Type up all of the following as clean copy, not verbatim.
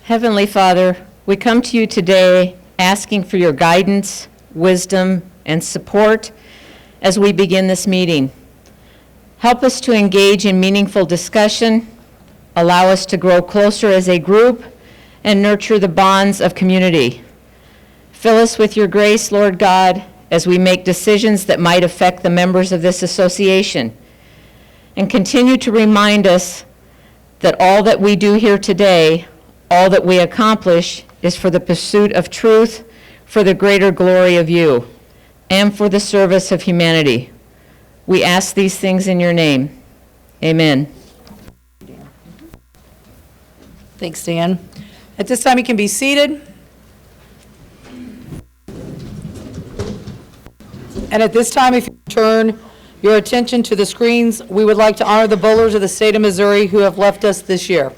Heavenly Father, we come to you today asking for your guidance, wisdom, and support as we begin this meeting. Help us to engage in meaningful discussion, allow us to grow closer as a group, and nurture the bonds of community. Fill us with your grace, Lord God, as we make decisions that might affect the members of this association. And continue to remind us that all that we do here today, all that we accomplish, is for the pursuit of truth, for the greater glory of you, and for the service of humanity. We ask these things in your name. Amen. Thanks, Dan. At this time, you can be seated. And at this time, if you turn your attention to the screens, we would like to honor the bowlers of the state of Missouri who have left us this year.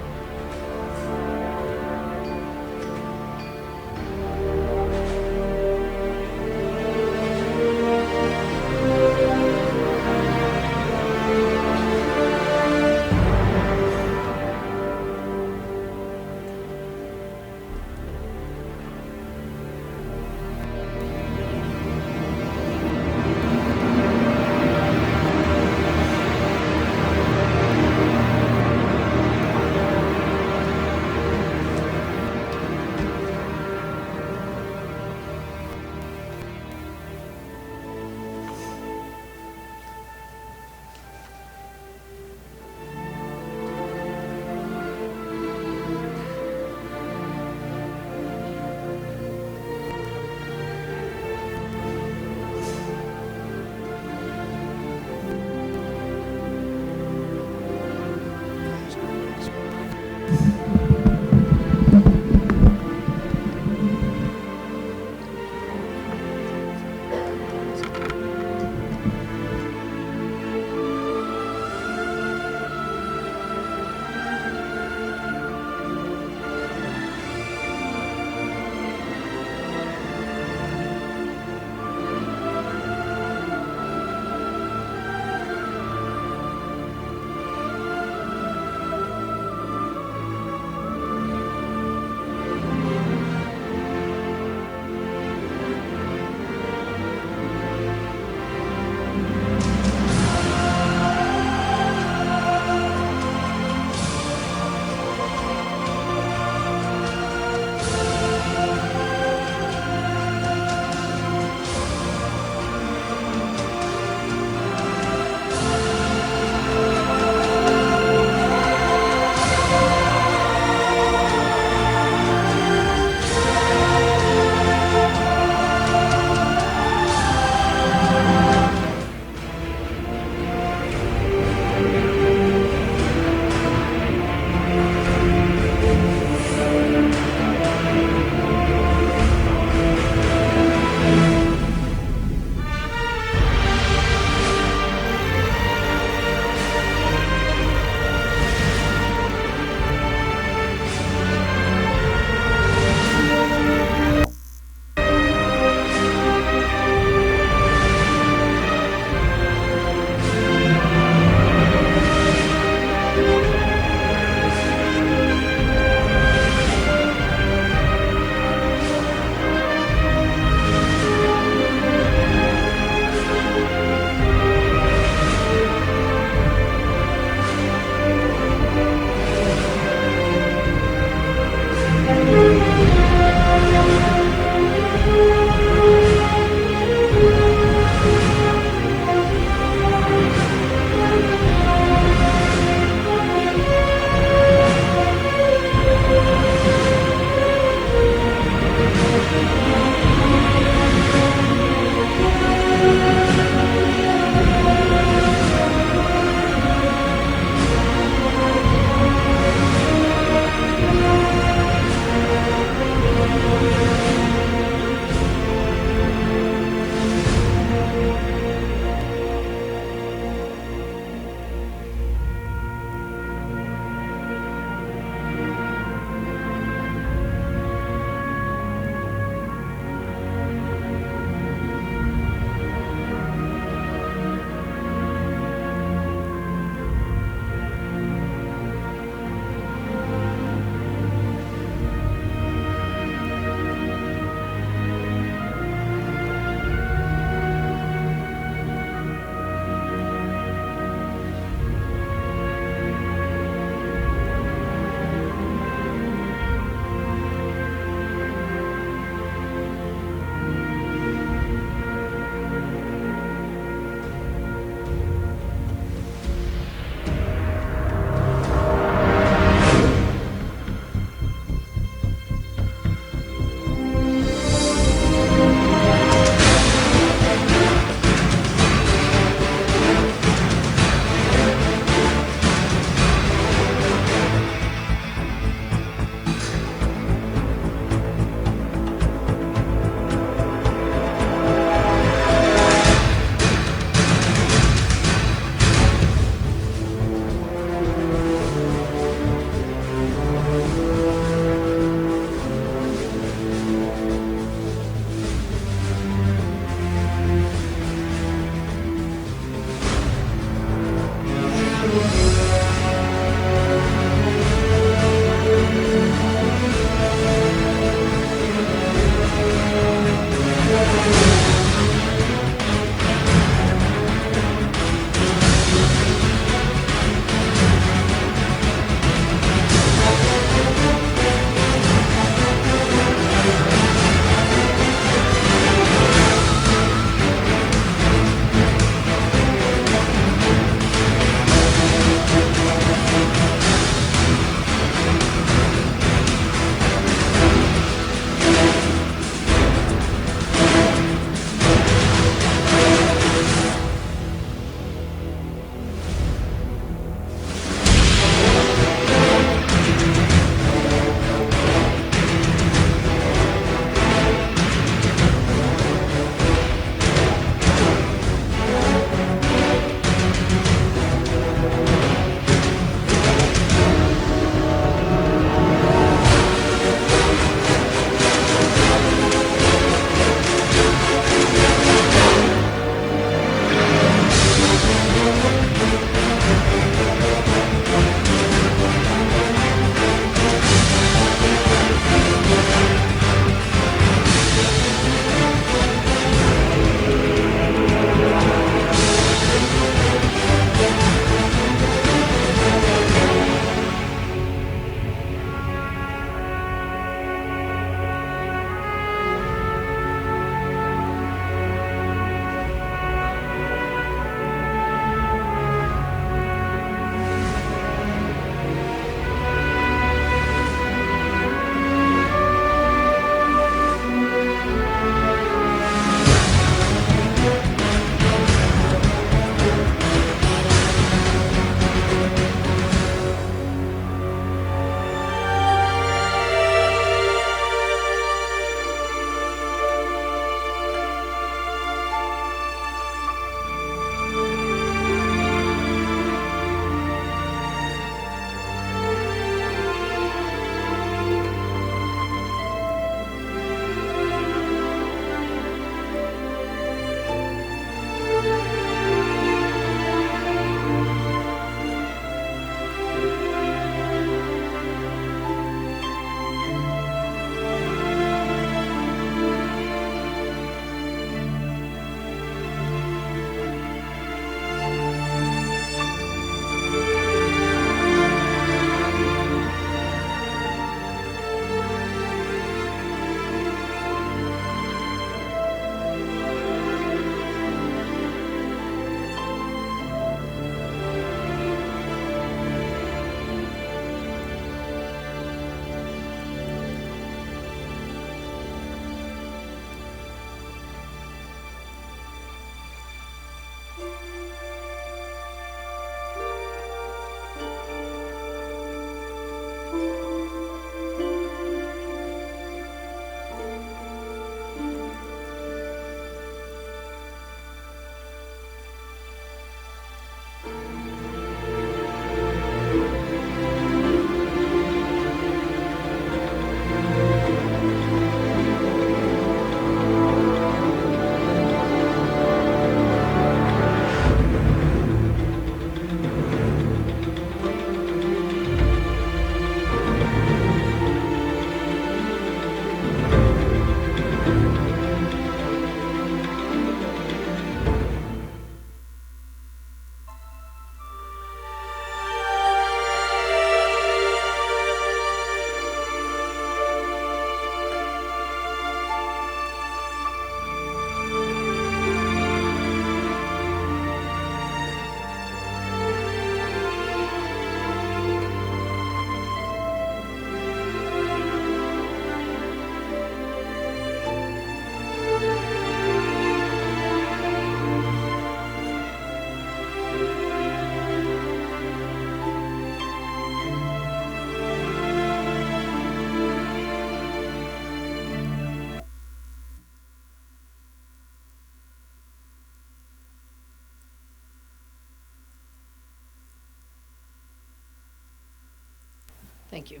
Thank you.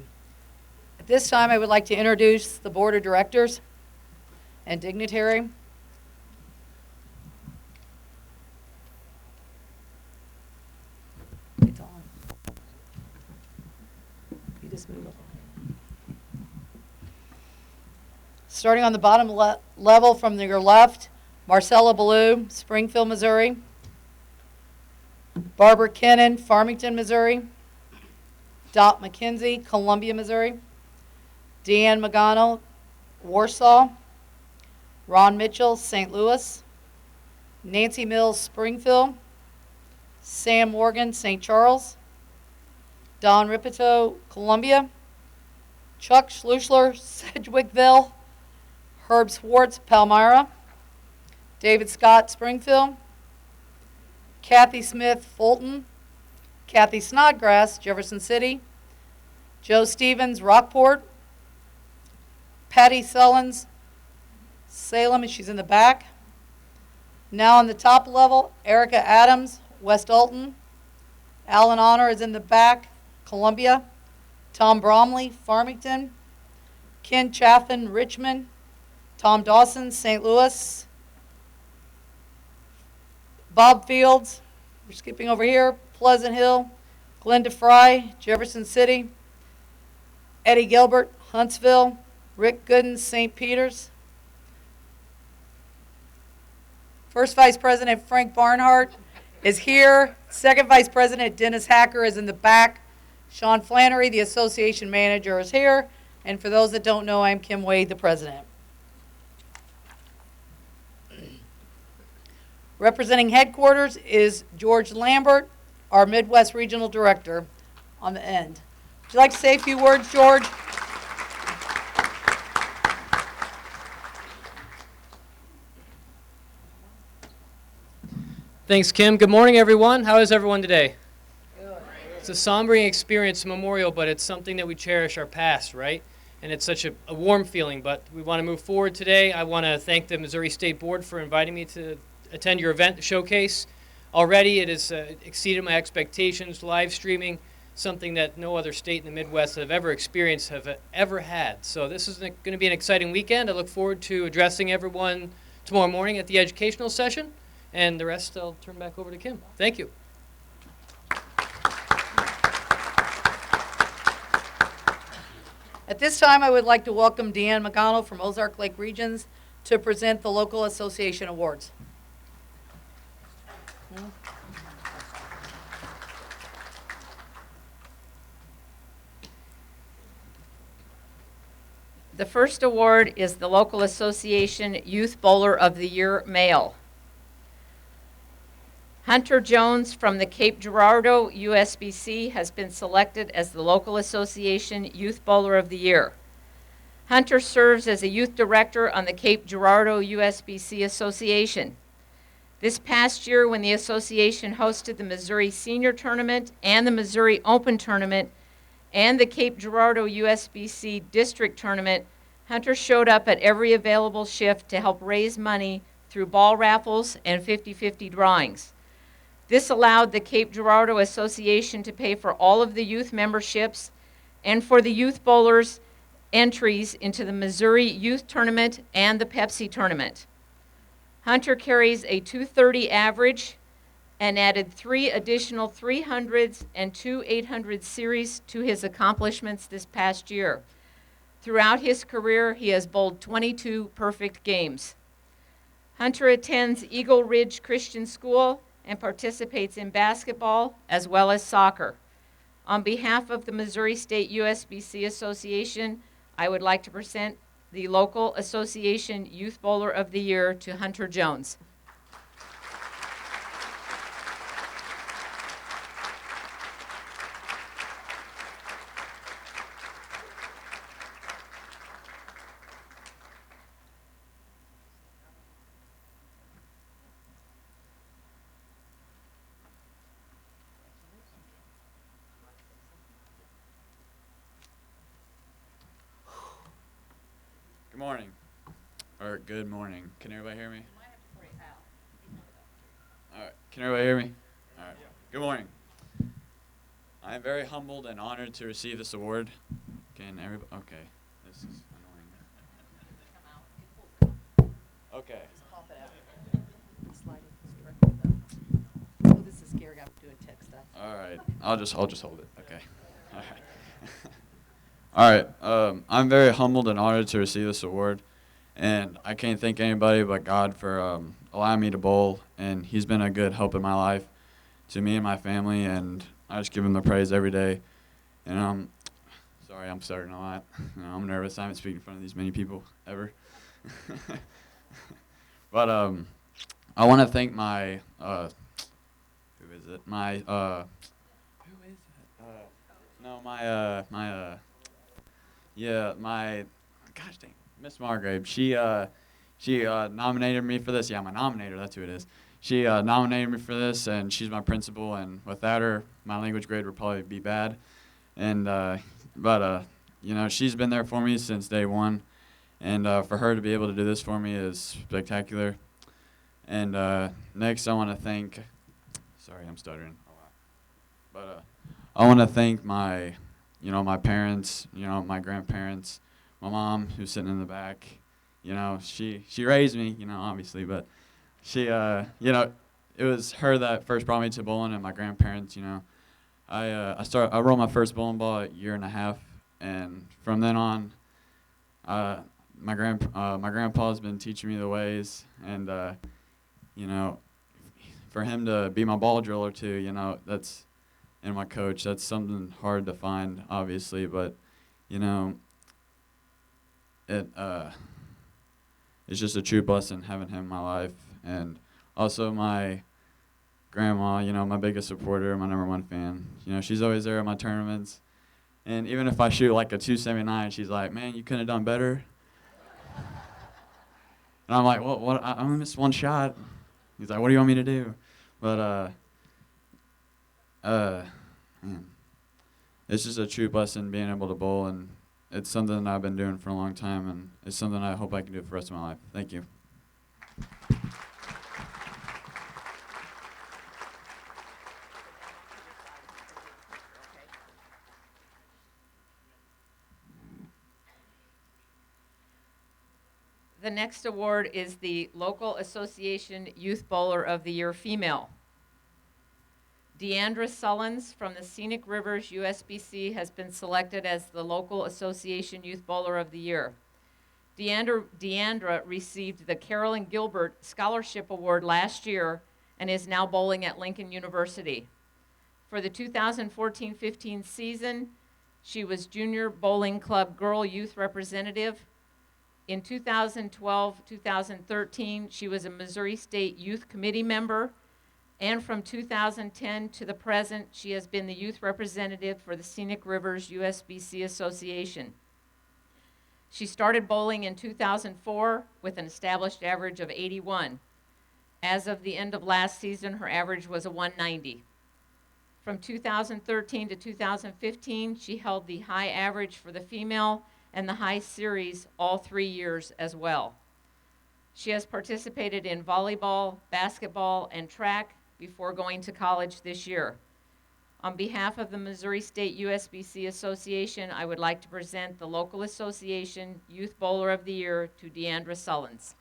At this time, I would like to introduce the Board of Directors and dignitary. It's on. You just move it. Starting on the bottom level from your left, Marcella Ballou, Springfield, Missouri. Barbara Kennan, Farmington, Missouri. Dot McKenzie, Columbia, Missouri. Deanne Magano, Warsaw. Ron Mitchell, St. Louis. Nancy Mills, Springfield. Sam Morgan, St. Charles. Don Ripito, Columbia. Chuck Schlussler, Sedgwickville. Herb Swartz, Palmyra. David Scott, Springfield. Kathy Smith, Fulton. Kathy Snodgrass, Jefferson City. Joe Stevens, Rockport. Patty Sullins, Salem, and she's in the back. Now on the top level, Erica Adams, West Alton. Alan Honor is in the back, Columbia. Tom Bromley, Farmington. Ken Chaffin, Richmond. Tom Dawson, St. Louis. Bob Fields, we're skipping over here, Pleasant Hill. Glenda Fry, Jefferson City. Eddie Gilbert, Huntsville. Rick Gooden, St. Peters. First Vice President Frank Barnhart is here. Second Vice President Dennis Hacker is in the back. Sean Flannery, the association manager, is here. And for those that don't know, I'm Kim Wade, the president. Representing headquarters is George Lambert, our Midwest Regional Director, on the end. Would you like to say a few words, George? Thanks, Kim. Good morning, everyone. How is everyone today? Good. It's a sombering experience, memorial, but it's something that we cherish our past, right? And it's such a warm feeling, but we want to move forward today. I want to thank the Missouri State Board for inviting me to attend your event, the showcase. Already it has exceeded my expectations, live streaming, something that no other state in the Midwest have ever experienced, have ever had. So this is going to be an exciting weekend. I look forward to addressing everyone tomorrow morning at the educational session. And the rest I'll turn back over to Kim. Thank you. At this time, I would like to welcome Deanne McConnell from Ozark Lake Regions to present the local association awards. The first award is the Local Association Youth Bowler of the Year Male. Hunter Jones from the Cape Girardeau USBC has been selected as the Local Association Youth Bowler of the Year. Hunter serves as a youth director on the Cape Girardeau USBC Association. This past year, when the association hosted the Missouri Senior Tournament and the Missouri Open Tournament and the Cape Girardeau USBC District Tournament, Hunter showed up at every available shift to help raise money through ball raffles and 50-50 drawings. This allowed the Cape Girardeau Association to pay for all of the youth memberships and for the youth bowlers' entries into the Missouri Youth Tournament and the Pepsi Tournament. Hunter carries a 230 average and added 3 additional 300s and 2 800 series to his accomplishments this past year. Throughout his career, he has bowled 22 perfect games. Hunter attends Eagle Ridge Christian School and participates in basketball as well as soccer. On behalf of the Missouri State USBC Association, I would like to present the Local Association Youth Bowler of the Year to Hunter Jones. Good morning, or good morning. Can everybody hear me? All right, can everybody hear me? All right, good morning. I am very humbled and honored to receive this award. Can everybody? Okay. This is annoying. Okay. Oh, this is scary. I'm doing tech stuff. All right. I'll just hold it. Okay. All right. All right. I'm very humbled and honored to receive this award, and I can't thank anybody but God for allowing me to bowl. And He's been a good help in my life, to me and my family, and I just give Him the praise every day. And sorry, I'm stuttering a lot. I'm nervous. I haven't spoken in front of these many people ever. But I want to thank my who is it? My who is it? No, my gosh dang, Miss Margrave. She nominated me for this. Yeah, my nominator. That's who it is. She nominated me for this, and she's my principal. And without her, my language grade would probably be bad. And but you know, she's been there for me since day one, and for her to be able to do this for me is spectacular. And next, I want to thank. Sorry, I'm stuttering a lot. But I want to thank my parents, my grandparents, my mom who's sitting in the back. She raised me, obviously, but she, it was her that first brought me to bowling, and my grandparents, I rolled my first bowling ball at a year and a half, and from then on, my grandpa's been teaching me the ways, and for him to be my ball driller too, that's, and my coach, that's something hard to find, obviously, but it's just a true blessing having him in my life. And also my grandma, my biggest supporter, my #1 fan. She's always there at my tournaments. And even if I shoot like a 279, she's like, man, you couldn't have done better. And I'm like, well, what? I only missed one shot. He's like, what do you want me to do? But, man, it's just a true blessing being able to bowl, and it's something that I've been doing for a long time, and it's something I hope I can do for the rest of my life. Thank you. The next award is the Local Association Youth Bowler of the Year Female. Deandra Sullins from the Scenic Rivers USBC has been selected as the Local Association Youth Bowler of the Year. Deandra received the Carolyn Gilbert Scholarship Award last year and is now bowling at Lincoln University. For the 2014-15 season, she was Junior Bowling Club Girl Youth Representative. In 2012-2013, she was a Missouri State Youth Committee member. And from 2010 to the present, she has been the youth representative for the Scenic Rivers USBC Association. She started bowling in 2004 with an established average of 81. As of the end of last season, her average was a 190. From 2013 to 2015, she held the high average for the female and the high series all 3 years as well. She has participated in volleyball, basketball, and track before going to college this year. On behalf of the Missouri State USBC Association, I would like to present the Local Association Youth Bowler of the Year to Deandra Sullins.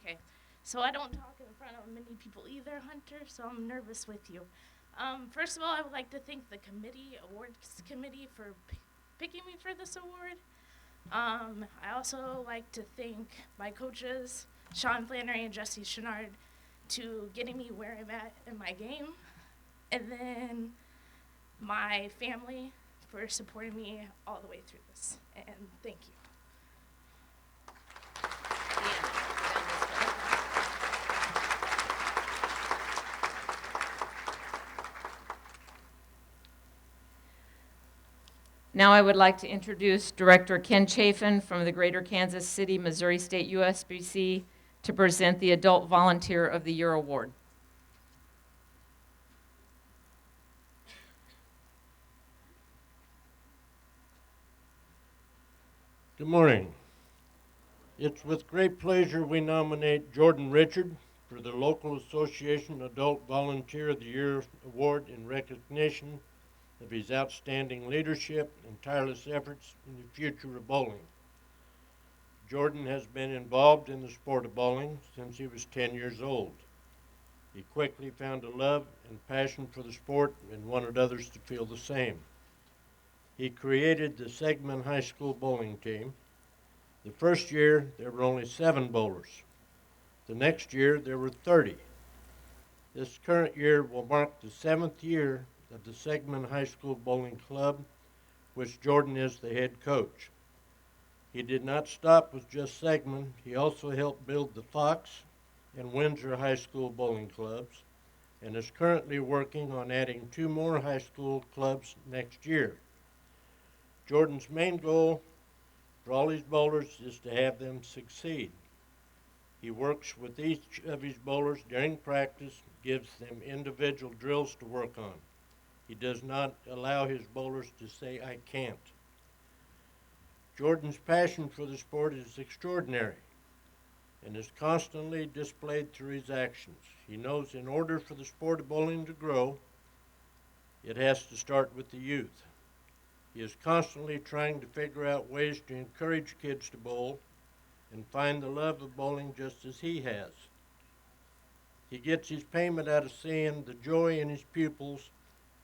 Okay, so I don't talk in front of many people either, Hunter, so I'm nervous with you. First of all, I would like to thank the awards committee for picking me for this award. I also like to thank my coaches, Sean Flannery and Jesse Chenard, to getting me where I'm at in my game. And then my family for supporting me all the way through this. And thank you. Now I would like to introduce Director Ken Chafin from the Greater Kansas City, Missouri State USBC to present the Adult Volunteer of the Year Award. Good morning. It's with great pleasure we nominate Jordan Richard for the Local Association Adult Volunteer of the Year Award in recognition of his outstanding leadership and tireless efforts in the future of bowling. Jordan has been involved in the sport of bowling since he was 10 years old. He quickly found a love and passion for the sport and wanted others to feel the same. He created the Segment High School bowling team. The first year, there were only 7 bowlers. The next year, there were 30. This current year will mark the 7th year of the Segment High School Bowling Club, which Jordan is the head coach. He did not stop with just Segment. He also helped build the Fox and Windsor High School bowling clubs and is currently working on adding 2 more high school clubs next year. Jordan's main goal for all his bowlers is to have them succeed. He works with each of his bowlers during practice, gives them individual drills to work on. He does not allow his bowlers to say, "I can't." Jordan's passion for the sport is extraordinary and is constantly displayed through his actions. He knows in order for the sport of bowling to grow, it has to start with the youth. He is constantly trying to figure out ways to encourage kids to bowl and find the love of bowling just as he has. He gets his payment out of seeing the joy in his pupils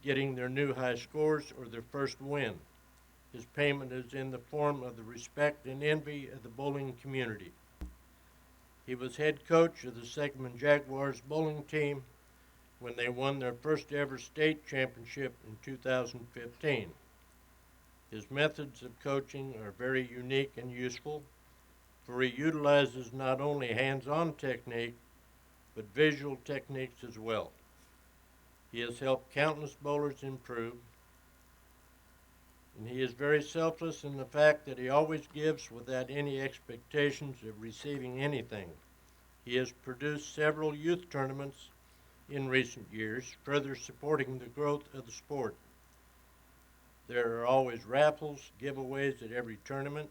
getting their new high scores or their first win. His payment is in the form of the respect and envy of the bowling community. He was head coach of the Segment Jaguars bowling team when they won their first ever state championship in 2015. His methods of coaching are very unique and useful, for he utilizes not only hands-on technique, but visual techniques as well. He has helped countless bowlers improve, and he is very selfless in the fact that he always gives without any expectations of receiving anything. He has produced several youth tournaments in recent years, further supporting the growth of the sport. There are always raffles, giveaways at every tournament,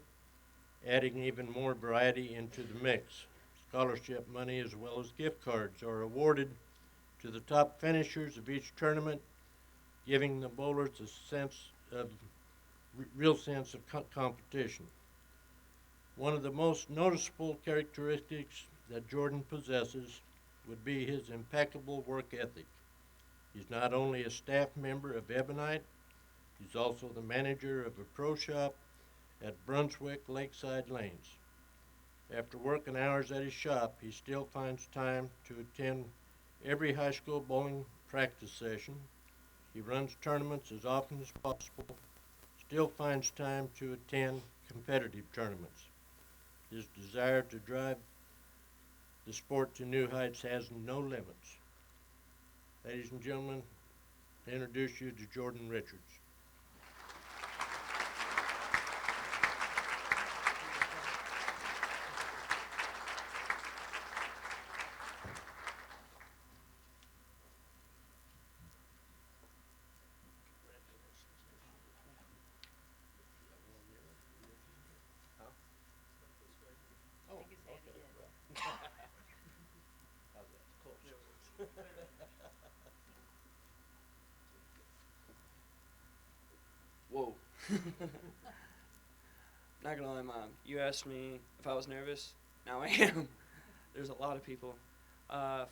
adding even more variety into the mix. Scholarship money as well as gift cards are awarded to the top finishers of each tournament, giving the bowlers a real sense of competition. One of the most noticeable characteristics that Jordan possesses would be his impeccable work ethic. He's not only a staff member of Ebonite, he's also the manager of a pro shop at Brunswick Lakeside Lanes. After working hours at his shop, he still finds time to attend every high school bowling practice session. He runs tournaments as often as possible, still finds time to attend competitive tournaments. His desire to drive the sport to new heights has no limits. Ladies and gentlemen, I introduce you to Jordan Richards. Whoa. Not gonna lie, Mom. You asked me if I was nervous. Now I am. There's a lot of people.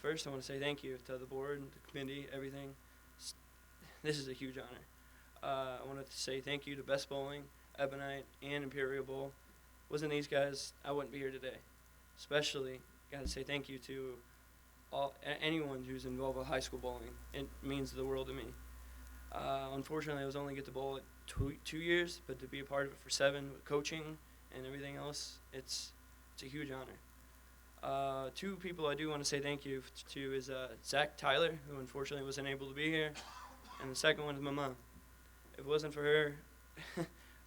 First, I want to say thank you to the board, the committee, everything. This is a huge honor. I wanted to say thank you to Best Bowling, Ebonite, and Imperial Bowl. Wasn't these guys, I wouldn't be here today. Especially, got to say thank you to anyone who's involved with high school bowling. It means the world to me. Unfortunately, I was only get to bowl at 2 years, but to be a part of it for 7 with coaching and everything else, it's a huge honor. 2 people I do want to say thank you to is Zach Tyler, who unfortunately wasn't able to be here, and the second one is my mom. If it wasn't for her,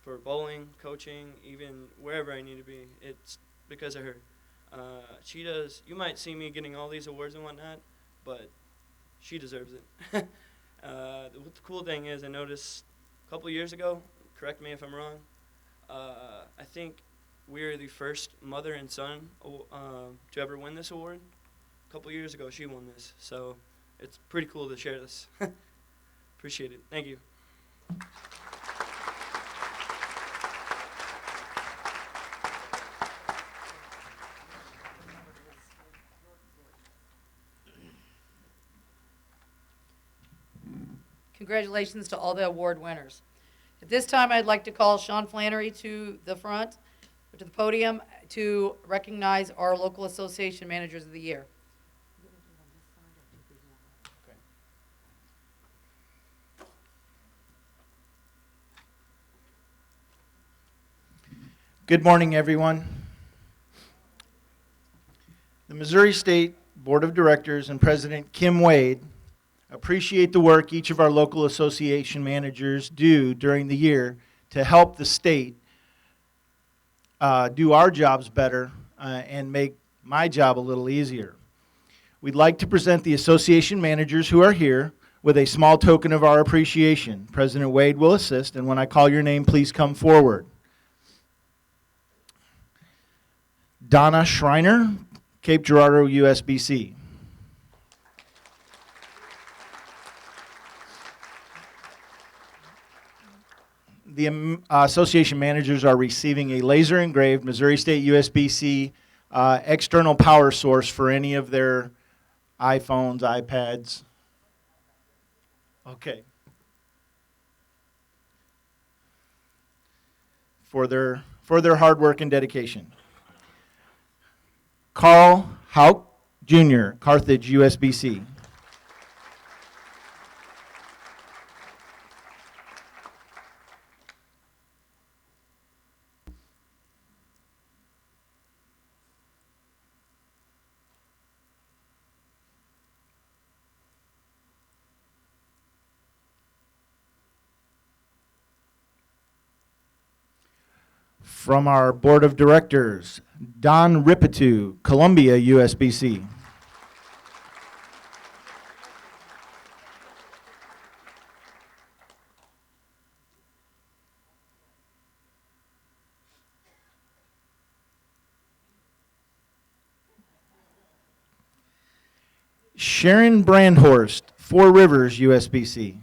for bowling, coaching, even wherever I need to be, it's because of her. She does. You might see me getting all these awards and whatnot, but she deserves it. The cool thing is, I noticed a couple years ago, correct me if I'm wrong, I think we're the first mother and son to ever win this award. A couple years ago, she won this, so it's pretty cool to share this. Appreciate it. Thank you. Congratulations to all the award winners. At this time, I'd like to call Sean Flannery to the front, to the podium, to recognize our local association managers of the year. Good morning, everyone. The Missouri State Board of Directors and President Kim Wade appreciate the work each of our local association managers do during the year to help the state do our jobs better and make my job a little easier. We'd like to present the association managers who are here with a small token of our appreciation. President Wade will assist, and when I call your name, please come forward. Donna Schreiner, Cape Girardeau, USBC. The association managers are receiving a laser engraved Missouri State USBC external power source for any of their iPhones, iPads. Okay. For their hard work and dedication. Carl Hauk Jr., Carthage, USBC. From our Board of Directors, Don Ripitu, Columbia, USBC. Sharon Brandhorst, Four Rivers, USBC.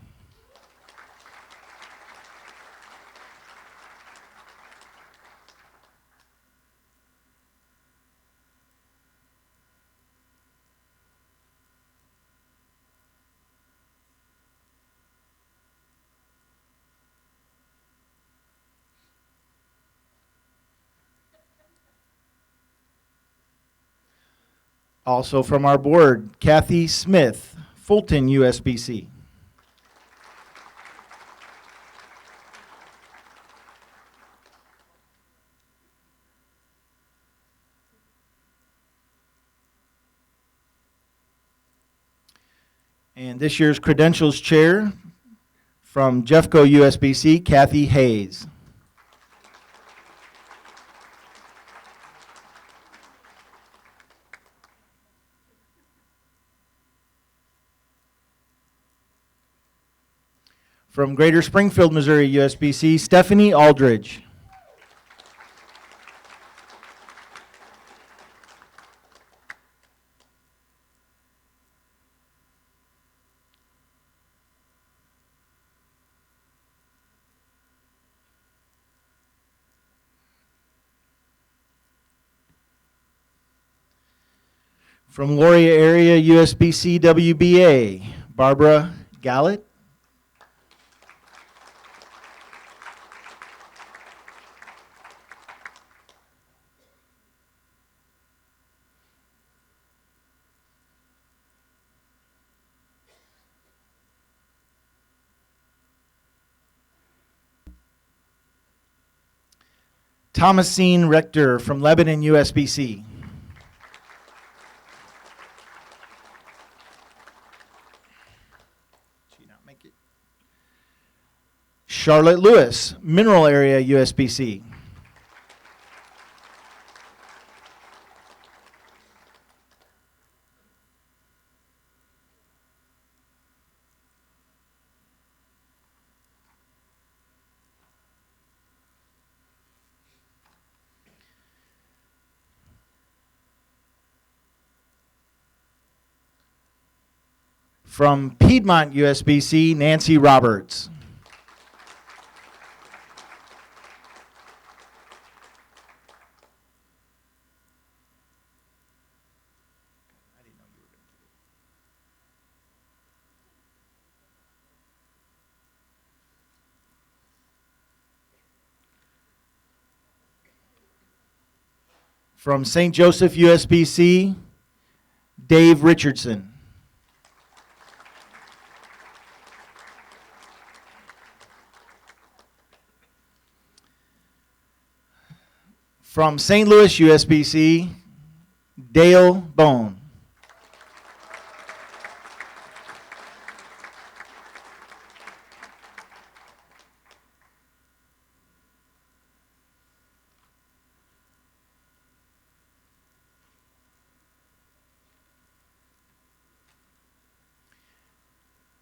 Also from our board, Kathy Smith, Fulton, USBC. And this year's credentials chair from Jeffco USBC, Kathy Hayes. From Greater Springfield, Missouri, USBC, Stephanie Aldridge. From Lauria area, USBC WBA, Barbara Gallett. Thomasine Rector from Lebanon, USBC. Did not make it? Charlotte Lewis, Mineral Area, USBC. From Piedmont USBC, Nancy Roberts. From St. Joseph USBC, Dave Richardson. From St. Louis USBC, Dale Bone.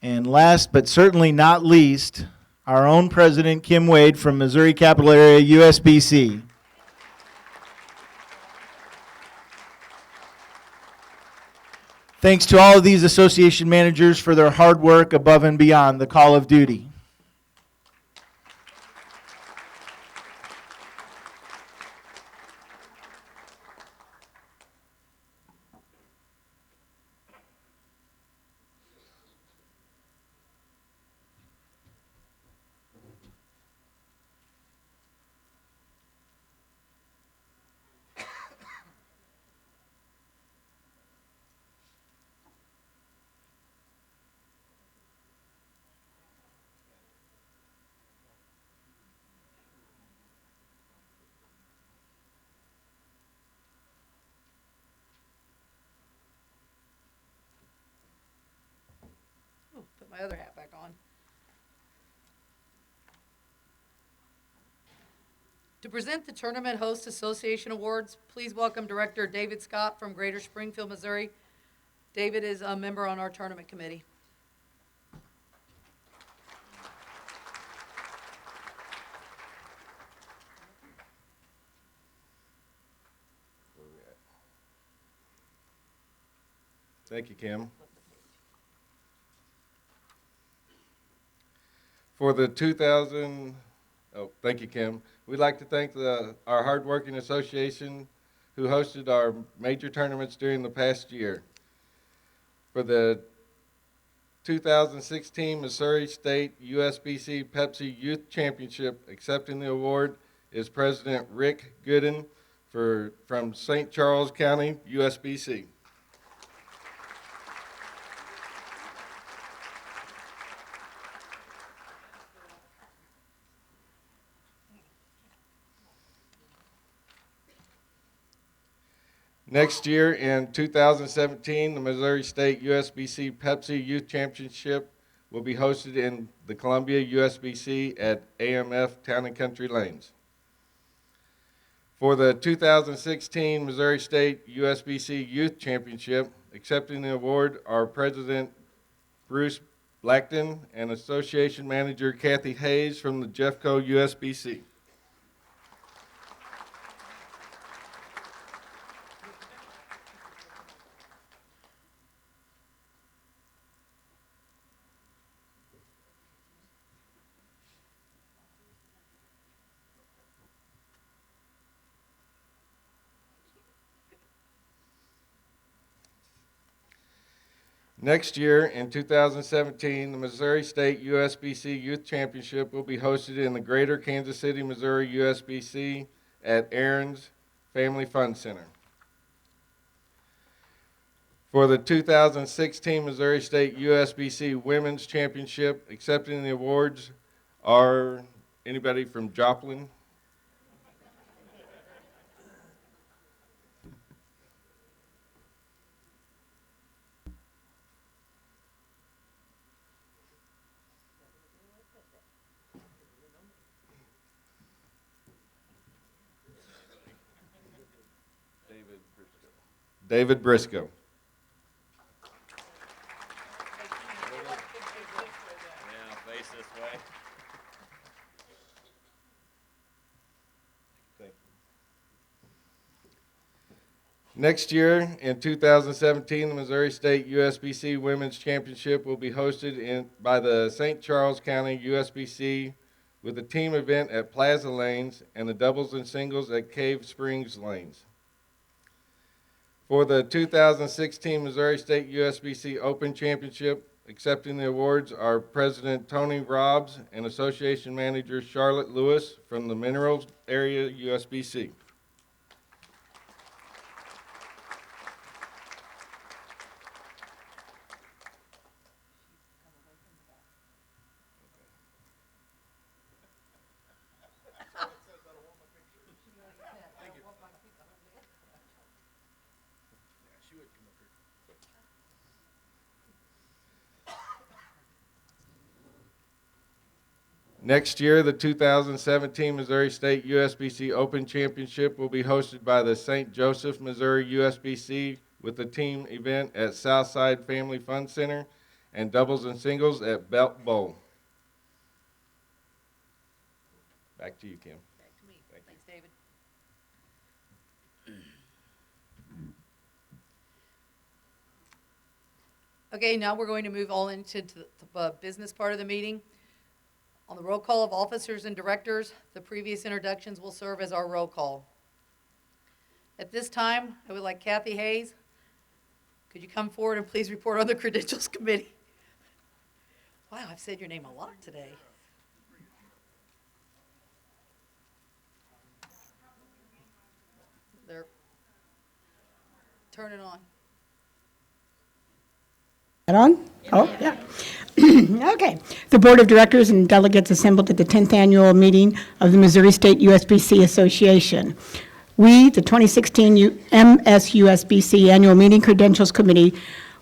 And last but certainly not least, our own President Kim Wade from Missouri Capital Area USBC. Thanks to all of these association managers for their hard work above and beyond the call of duty. Ooh, put my other hat back on. To present the Tournament Host Association Awards, please welcome Director David Scott from Greater Springfield, Missouri. David is a member on our tournament committee. Thank you, Kim. For the 2000, thank you, Kim. We'd like to thank our hardworking association who hosted our major tournaments during the past year. For the 2016 Missouri State USBC Pepsi Youth Championship, accepting the award is President Rick Gooden from St. Charles County, USBC. Next year, in 2017, the Missouri State USBC Pepsi Youth Championship will be hosted in the Columbia USBC at AMF Town and Country Lanes. For the 2016 Missouri State USBC Youth Championship, accepting the award are President Bruce Blackton and Association Manager Kathy Hayes from the Jeffco USBC. Next year, in 2017, the Missouri State USBC Youth Championship will be hosted in the Greater Kansas City, Missouri USBC at Aaron's Family Fun Center. For the 2016 Missouri State USBC Women's Championship, accepting the awards are anybody from Joplin? David Briscoe. Yeah, face this way. Next year, in 2017, the Missouri State USBC Women's Championship will be hosted by the St. Charles County USBC with a team event at Plaza Lanes and the doubles and singles at Cave Springs Lanes. For the 2016 Missouri State USBC Open Championship, accepting the awards are President Tony Robbs and Association Manager Charlotte Lewis from the Minerals Area USBC. Next year, the 2017 Missouri State USBC Open Championship will be hosted by the St. Joseph, Missouri USBC with a team event at Southside Family Fun Center and doubles and singles at Belt Bowl. Back to you, Kim. Back to me. Thanks, David. Okay, now we're going to move all into the business part of the meeting. On the roll call of officers and directors, the previous introductions will serve as our roll call. At this time, I would like Kathy Hayes. Could you come forward and please report on the Credentials Committee? Wow, I've said your name a lot today. There. Turn it on. On? Oh, yeah. Okay. The Board of Directors and delegates assembled at the 10th Annual Meeting of the Missouri State USBC Association. We, the 2016 MSUSBC Annual Meeting Credentials Committee,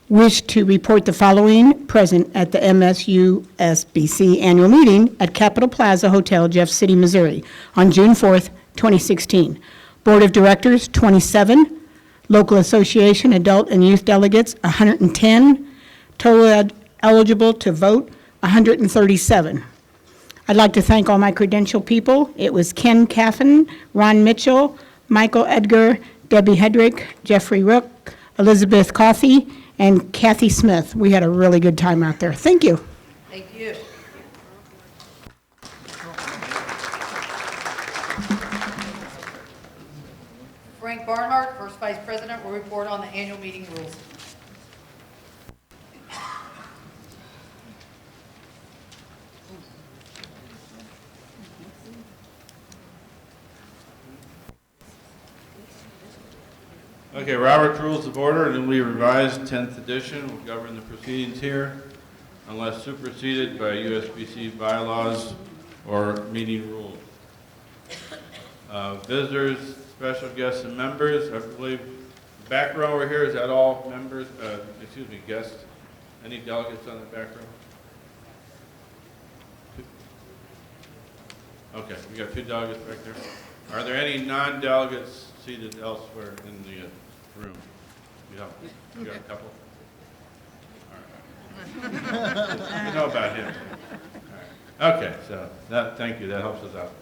wish to report the following present at the MSUSBC Annual Meeting at Capitol Plaza Hotel, Jeff City, Missouri, on June 4th, 2016. Board of Directors, 27. Local Association Adult and Youth Delegates, 110. Total eligible to vote, 137. I'd like to thank all my credential people. It was Ken Caffin, Ron Mitchell, Michael Edgar, Debbie Hedrick, Jeffrey Rook, Elizabeth Coffey, and Kathy Smith. We had a really good time out there. Thank you. Thank you. Frank Barnhart, First Vice President, will report on the annual meeting rules. Okay, Robert's Rules of Order, newly revised, 10th edition, will govern the proceedings here unless superseded by USBC bylaws or meeting rules. Visitors, special guests, and members, I believe the back row over here, is that all members, guests? Any delegates on the back row? Okay, we got 2 delegates back there. Are there any non-delegates seated elsewhere in the room? You got a couple? All right. You know about him. All right. Okay, so thank you, that helps us out.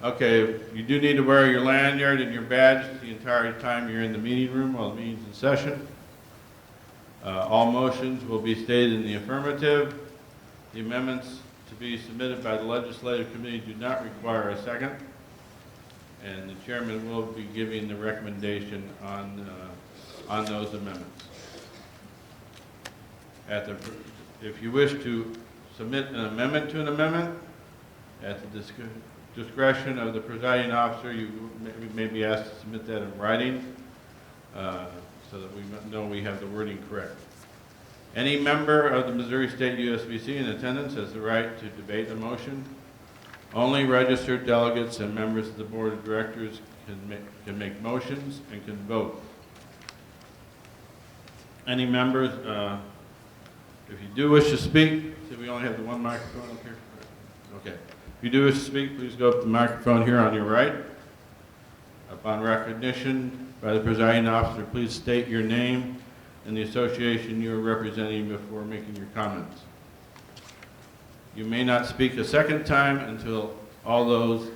Okay, you do need to wear your lanyard and your badge the entire time you're in the meeting room while the meeting's in session. All motions will be stated in the affirmative. The amendments to be submitted by the Legislative Committee do not require a second. And the chairman will be giving the recommendation on those amendments. If you wish to submit an amendment to an amendment, at the discretion of the presiding officer, you may be asked to submit that in writing so that we know we have the wording correct. Any member of the Missouri State USBC in attendance has the right to debate a motion. Only registered delegates and members of the Board of Directors can make motions and can vote. Any members, if you do wish to speak, see we only have the one microphone up here? Okay. If you do wish to speak, please go up to the microphone here on your right. Upon recognition by the presiding officer, please state your name and the association you are representing before making your comments. You may not speak a second time until all those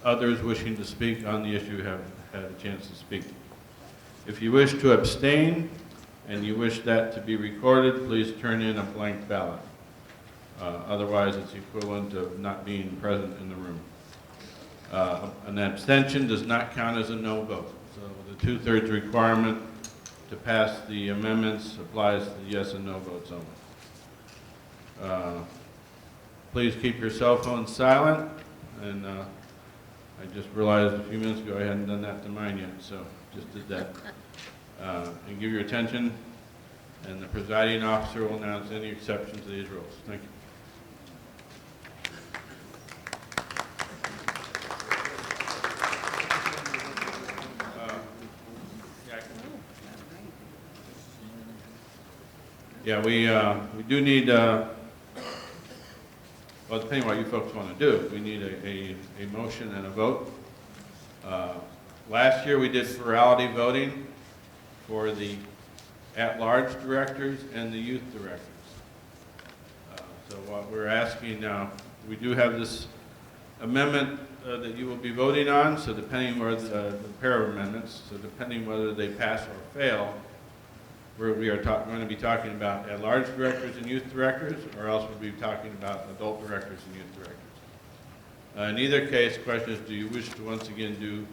others wishing to speak on the issue have had a chance to speak. If you wish to abstain and you wish that to be recorded, please turn in a blank ballot. Otherwise, it's equivalent of not being present in the room. An abstention does not count as a no vote. So the 2/3 requirement to pass the amendments applies to yes and no votes only. Please keep your cell phones silent. And I just realized a few minutes ago I hadn't done that to mine yet, so just did that. And give your attention, and the presiding officer will announce any exceptions to these rules. Thank you. Yeah, we do need, well, depending on what you folks want to do, we need a motion and a vote. Last year we did plurality voting for the at-large directors and the youth directors. So what we're asking now, we do have this amendment that you will be voting on, so depending whether the pair of amendments, so depending whether they pass or fail, we are going to be talking about at-large directors and youth directors, or else we'll be talking about adult directors and youth directors. In either case, the question is, do you wish to once again do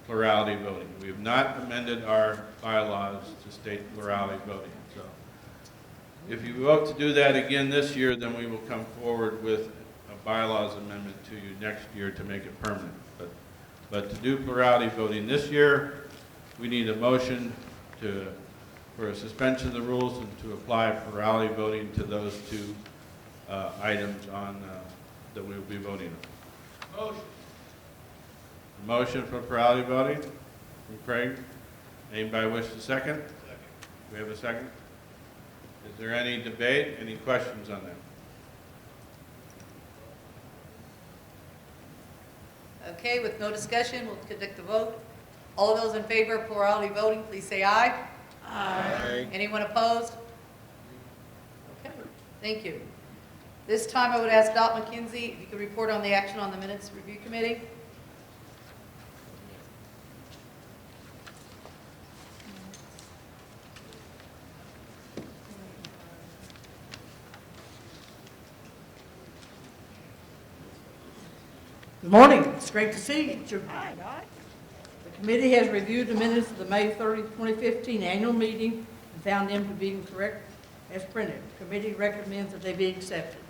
plurality voting? We have not amended our bylaws to state plurality voting. So if you vote to do that again this year, then we will come forward with a bylaws amendment to you next year to make it permanent. But to do plurality voting this year, we need a motion for a suspension of the rules and to apply plurality voting to those two items that we will be voting on. Motion. Motion for plurality voting from Craig. Anybody wish to second? Second. We have a second. Is there any debate, any questions on that? Okay, with no discussion, we'll conduct the vote. All of those in favor of plurality voting, please say aye. Aye. Anyone opposed? Okay, thank you. This time I would ask Dot McKenzie if you could report on the action on the minutes review committee. Good morning. It's great to see you. The committee has reviewed the minutes of the May 30, 2015 annual meeting and found them to be correct as printed. The committee recommends that they be accepted.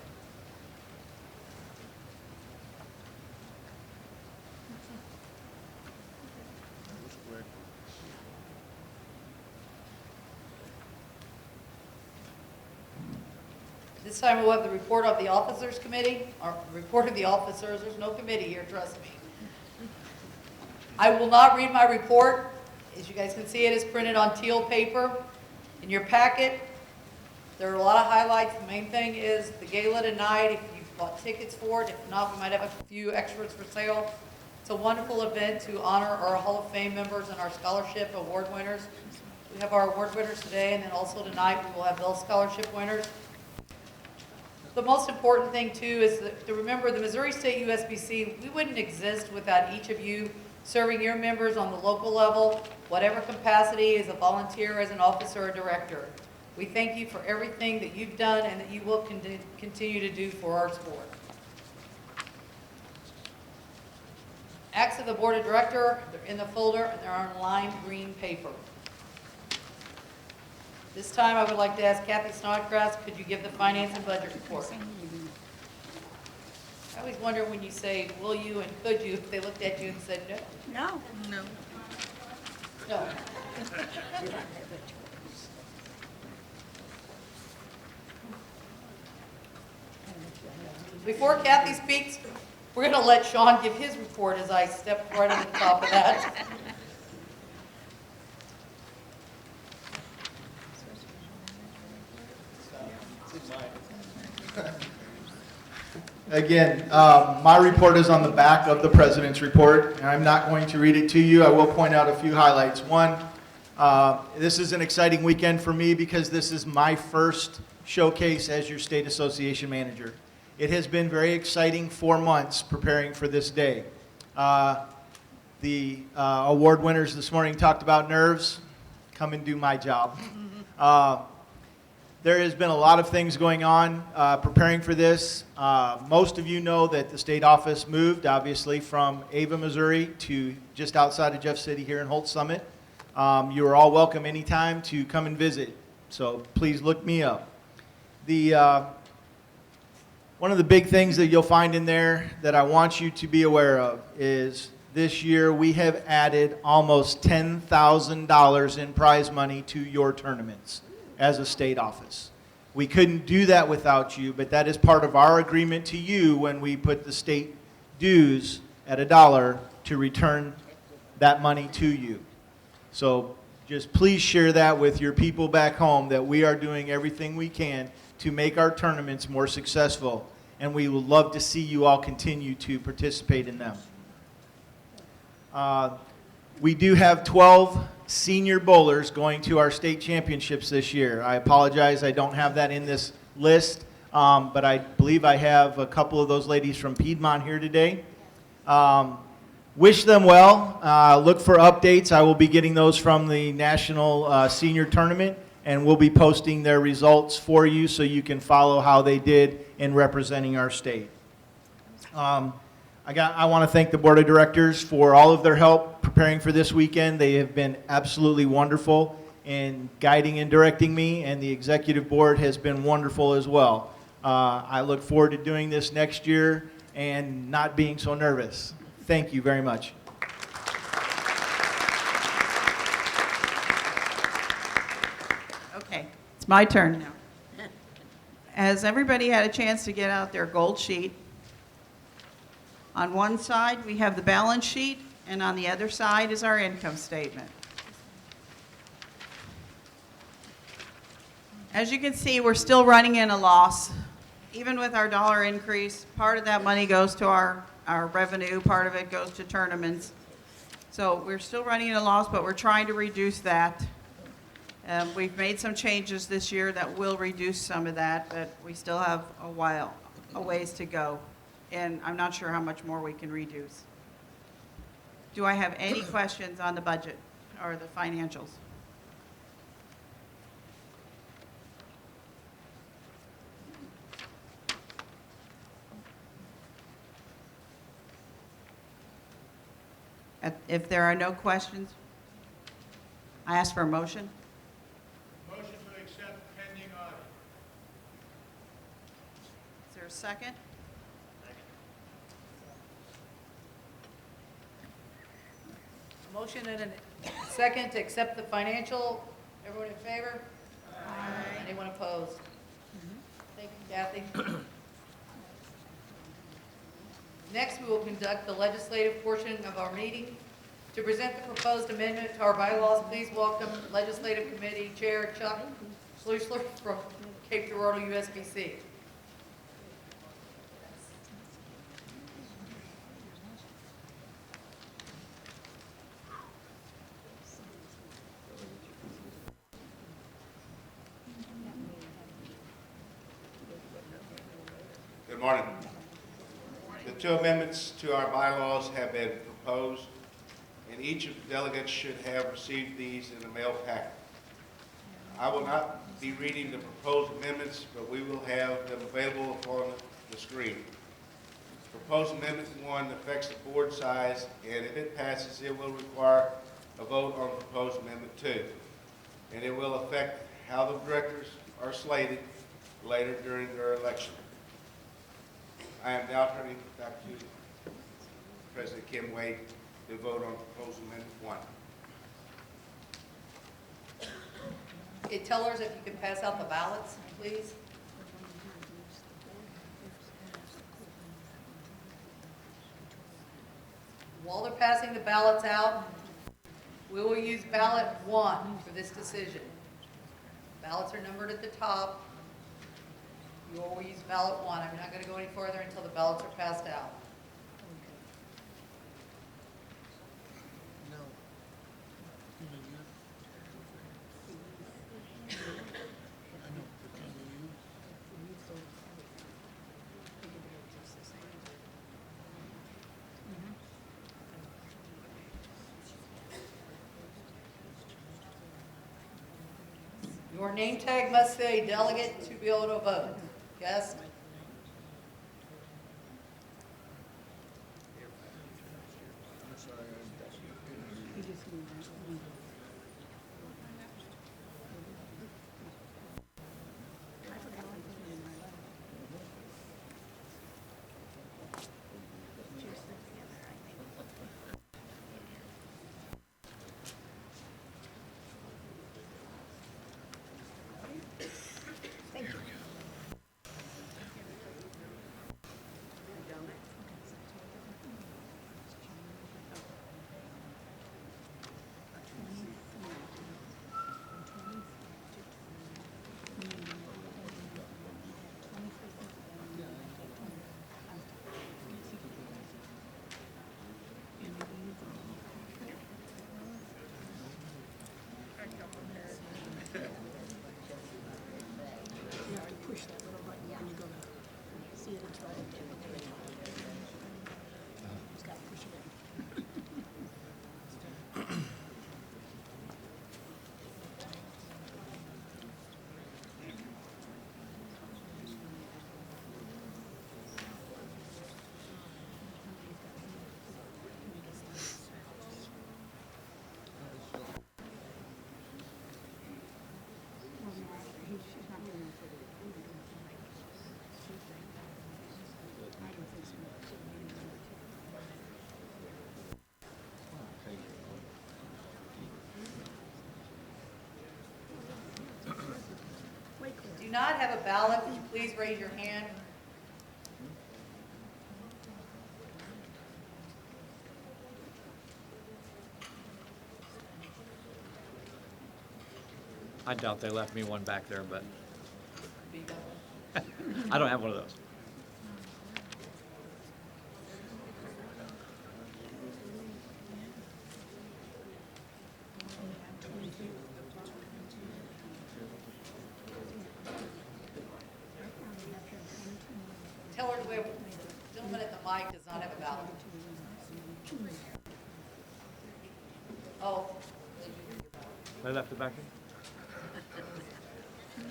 This time we'll have the report of the officers committee, or report of the officers. There's no committee here, trust me. I will not read my report. As you guys can see, it is printed on teal paper. In your packet, there are a lot of highlights. The main thing is the gala tonight, if you've bought tickets for it. If not, we might have a few extras for sale. It's a wonderful event to honor our Hall of Fame members and our scholarship award winners. We have our award winners today, and then also tonight we will have those scholarship winners. The most important thing, too, is to remember the Missouri State USBC, we wouldn't exist without each of you serving your members on the local level, whatever capacity, as a volunteer, as an officer or director. We thank you for everything that you've done and that you will continue to do for our sport. Acts of the Board of Directors, they're in the folder and they're on lime green paper. This time I would like to ask Kathy Snodgrass, could you give the finance and budget report? I always wonder when you say, will you and could you, if they looked at you and said no. No. No. Before Kathy speaks, we're going to let Sean give his report as I step right on the top of that. Again, my report is on the back of the president's report, and I'm not going to read it to you. I will point out a few highlights. One, this is an exciting weekend for me because this is my first showcase as your state association manager. It has been very exciting 4 months preparing for this day. The award winners this morning talked about nerves. come and do my job. There has been a lot of things going on preparing for this. Most of you know that the state office moved, obviously, from Ava, Missouri to just outside of Jeff City here in Holt Summit. You are all welcome anytime to come and visit, so please look me up. One of the big things that you'll find in there that I want you to be aware of is this year we have added almost $10,000 in prize money to your tournaments as a state office. We couldn't do that without you, but that is part of our agreement to you when we put the state dues at $1 to return that money to you. So just please share that with your people back home, that we are doing everything we can to make our tournaments more successful, and we would love to see you all continue to participate in them. We do have 12 senior bowlers going to our state championships this year. I apologize, I don't have that in this list, but I believe I have a couple of those ladies from Piedmont here today. Wish them well. Look for updates. I will be getting those from the National Senior Tournament, and we'll be posting their results for you so you can follow how they did in representing our state. I want to thank the Board of Directors for all of their help preparing for this weekend. They have been absolutely wonderful in guiding and directing me, and the Executive Board has been wonderful as well. I look forward to doing this next year and not being so nervous. Thank you very much. Okay, it's my turn now. Has everybody had a chance to get out their gold sheet? On one side, we have the balance sheet, and on the other side is our income statement. As you can see, we're still running in a loss. Even with our dollar increase, part of that money goes to our revenue, part of it goes to tournaments. So we're still running in a loss, but we're trying to reduce that. We've made some changes this year that will reduce some of that, but we still have a ways to go. And I'm not sure how much more we can reduce. Do I have any questions on the budget or the financials? If there are no questions, I ask for a motion. Motion to accept pending audit. Is there a second? A motion and a second to accept the financial. Everyone in favor? Aye. Anyone opposed? Thank you, Kathy. Next, we will conduct the legislative portion of our meeting. To present the proposed amendment to our bylaws, please welcome Legislative Committee Chair Chuck Schlussler from Cape Girardeau, USBC. Good morning. The two amendments to our bylaws have been proposed, and each of the delegates should have received these in the mail packet. I will not be reading the proposed amendments, but we will have them available on the screen. Proposed Amendment 1 affects the board size, and if it passes, it will require a vote on Proposed Amendment 2. And it will affect how the directors are slated later during their election. I am now turning back to President Kim Wade to vote on Proposed Amendment 1. Okay, tellers, if you could pass out the ballots, please. While they're passing the ballots out, we will use ballot 1 for this decision. Ballots are numbered at the top. You will use ballot 1. I'm not going to go any further until the ballots are passed out. Your name tag must say delegate to be able to vote. Yes? Do not have a ballot, would you please raise your hand? I doubt they left me one back there, but I don't have one of those. Tell her the gentleman at the mic does not have a ballot. Oh, They left it back here?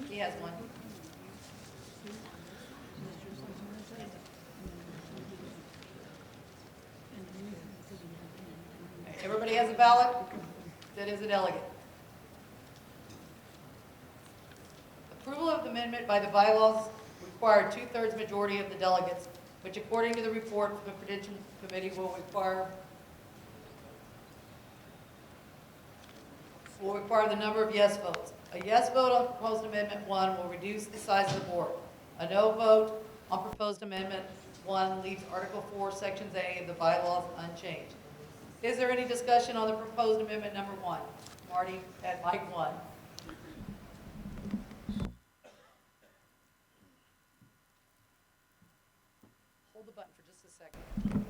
he has one. Everybody has a ballot that is a delegate. Approval of the amendment by the bylaws required 2/3 majority of the delegates, which according to the report from the Prudential Committee will require the number of yes votes. A yes vote on proposed amendment 1 will reduce the size of the board. A no vote on proposed amendment 1 leaves Article 4, Sections A of the bylaws unchanged. Is there any discussion on the proposed amendment number 1? Marty at mic 1. Hold the button for just a second.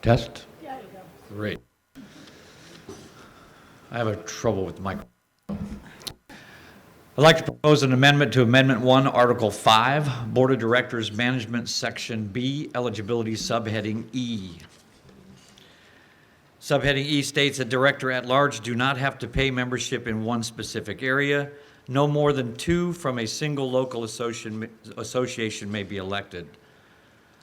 Test? Yeah, you go. Great. I have a trouble with the microphone. I'd like to propose an amendment to Amendment 1, Article 5, Board of Directors Management, Section B, Eligibility, Subheading E. Subheading E states that Director at Large do not have to pay membership in one specific area. No more than 2 from a single local association may be elected.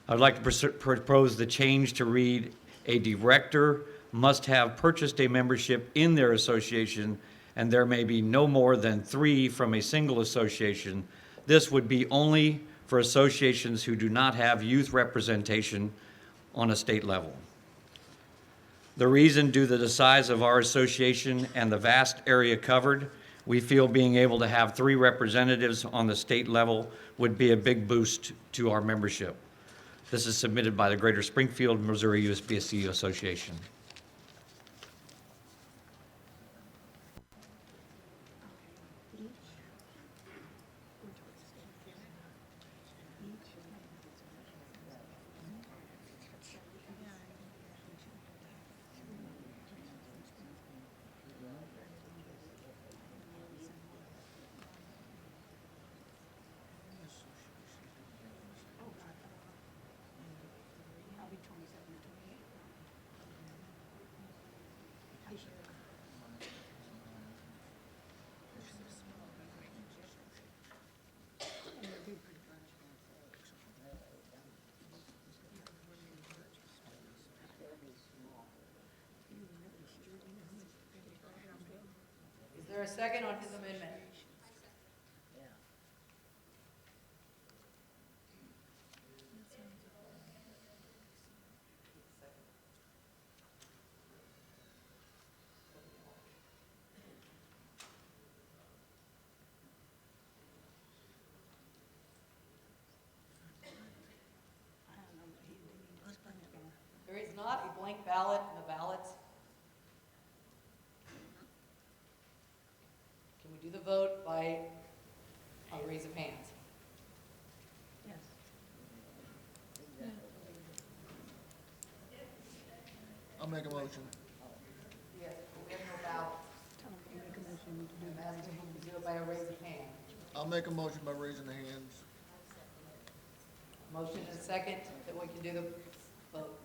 I'd like to propose the change to read, a director must have purchased a membership in their association, and there may be no more than 3 from a single association. This would be only for associations who do not have youth representation on a state level. The reason, due to the size of our association and the vast area covered, we feel being able to have 3 representatives on the state level would be a big boost to our membership. This is submitted by the Greater Springfield, Missouri USBSC Association. second on his amendment? There is not a blank ballot in the ballots. Can we do the vote by a raise of hands? I'll make a motion. Yes, but we have no ballot. I'm asking you to do it by a raise of hands. I'll make a motion by raising the hands. Motion and a second that we can do the vote.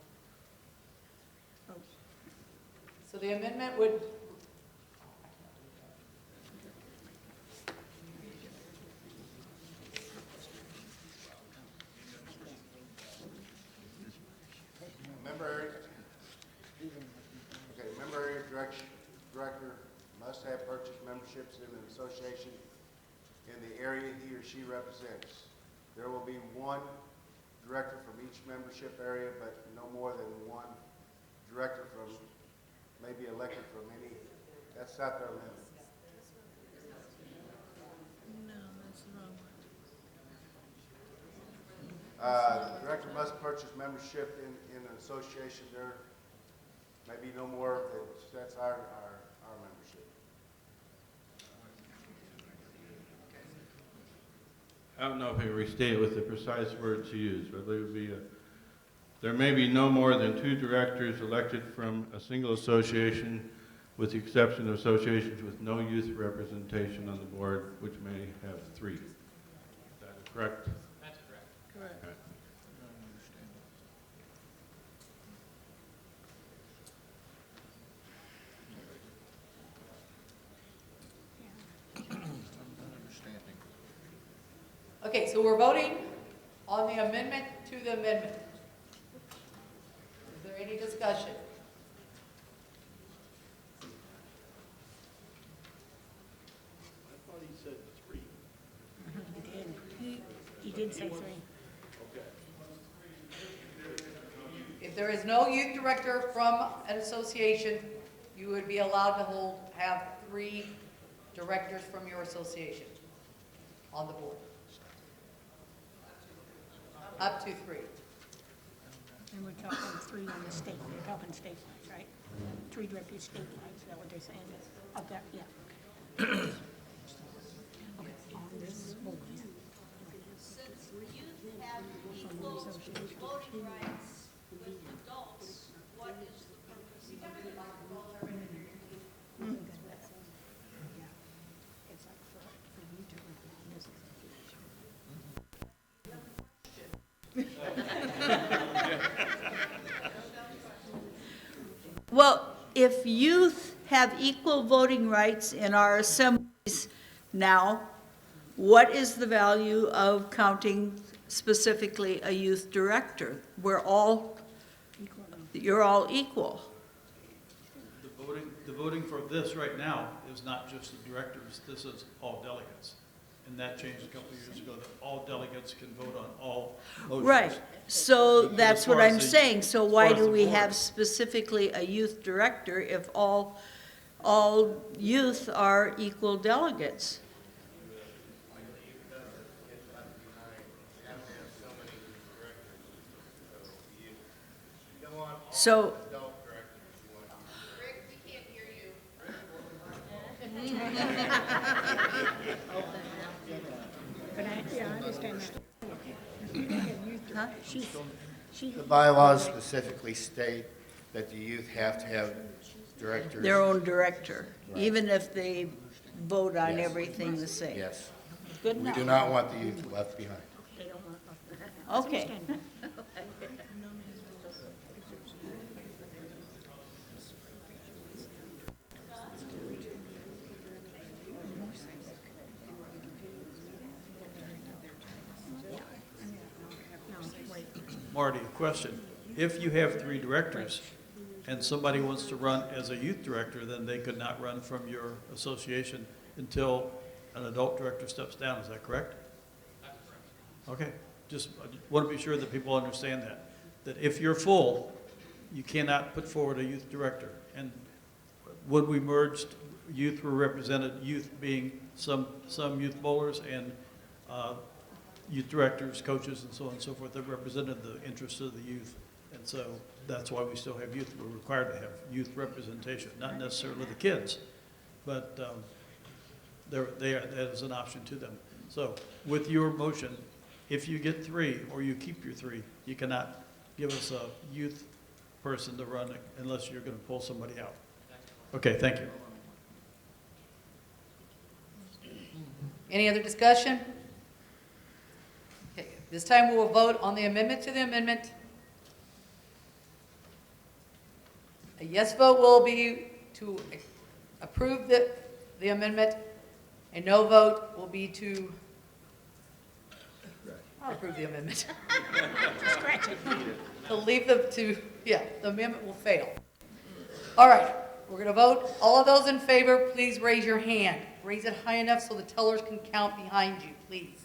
So the amendment would, Member area, okay, member area director must have purchased memberships in an association in the area he or she represents. There will be one director from each membership area, but no more than one director may be elected from any, that's not their limit. The director must purchase membership in an association. There may be no more, that's our membership. I don't know if I restate it with the precise words to use, but it would be there may be no more than 2 directors elected from a single association, with the exception of associations with no youth representation on the board, which may have 3. Is that correct? That's correct. Correct. Okay. okay, so we're voting on the amendment to the amendment. Is there any discussion? I thought he said 3. He did say 3. If there is no youth director from an association, you would be allowed to have 3 directors from your association on the board. Up to 3. And we're talking 3 on the state, we're talking statewide, right? 3 directors statewide, is that what they're saying? Up there, yeah. Okay, on this board. Since youth have equal voting rights with adults, what is the purpose of it? It's like for you to represent this Well, if youth have equal voting rights in our assemblies now, what is the value of counting specifically a youth director? You're all equal. The voting for this right now is not just the directors, this is all delegates. And that changed a couple of years ago, that all delegates can vote on all motions. Right, so As that's far what as I'm the- saying, so as why far as do the we board. have specifically a youth director if all youth are equal delegates? So, But yeah, I understand that. The bylaws specifically state that the youth have to have directors. their own director, Right. even if they vote on Yes. everything the same. Yes. Good We enough. do not want the youth left behind. Okay. Marty, question. If you have 3 directors, and somebody wants to run as a youth director, then they could not run from your association until an adult director steps down. Is that correct? That's correct. Okay. Just want to be sure that people understand that if you're full, you cannot put forward a youth director. And when we merged, youth were represented, youth being some youth bowlers and youth directors, coaches, and so on and so forth that represented the interests of the youth. And so that's why we still have youth. We're required to have youth representation, not necessarily the kids, but that is an option to them. So with your motion, if you get 3 or you keep your 3, you cannot give us a youth person to run it unless you're going to pull somebody out. Okay, thank you. Any other discussion? Okay, this time we will vote on the amendment to the amendment. A yes vote will be to approve the amendment. A no vote will be to approve the amendment. Scratch it. To leave the amendment will fail. All right, we're going to vote. All of those in favor, please raise your hand. Raise it high enough so the tellers can count behind you, please.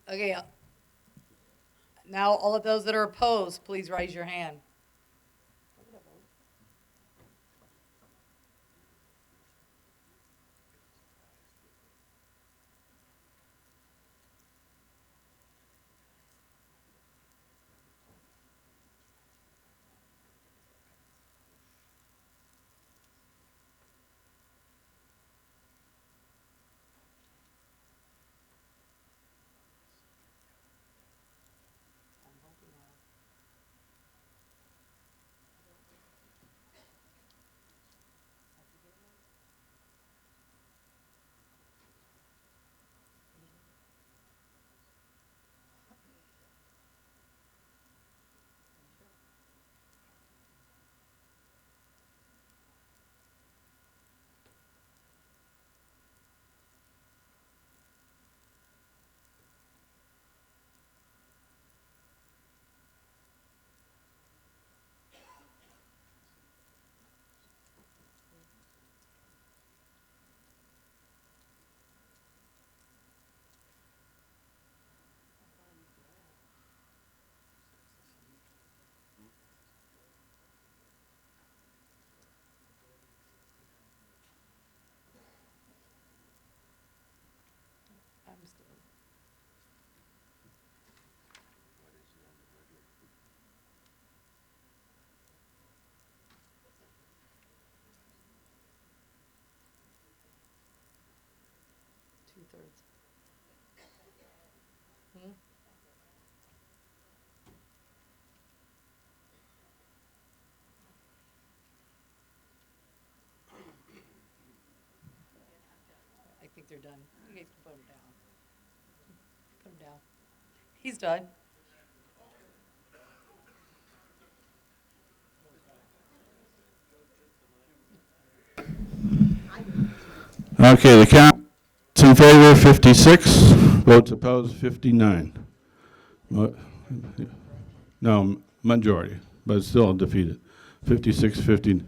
Okay. Now, all of those that are opposed, please raise your hand. Two-thirds. I think they're done. You guys can put them down. Put them down. He's done. Okay, the count is in favor, 56. Votes opposed, 59. No, majority, but it's still defeated. 56-50.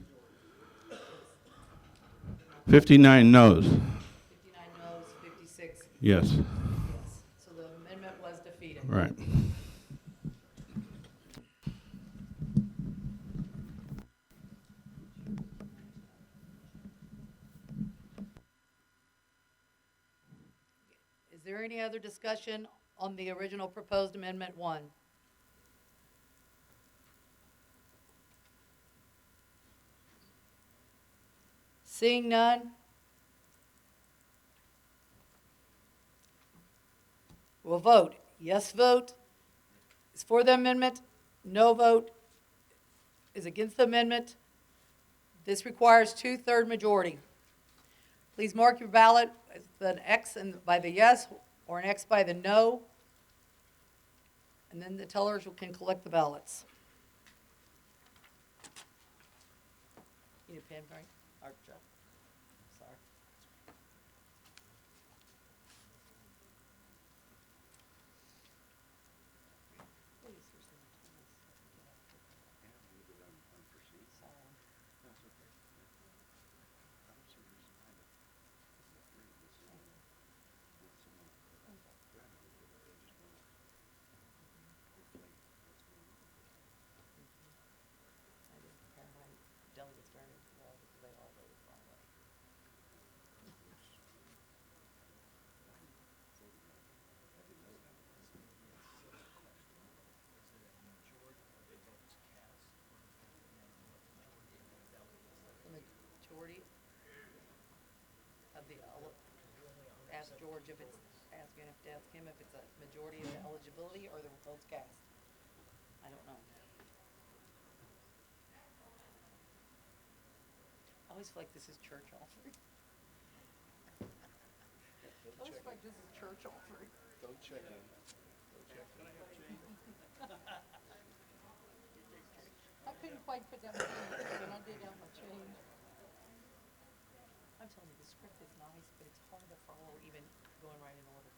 59 noes. 59 noes, 56 Yes. yes. So the amendment was defeated. Right. Is there any other discussion on the original proposed Amendment 1? Seeing none? We'll vote. Yes vote is for the amendment. No vote is against the amendment. This requires 2/3 majority. Please mark your ballot with an X by the yes or an X by the no. And then the tellers can collect the ballots. You need a pen, Frank? Or Joe? Sorry. Delegates very well because they all voted the wrong way. The majority of the, ask George if it's, ask him if it's a majority of the eligibility or the votes cast. I don't know. I always feel like this is church offering. I always feel like this is church offering. Don't check in. I couldn't quite put down the change, when I did out my change. I'm telling you, the script is nice, but it's hard to follow even going right in order.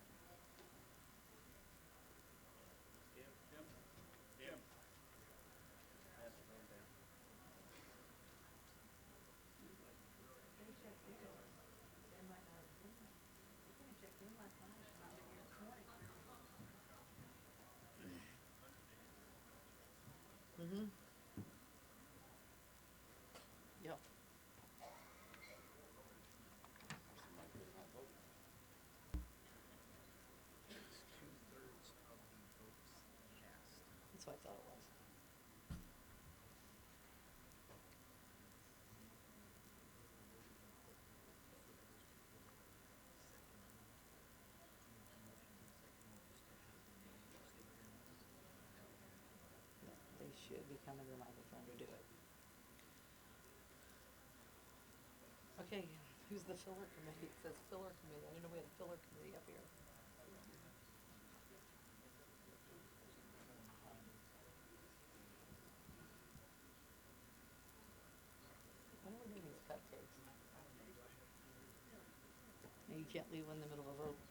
Mm-hmm. Yep. That's what I thought it was. They should be coming to the microphone to do it. Okay, who's the filler committee? It says filler committee. I didn't know we had a filler committee up here. When are we doing these cupcakes? No, you can't leave one in the middle of a vote.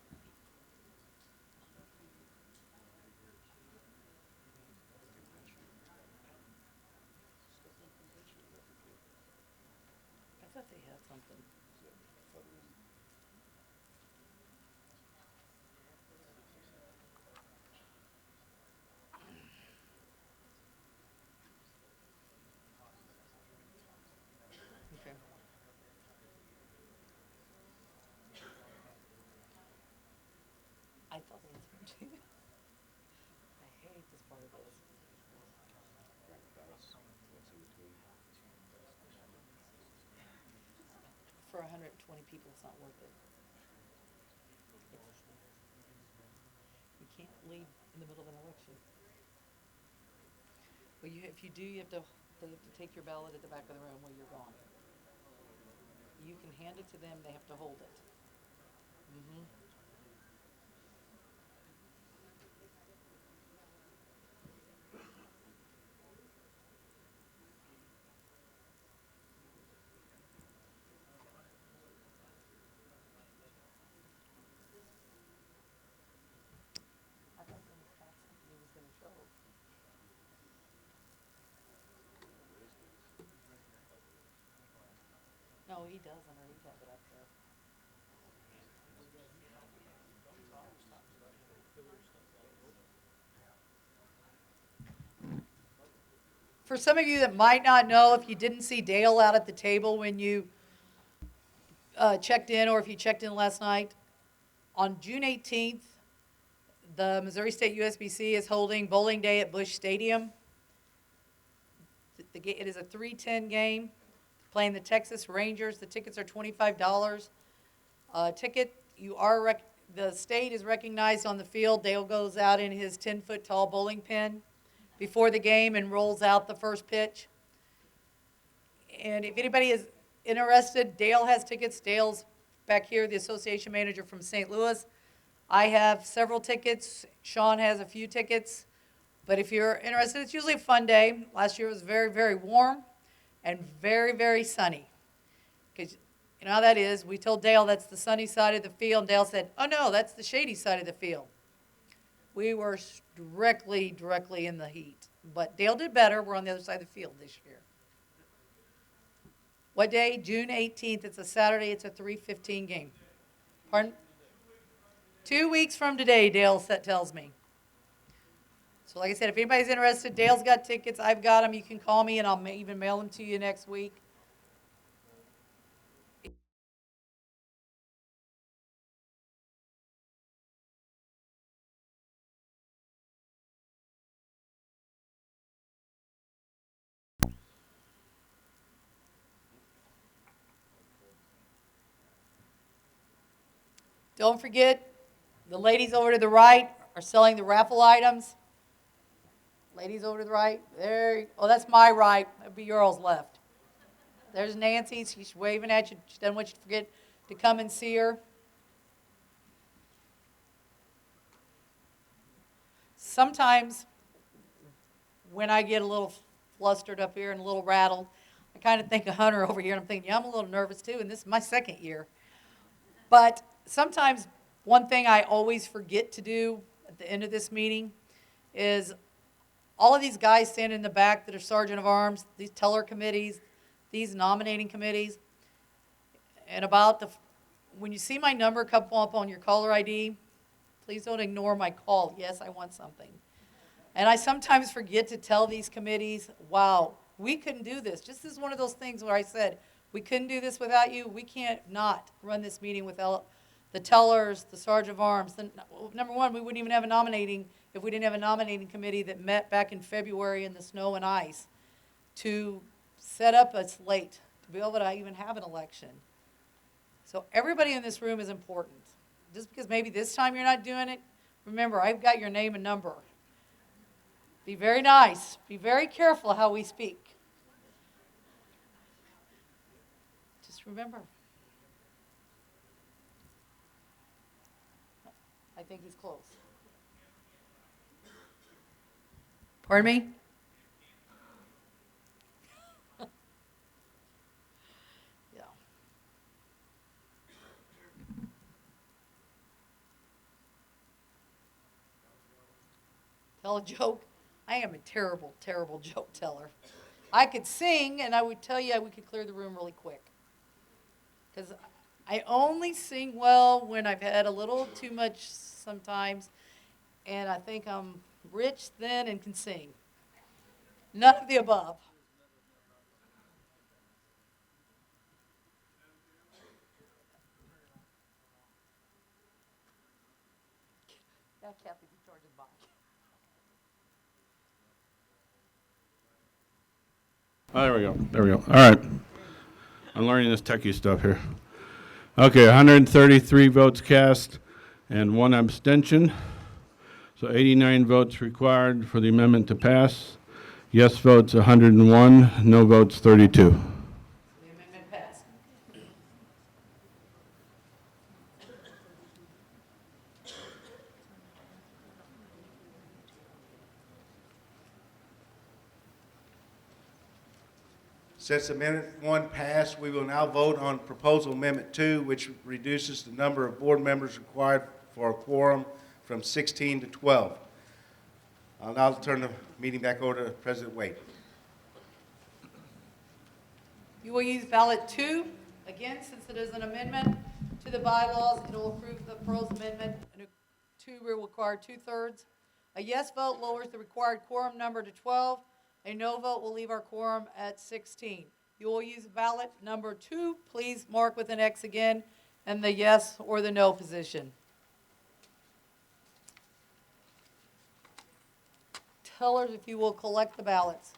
I thought they had something. Okay. I thought they had something. I hate this part of this. For 120 people, it's not worth it. You can't leave in the middle of an election. Well, if you do, you have to take your ballot at the back of the room while you're gone. You can hand it to them, they have to hold it. Mm-hmm. I thought when the tax company was gonna show. No, he doesn't, or he'd have it up there. For some of you that might not know, if you didn't see Dale out at the table when you checked in, or if you checked in last night, on June 18th, the Missouri State USBC is holding bowling day at Busch Stadium. It is a 3:10 game, playing the Texas Rangers. The tickets are $25. The state is recognized on the field. Dale goes out in his 10-foot tall bowling pin before the game and rolls out the first pitch. And if anybody is interested, Dale has tickets. Dale's back here, the association manager from St. Louis. I have several tickets. Sean has a few tickets. But if you're interested, it's usually a fun day. Last year was very, very warm and very, very sunny. Because you know how that is. We told Dale that's the sunny side of the field, and Dale said, oh no, that's the shady side of the field. We were directly in the heat. But Dale did better. We're on the other side of the field this year. What day? June 18th. It's a Saturday. It's a 3:15 game. Pardon? 2 weeks from today, Dale tells me. So like I said, if anybody's interested, Dale's got tickets. I've got them. You can call me, and I'll even mail them to you next week. Don't forget, the ladies over to the right are selling the raffle items. Ladies over to the right, there. Oh, that's my right. That'd be yours left. There's Nancy. She's waving at you. She doesn't want you to forget to come and see her. Sometimes, when I get a little flustered up here and a little rattled, I kind of think of Hunter over here, and I'm thinking, yeah, I'm a little nervous too, and this is my second year. But sometimes one thing I always forget to do at the end of this meeting is all of these guys standing in the back that are sergeant of arms, these teller committees, these nominating committees, and when you see my number come up on your caller ID, please don't ignore my call. Yes, I want something. And I sometimes forget to tell these committees, wow, we couldn't do this. Just as one of those things where I said, we couldn't do this without you. We can't not run this meeting without the tellers, the sergeant of arms. Number one, we wouldn't even have a nominating if we didn't have a nominating committee that met back in February in the snow and ice to set up a slate to be able to even have an election. So everybody in this room is important. Just because maybe this time you're not doing it, remember, I've got your name and number. Be very nice. Be very careful how we speak. Just remember. I think he's close. Pardon me? Yeah. Tell a joke. I am a terrible, terrible joke teller. I could sing, and I would tell you we could clear the room really quick. Because I only sing well when I've had a little too much sometimes, and I think I'm rich then and can sing. None of the above. Yeah, Kathy, be George's bike. Oh, there we go. There we go. All right. I'm learning this techie stuff here. Okay, 133 votes cast and 1 abstention. So 89 votes required for the amendment to pass. Yes votes 101, no votes 32. The amendment passed. Since Amendment 1 passed, we will now vote on Proposal Amendment 2, which reduces the number of board members required for a quorum from 16 to 12. I'll now turn the meeting back over to President Wade. You will use ballot 2 Again, since it is an amendment to the bylaws, it will approve the proposed amendment, and will require 2/3. A yes vote lowers the required quorum number to 12. A no vote will leave our quorum at 16. You will use ballot number 2. Please mark with an X again, and the yes or the no position. Tellers, if you will collect the ballots.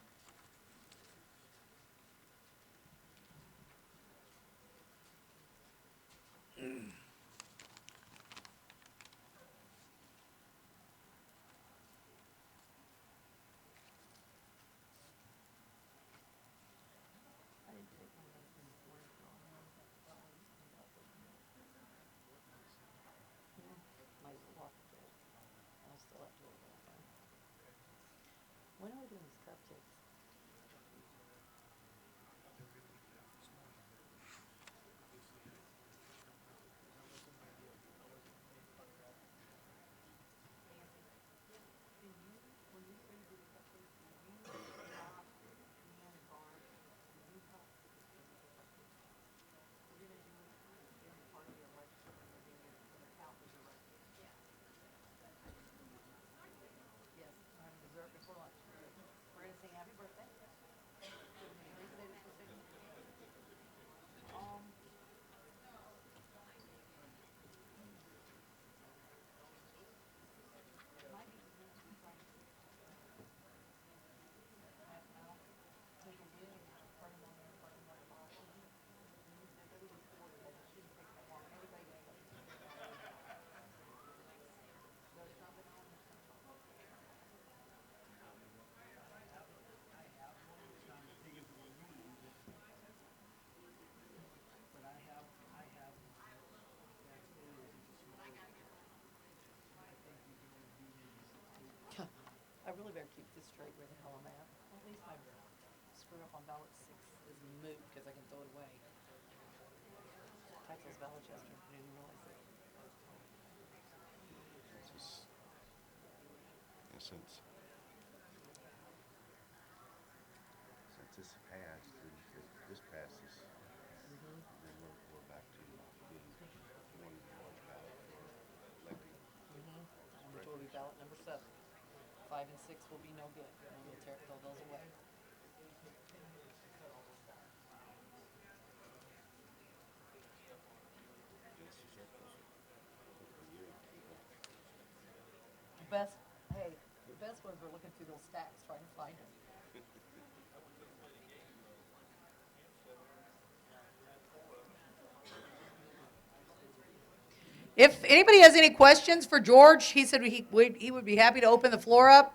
When are we doing these cupcakes? Yes, we're having dessert before lunch. We're gonna sing happy birthday. I really better keep this straight where the hell I'm at. At least my screw up on ballot 6 is moot because I can throw it away. Typed those ballots yesterday, I didn't realize it. Since this passed, this passes, then we're back to getting one large ballot for electing. Which will be ballot number 7. 5 and 6 will be no good. And we'll throw those away. The best ones were looking through those stacks trying to find them. If anybody has any questions for George, he said he would be happy to open the floor up.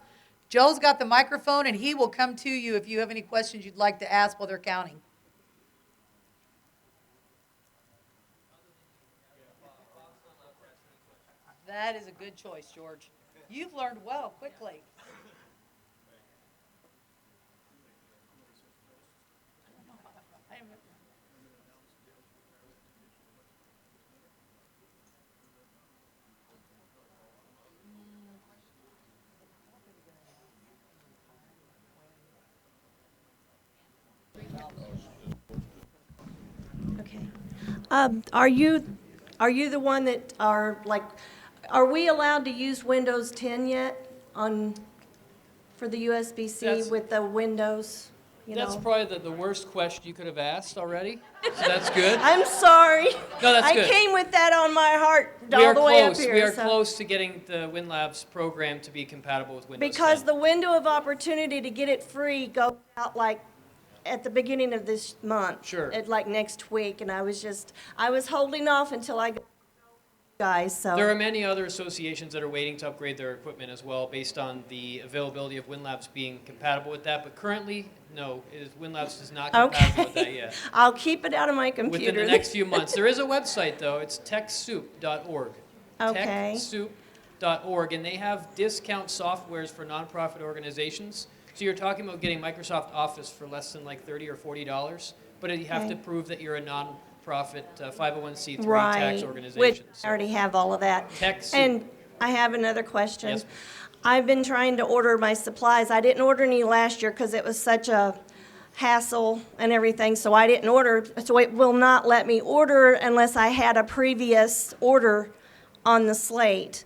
Joe's got the microphone, and he will come to you if you have any questions you'd like to ask while they're counting. That is a good choice, George. You've learned well quickly. Okay. Are you the one that are we allowed to use Windows 10 yet for the USB-C with the Windows? That's probably the worst question you could have asked already, so that's good. I'm sorry. No, that's good. I came with that on my heart all the way up here. We are close to getting the WinLabs program to be compatible with Windows 10. Because the window of opportunity to get it free goes out at the beginning of this month. Sure. Next week, and I was holding off until I got guys, so. There are many other associations that are waiting to upgrade their equipment as well based on the availability of WinLabs being compatible with that, but currently, no, WinLabs is not compatible with that yet. I'll keep it out of my computer. Within the next few months. There is a website, though. It's TechSoup.org. Okay. TechSoup.org, and they have discount softwares for nonprofit organizations. So you're talking about getting Microsoft Office for less than $30 or $40, but you have to prove that you're a nonprofit 501c3 tax organization. Which I already have all of that. TechSoup. And I have another question. Yes. I've been trying to order my supplies. I didn't order any last year because it was such a hassle and everything, so I didn't order. So it will not let me order unless I had a previous order on the slate.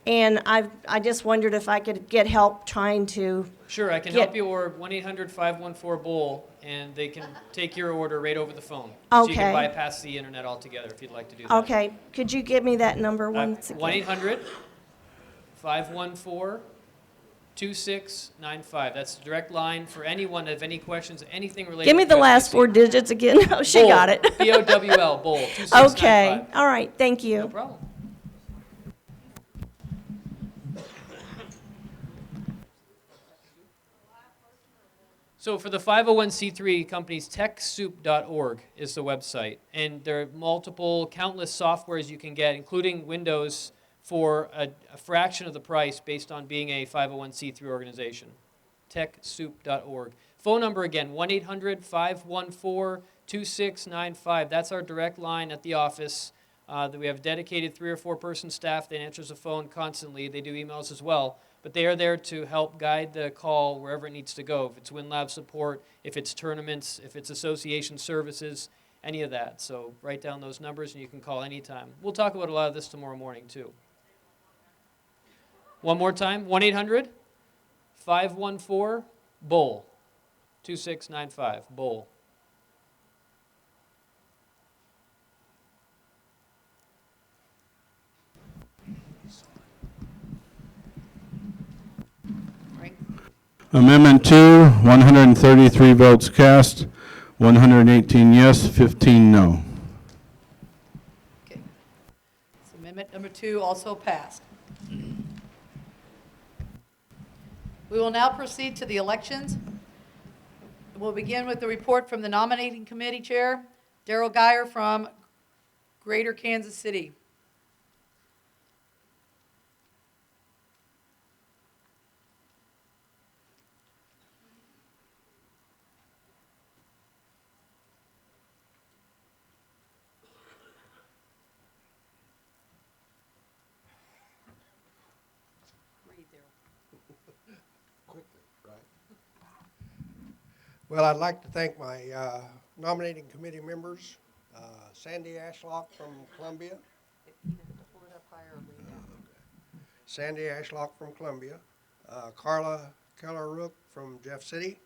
And I just wondered if I could get help trying to. Sure, I can Get- help you, or 1-800-514-BOWL, and they can take your order right over the phone. So you can Okay. bypass the internet altogether if you'd like to do that. Okay, could you give me that number once again? 1-800-514-2695. That's the direct line for anyone that have any questions, anything related Give me to the last USBC. 4 digits again. Oh, she Bowl, got it. BOWL, Bowl, 2695. Okay, all right, thank you. No problem. So for the 501c3 companies, TechSoup.org is the website. And there are multiple, countless softwares you can get, including Windows, for a fraction of the price based on being a 501c3 organization. TechSoup.org. Phone number again, 1-800-514-2695. That's our direct line at the office. That we have dedicated 3 or 4 person staff that answers the phone constantly. They do emails as well. But they are there to help guide the call wherever it needs to go. If it's WinLab support, if it's tournaments, if it's association services, any of that. So write down those numbers and you can call anytime. We'll talk about a lot of this tomorrow morning too. One more time, 1-800-514-BOWL, 2695, BOWL. Amendment 2, 133 votes cast, 118 yes, 15 no. Okay. So amendment number 2 also passed. We will now proceed to the elections. We'll begin with the report from the nominating committee chair, Daryl Geyer from Greater Kansas City. Well, I'd like to thank my nominating committee members, Sandy Ashlock from Columbia. Sandy Ashlock from Columbia, Carla Keller-Rook from Jeff City,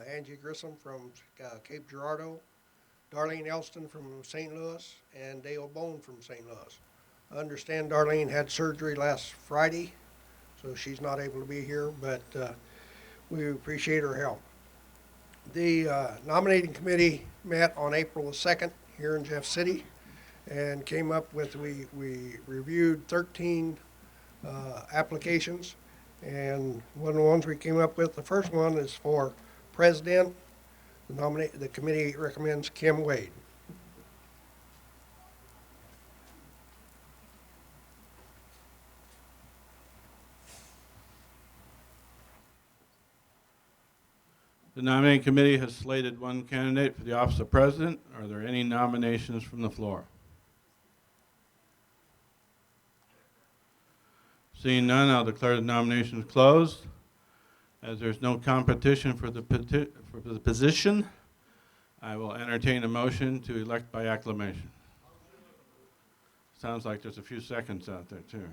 Angie Grissom from Cape Girardeau, Darlene Elston from St. Louis, and Dale Bone from St. Louis. I understand Darlene had surgery last Friday, so she's not able to be here, but we appreciate her help. The nominating committee met on April the 2nd here in Jeff City and came up with, we reviewed 13 applications, and one of the ones we came up with, the first one is for president. The committee recommends Kim Wade. The nominating committee has slated one candidate for the office of president. Are there any nominations from the floor? Seeing none, I'll declare the nominations closed. As there's no competition for the position, I will entertain a motion to elect by acclamation. Sounds like there's a few seconds out there too.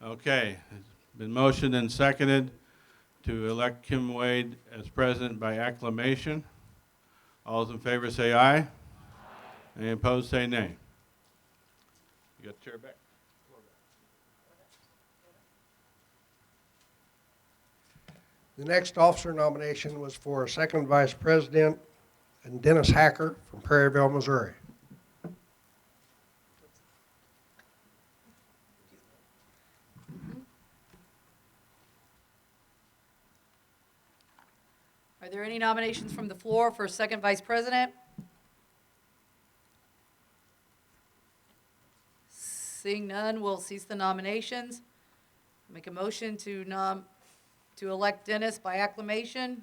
Okay, it's been motioned and seconded to elect Kim Wade as president by acclamation. All those in favor say aye. Any opposed say nay. You got the chair back. The next officer nomination was for second vice president and Dennis Hacker from Prairieville, Missouri. Are there any nominations from the floor for second vice president? Seeing none, we'll cease the nominations. Make a motion to elect Dennis by acclamation.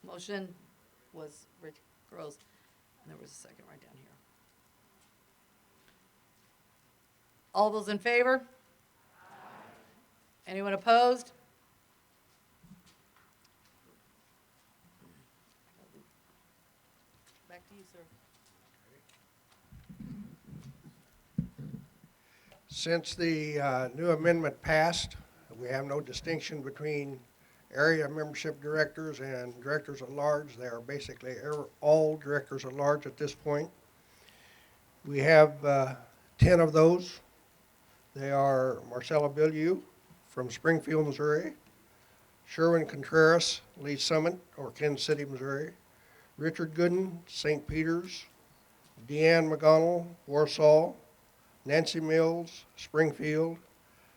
Motion was Rich Gross, and there was a second right down here. All those in favor? Anyone opposed? Since the new amendment passed, we have no distinction between area membership directors and directors at large. They are basically all directors at large at this point. We have 10 of those. They are Marcella Bilyeu from Springfield, Missouri, Sherwin Contreras, Lee Summit, or Kansas City, Missouri, Richard Gooden, St. Peters, Deanne McGonnell, Warsaw, Nancy Mills, Springfield,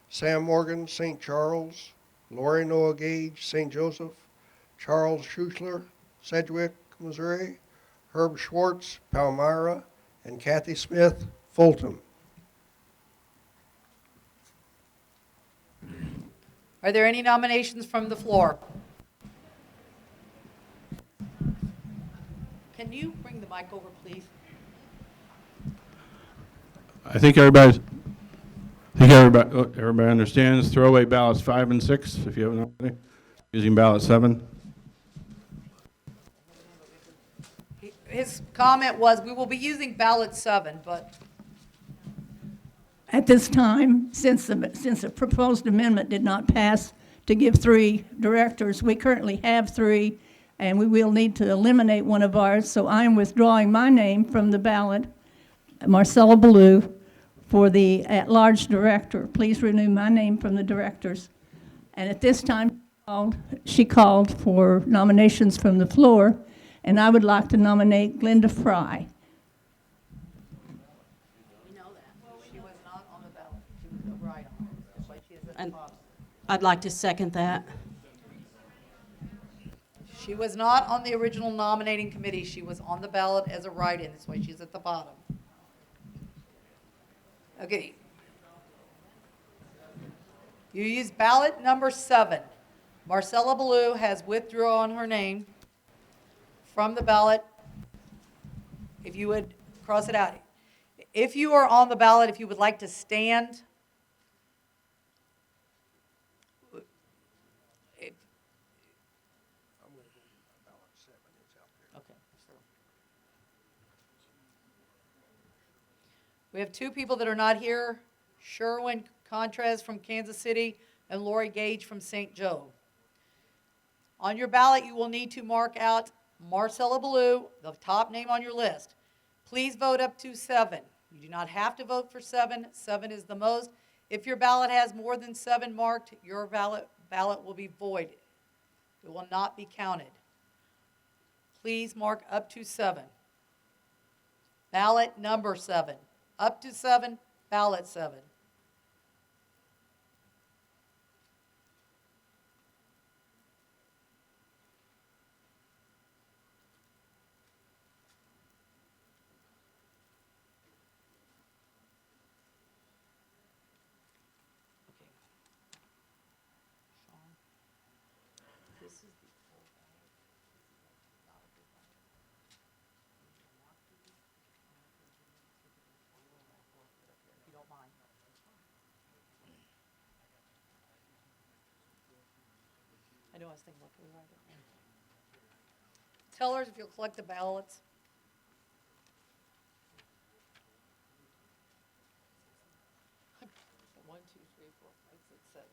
Sam Morgan, St. Charles, Lori Noah Gage, St. Joseph, Charles Schuchler, Sedgwick, Missouri, Herb Schwartz, Palmyra, and Kathy Smith, Fulton. Are there any nominations from the floor? Can you bring the mic over, please? I think everybody understands throwaway ballots 5 and 6, if you haven't already, using ballot 7. His comment was, we will be using ballot 7, but At this time, since the proposed amendment did not pass to give 3 directors, we currently have 3, and we will need to eliminate one of ours, so I am withdrawing my name from the ballot, Marcella Bilyeu, for the at-large director. Please renew my name from the directors. And at this time, she called for nominations from the floor, and I would like to nominate Glenda Fry. And I'd like to second that. she was not on the original nominating committee. She was on the ballot as a write-in. That's why she's at the bottom. Okay. You use ballot number 7. Marcella Bilyeu has withdrawn her name from the ballot. If you would cross it out. If you are on the ballot, if you would like to stand, we have 2 people that are not here, Sherwin Contreras from Kansas City and Lori Gage from St. Joe. On your ballot, you will need to mark out Marcella Bilyeu, the top name on your list. Please vote up to 7. You do not have to vote for 7. 7 is the most. If your ballot has more than 7 marked, your ballot will be void. It will not be counted. Please mark up to 7. Ballot number 7. Up to 7, ballot 7. I know I was thinking about putting it right there. Tellers, if you'll collect the ballots. One, two, three, four, five, six, 7.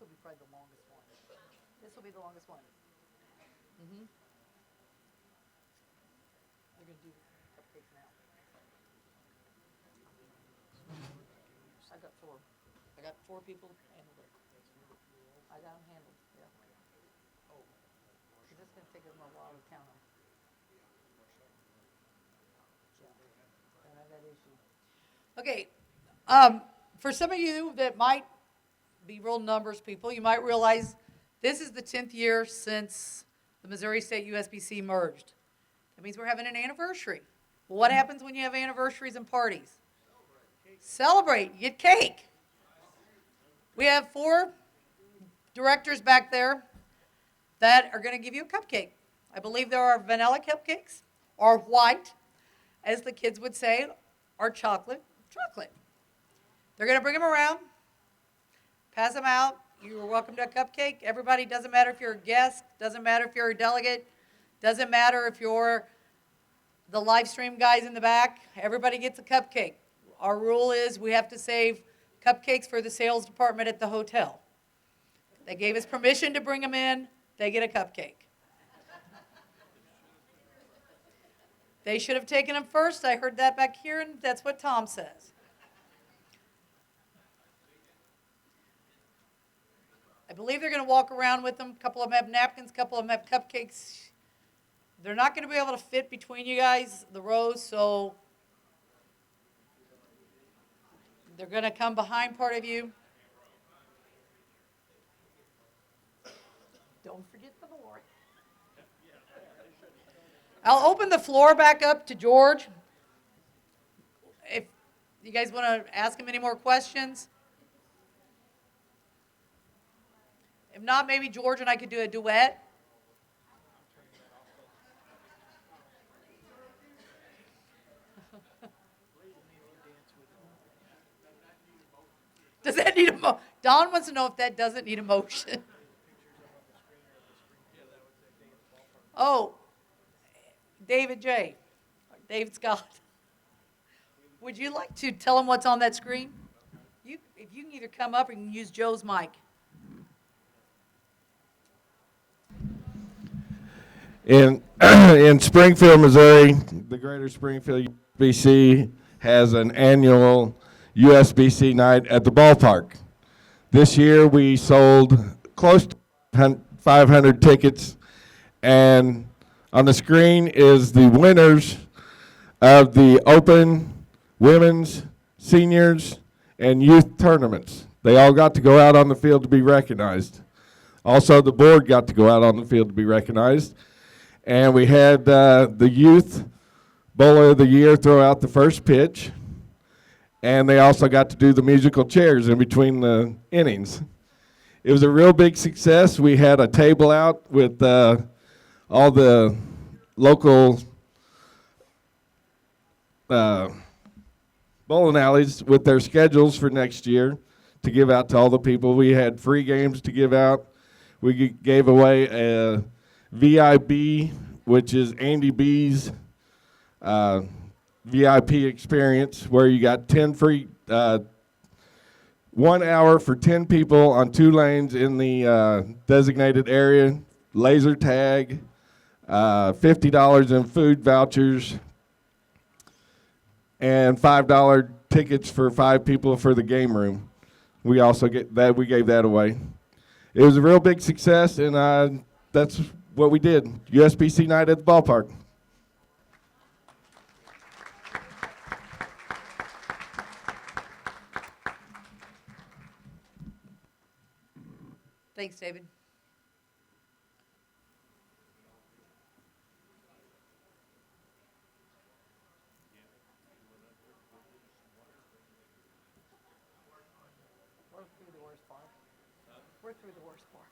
will be probably the longest one. This will be the longest one. Mm-hmm. They're gonna do cupcakes now. I got 4. I got 4 people handled it. I got them handled, yeah. It's just gonna take them a while to count them. Yeah, don't have that issue. Okay, for some of you that might be real numbers people, you might realize this is the 10th year since the Missouri State USBC merged. That means we're having an anniversary. Well, what happens when you have anniversaries and parties? Celebrate, you get cake. We have 4 directors back there that are going to give you a cupcake. I believe there are vanilla cupcakes, or white, as the kids would say, or chocolate. They're going to bring them around, pass them out. You're welcome to a cupcake. Everybody, doesn't matter if you're a guest, doesn't matter if you're a delegate, doesn't matter if you're the live stream guys in the back. Everybody gets a cupcake. Our rule is we have to save cupcakes for the sales department at the hotel. They gave us permission to bring them in. They get a cupcake. They should have taken them first. I heard that back here, and that's what Tom says. I believe they're going to walk around with them. A couple of them have napkins, a couple of them have cupcakes. They're not going to be able to fit between you guys, the rows, so they're going to come behind part of you. Don't forget the board. I'll open the floor back up to George. If you guys want to ask him any more questions. If not, maybe George and I could do a duet. Does that need a Don wants to know if that doesn't need a motion. Oh, David J. David Scott. Would you like to tell him what's on that screen? If you can either come up or you can use Joe's mic. In Springfield, Missouri, the Greater Springfield USBC has an annual USBC night at the ballpark. This year we sold close to 500 tickets, and on the screen is the winners of the Open, Women's, Seniors, and Youth tournaments. They all got to go out on the field to be recognized. Also, the board got to go out on the field to be recognized. And we had the Youth Bowler of the Year throw out the first pitch. And they also got to do the musical chairs in between the innings. It was a real big success. We had a table out with all the local bowling alleys with their schedules for next year to give out to all the people. We had free games to give out. We gave away a VIB, which is Andy B's VIP experience, where you got 10 free, 1 hour for 10 people on 2 lanes in the designated area, laser tag, $50 in food vouchers, and $5 tickets for 5 people for the game room. We also we gave that away. It was a real big success, and that's what we did. USBC night at the ballpark. Thanks, David. We're through the worst part. We're through the worst part.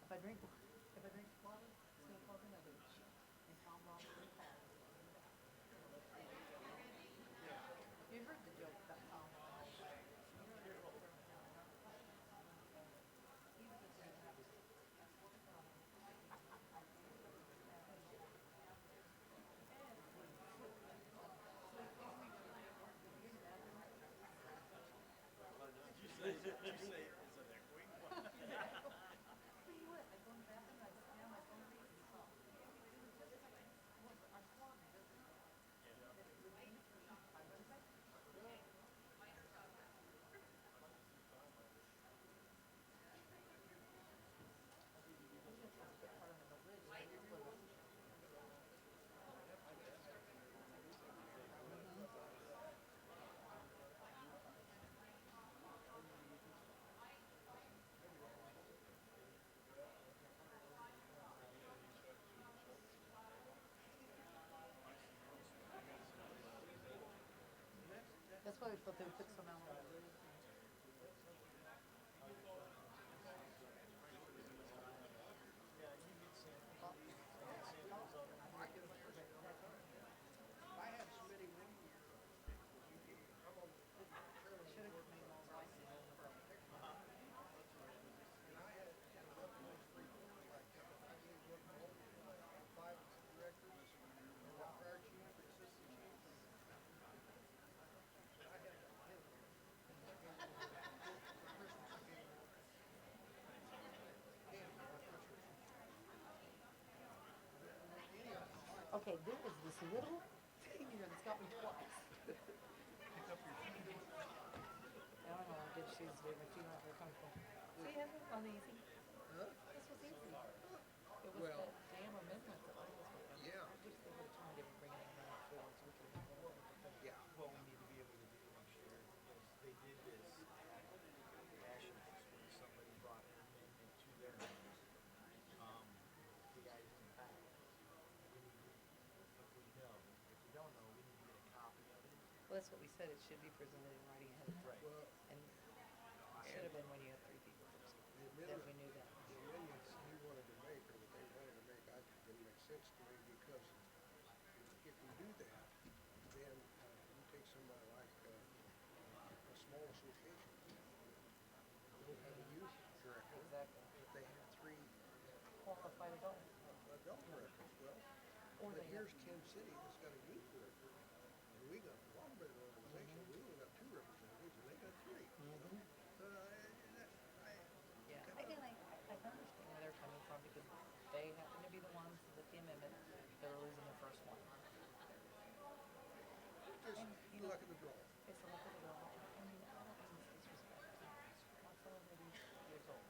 If I drink water, it's going to cause another issue. And Tom Ross will pass. You heard the joke about Tom Ross. always thought they would put some out. Okay, there is this little thing here that's got me twice. I don't know, I did shoes today, my feet aren't very comfortable. See, it hasn't gone easy. This was easy. It was Well, that damn amendment that I was working on. yeah. I wish they would have told me to bring it in round four, so we could have been able to. Yeah. What we need to be able to do next year is they did this at Nationals when somebody brought an amendment to their house. The guy didn't pass. We need to, if we know, if we don't know, we need to get a copy of it. Well, that's what we said, it should be presented in writing ahead of time. Well, And it should have been when you had three people first, the that we knew that. amendments he wanted to make, or that they wanted to make, I didn't make sense to me, because if we do that, then you take somebody like a small association, don't have a youth director. Exactly. But they have three Qualified adult. adult directors. Well, Or but they here's Kansas City that's got a youth director, and we got a lot better organization. We only got 2 representatives, and they got 3. Yeah, I understand where they're coming from, because they happen to be the ones with the amendment that are losing their first one. Just And, luck of the draw. It's a look at the law, I mean, I don't mean this disrespect. My son's 80 years old.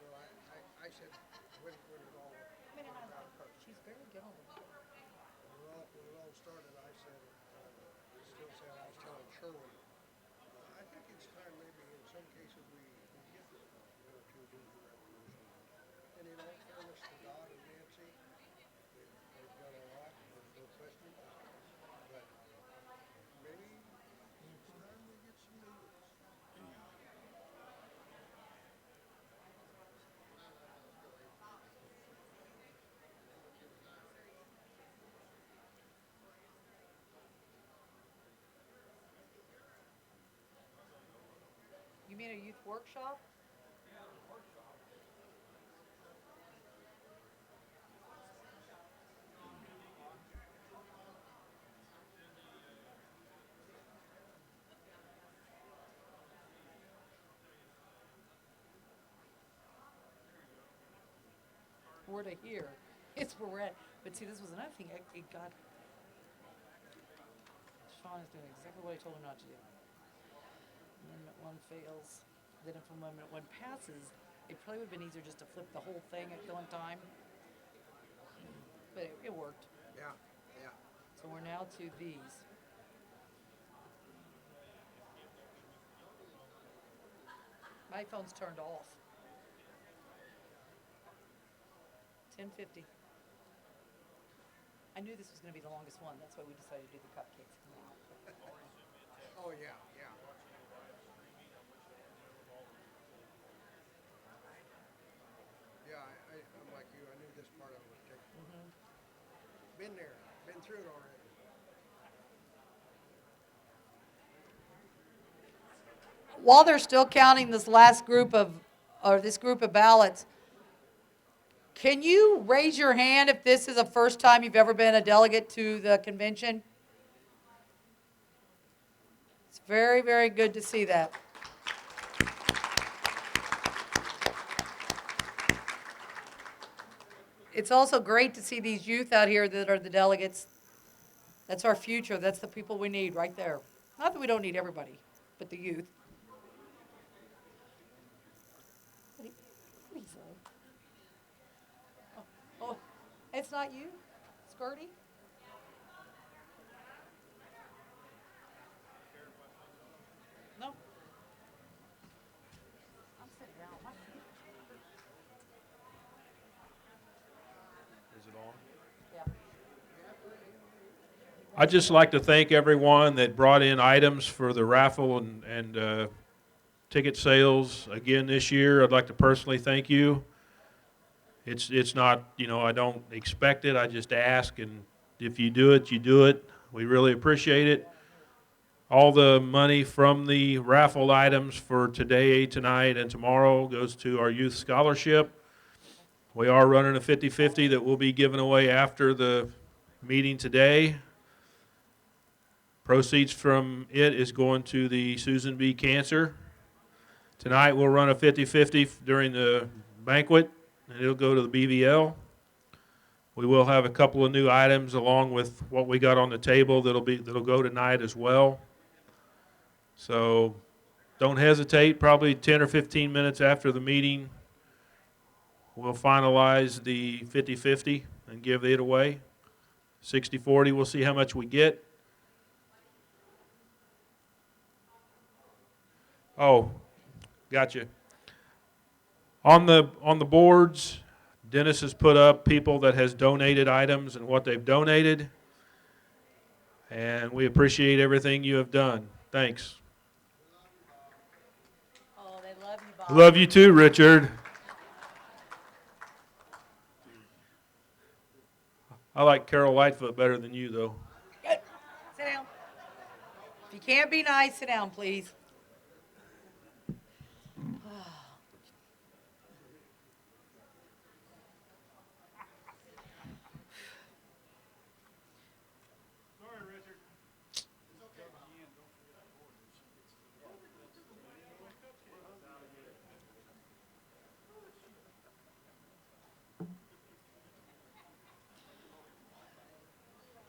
Well, I said, when it all, I mean, and I love her, she's very good on the board. when it all started, I said, still saying, I was telling Sherwin, I think it's time maybe in some cases we get 1 or 2 new directors. And in all fairness to Don and Nancy, they've done a lot, there's no question. But maybe it's time we get some new ones. You mean a youth workshop? Where to here, it's where we're at. But see, this was another thing, it got, Sean is doing exactly what I told him not to do. Amendment 1 fails, then if Amendment 1 passes, it probably would've been easier just to flip the whole thing at one time. But it worked. Yeah, yeah. So we're now to these. My phone's turned off. 10:50. I knew this was gonna be the longest one, that's why we decided to do the cupcakes now. Oh, yeah, yeah. Yeah, I'm like you, I knew this part of it would take. Been there, been through it already. While they're still counting this last group of, or this group of ballots, can you raise your hand if this is the first time you've ever been a delegate to the convention? It's very, very good to see that. It's also great to see these youth out here that are the delegates. That's our future. That's the people we need right there. Not that we don't need everybody, but the youth. What do you say? Oh, it's not you, Skirty? No. I'm sitting down. My feet. Is it on? Yeah. I'd just like to thank everyone that brought in items for the raffle and ticket sales again this year. I'd like to personally thank you. It's not, I don't expect it. I just ask, and if you do it, you do it. We really appreciate it. All the money from the raffle items for today, tonight, and tomorrow goes to our youth scholarship. We are running a 50-50 that will be given away after the meeting today. Proceeds from it is going to the Susan B. Cancer. Tonight we'll run a 50-50 during the banquet, and it'll go to the BVL. We will have a couple of new items along with what we got on the table that'll go tonight as well. So don't hesitate. Probably 10 or 15 minutes after the meeting, we'll finalize the 50-50 and give it away. 60-40, we'll see how much we get. Oh, gotcha. On the boards, Dennis has put up people that has donated items and what they've donated. And we appreciate everything you have done. Thanks. Oh, they love you, Bob. Love you too, Richard. I like Carol Lightfoot better than you, though. Good. Sit down. If you can't be nice, sit down, please.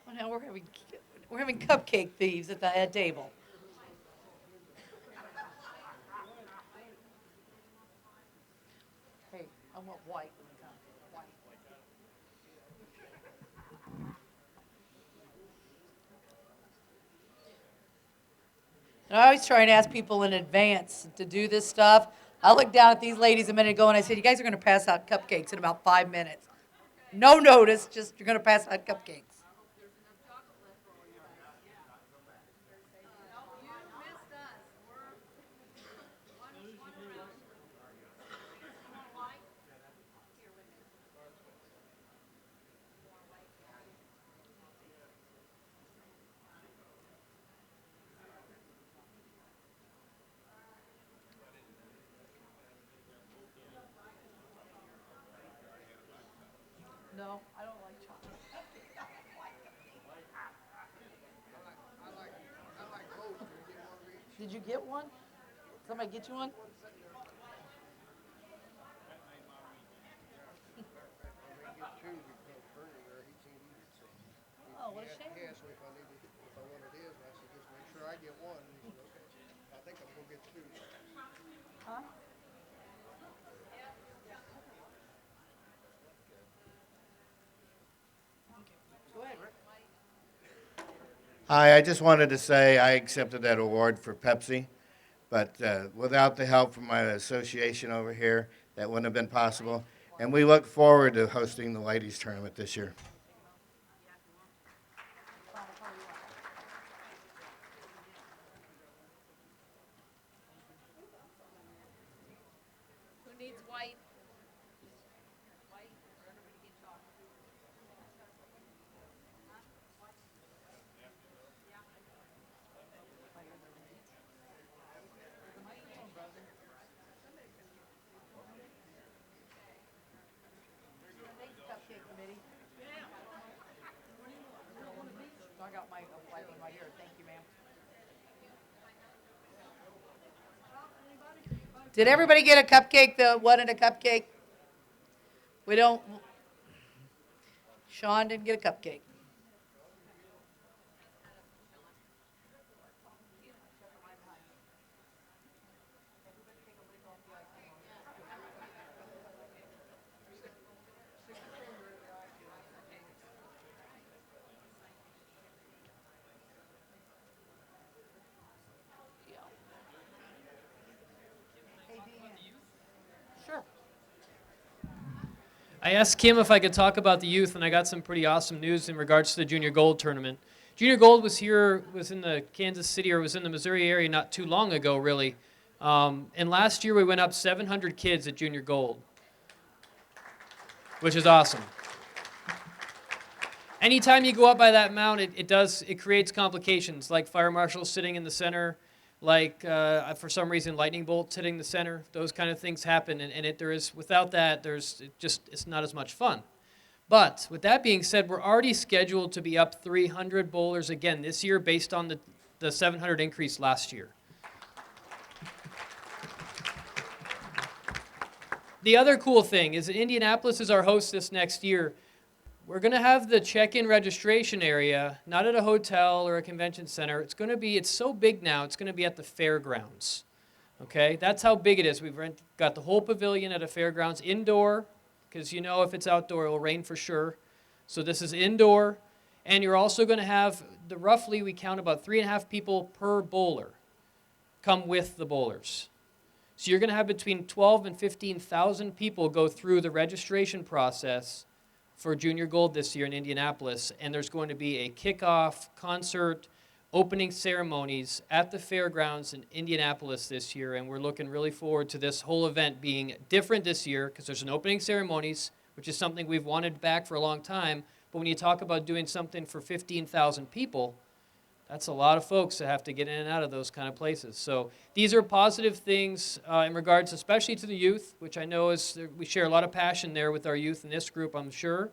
Well, now we're having cupcake thieves at the head table. Hey, I want white. White. And I always try and ask people in advance to do this stuff. I looked down at these ladies a minute ago and I said, you guys are going to pass out cupcakes in about 5 minutes. No notice, just you're going to pass out cupcakes. No, I don't like chocolate. Did you get one? Somebody get you one? Oh, what a shame. He asked me if I wanted his, and I said, just make sure I get one. And he said, okay. I think I'm gonna get two. Huh? Go ahead, Rick. Hi, I just wanted to say I accepted that award for Pepsi, but without the help from my association over here, that wouldn't have been possible. And we look forward to hosting the ladies tournament this year. Who needs white? I got my white one right here. Thank you, ma'am. Did everybody get a cupcake that wanted a cupcake? We don't. Sean didn't get a cupcake. Sure. I asked Kim if I could talk about the youth, and I got some pretty awesome news in regards to the Junior Gold Tournament. Junior Gold was in the Kansas City, or was in the Missouri area not too long ago, really. And last year we went up 700 kids at Junior Gold, which is awesome. Anytime you go up by that amount, it creates complications, like fire marshals sitting in the center, like for some reason lightning bolts hitting the center. Those kind of things happen, and without that, it's not as much fun. But with that being said, we're already scheduled to be up 300 bowlers again this year based on the 700 increase last year. The other cool thing is that Indianapolis is our host this next year. We're going to have the check-in registration area, not at a hotel or a convention center. It's so big now, it's going to be at the fairgrounds. Okay, that's how big it is. We've got the whole pavilion at a fairgrounds, indoor, because if it's outdoor, it will rain for sure. So this is indoor, and you're also going to have, roughly we count about 3.5 people per bowler come with the bowlers. So you're going to have between 12 and 15,000 people go through the registration process for Junior Gold this year in Indianapolis, and there's going to be a kickoff concert, opening ceremonies at the fairgrounds in Indianapolis this year, and we're looking really forward to this whole event being different this year because there's an opening ceremonies, which is something we've wanted back for a long time, but when you talk about doing something for 15,000 people, that's a lot of folks that have to get in and out of those kind of places. So these are positive things in regards especially to the youth, which I know we share a lot of passion there with our youth in this group, I'm sure.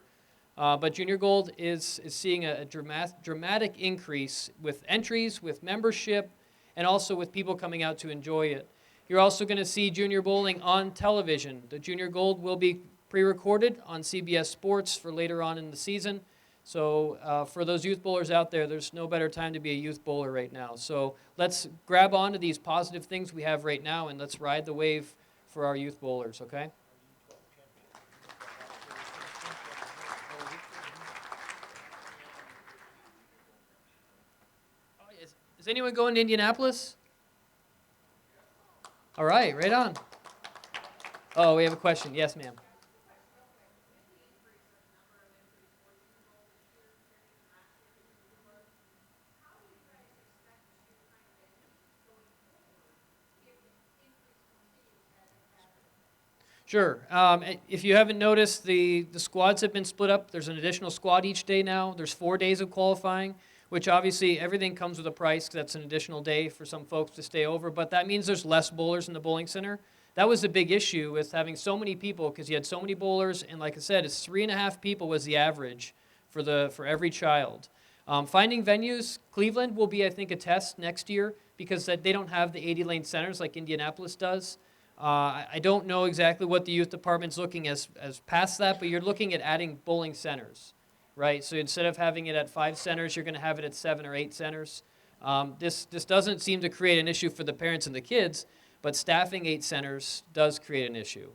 But Junior Gold is seeing a dramatic increase with entries, with membership, and also with people coming out to enjoy it. You're also going to see junior bowling on television. The Junior Gold will be pre-recorded on CBS Sports for later on in the season. So for those youth bowlers out there, there's no better time to be a youth bowler right now. So let's grab onto these positive things we have right now, and let's ride the wave for our youth bowlers, okay? Is anyone going to Indianapolis? All right, right on. Oh, we have a question. Yes, ma'am. Sure. If you haven't noticed, the squads have been split up. There's an additional squad each day now. There's 4 days of qualifying, which obviously everything comes with a price. That's an additional day for some folks to stay over, but that means there's less bowlers in the bowling center. That was the big issue with having so many people because you had so many bowlers, and like I said, it's 3.5 people was the average for every child. Finding venues, Cleveland will be, I think, a test next year because they don't have the 80-lane centers like Indianapolis does. I don't know exactly what the youth department's looking as past that, but you're looking at adding bowling centers, right? So instead of having it at 5 centers, you're going to have it at 7 or 8 centers. This doesn't seem to create an issue for the parents and the kids, but staffing 8 centers does create an issue.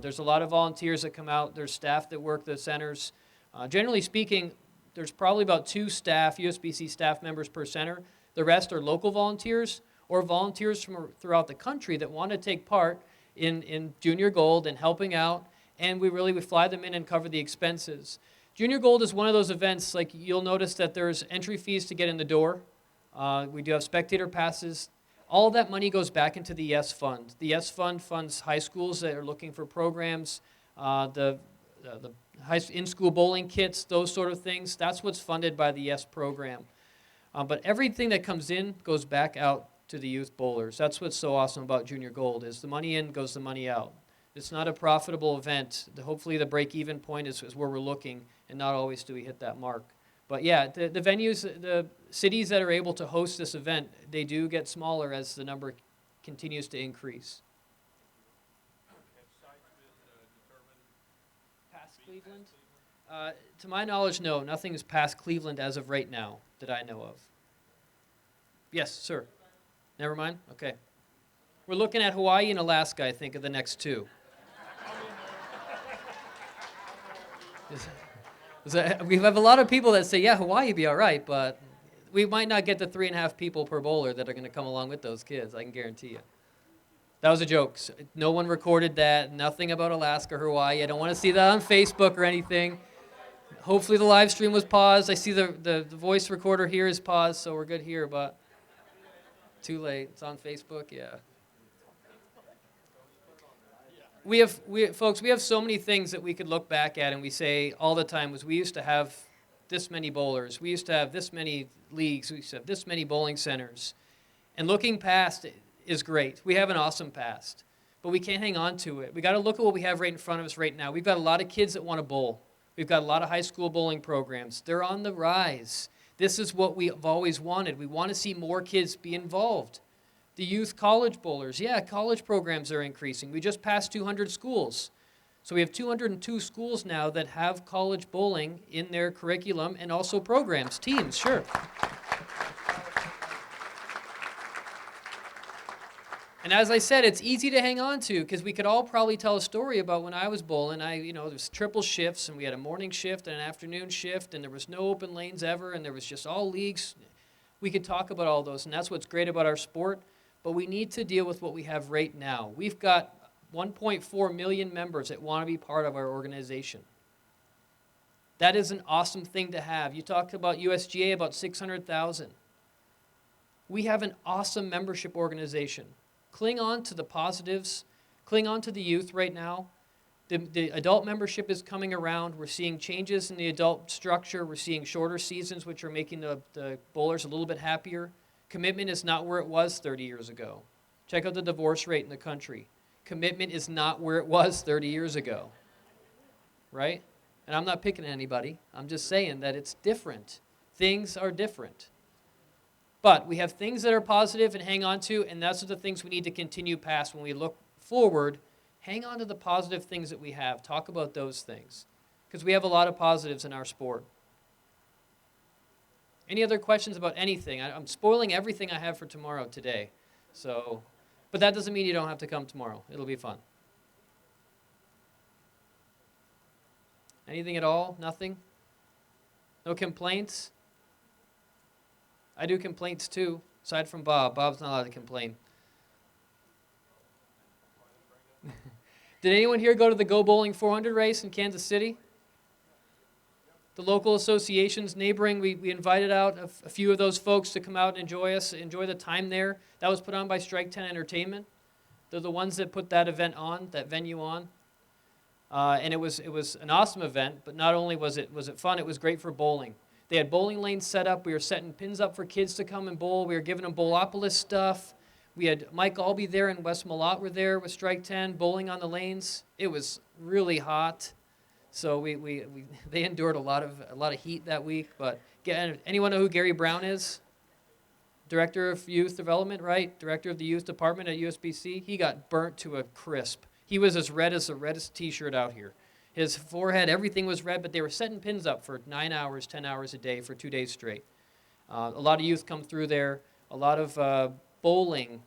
There's a lot of volunteers that come out. There's staff that work the centers. Generally speaking, there's probably about 2 USBC staff members per center. The rest are local volunteers or volunteers from throughout the country that want to take part in Junior Gold and helping out, and we fly them in and cover the expenses. Junior Gold is one of those events, like you'll notice that there's entry fees to get in the door. We do have spectator passes. All of that money goes back into the YES Fund. The YES Fund funds high schools that are looking for programs, the in-school bowling kits, those sort of things. That's what's funded by the YES program. But everything that comes in goes back out to the youth bowlers. That's what's so awesome about Junior Gold is the money in goes the money out. It's not a profitable event. Hopefully the break-even point is where we're looking, and not always do we hit that mark. But yeah, the venues, the cities that are able to host this event, they do get smaller as the number continues to increase. Past Cleveland? To my knowledge, no. Nothing is past Cleveland as of right now that I know of. Yes, sir. Never mind? Okay. We're looking at Hawaii and Alaska, I think, are the next 2. We have a lot of people that say, yeah, Hawaii would be all right, but we might not get the 3.5 people per bowler that are going to come along with those kids, I can guarantee you. That was a joke. No one recorded that. Nothing about Alaska or Hawaii. I don't want to see that on Facebook or anything. Hopefully the live stream was paused. I see the voice recorder here is paused, so we're good here, but too late. It's on Facebook, yeah. Folks, we have so many things that we could look back at and we say all the time was we used to have this many bowlers, we used to have this many leagues, we used to have this many bowling centers. And looking past is great. We have an awesome past, but we can't hang on to it. We got to look at what we have right in front of us right now. We've got a lot of kids that want to bowl. We've got a lot of high school bowling programs. They're on the rise. This is what we've always wanted. We want to see more kids be involved. The youth college bowlers, yeah, college programs are increasing. We just passed 200 schools. So we have 202 schools now that have college bowling in their curriculum and also programs, teams, sure. And as I said, it's easy to hang on to because we could all probably tell a story about when I was bowling. There's triple shifts and we had a morning shift and an afternoon shift and there was no open lanes ever and there was just all leagues. We could talk about all those and that's what's great about our sport. But we need to deal with what we have right now. We've got 1.4 million members that want to be part of our organization. That is an awesome thing to have. You talked about USGA, about 600,000. We have an awesome membership organization. Cling on to the positives. Cling on to the youth right now. The adult membership is coming around. We're seeing changes in the adult structure. We're seeing shorter seasons, which are making the bowlers a little bit happier. Commitment is not where it was 30 years ago. Check out the divorce rate in the country. Commitment is not where it was 30 years ago, right? And I'm not picking at anybody. I'm just saying that it's different. Things are different. But we have things that are positive and hang on to, and that's the things we need to continue past when we look forward. Hang on to the positive things that we have. Talk about those things because we have a lot of positives in our sport. Any other questions about anything? I'm spoiling everything I have for tomorrow today. But that doesn't mean you don't have to come tomorrow. It'll be fun. Anything at all? Nothing? No complaints? I do complaints too, aside from Bob. Bob's not allowed to complain. Did anyone here go to the Go Bowling 400 race in Kansas City? The local associations neighboring, we invited out a few of those folks to come out and enjoy the time there. That was put on by Strike 10 Entertainment. They're the ones that put that event on, that venue on. And it was an awesome event, but not only was it fun, it was great for bowling. They had bowling lanes set up. We were setting pins up for kids to come and bowl. We were giving them Bowlopolis stuff. We had Mike Albee there and Wes Malott were there with Strike 10 bowling on the lanes. It was really hot. So they endured a lot of heat that week. But anyone know who Gary Brown is? Director of Youth Development, right? Director of the Youth Department at USBC. He got burnt to a crisp. He was as red as the reddest T-shirt out here. His forehead, everything was red, but they were setting pins up for 9 hours, 10 hours a day for 2 days straight. A lot of youth come through there. A lot of bowling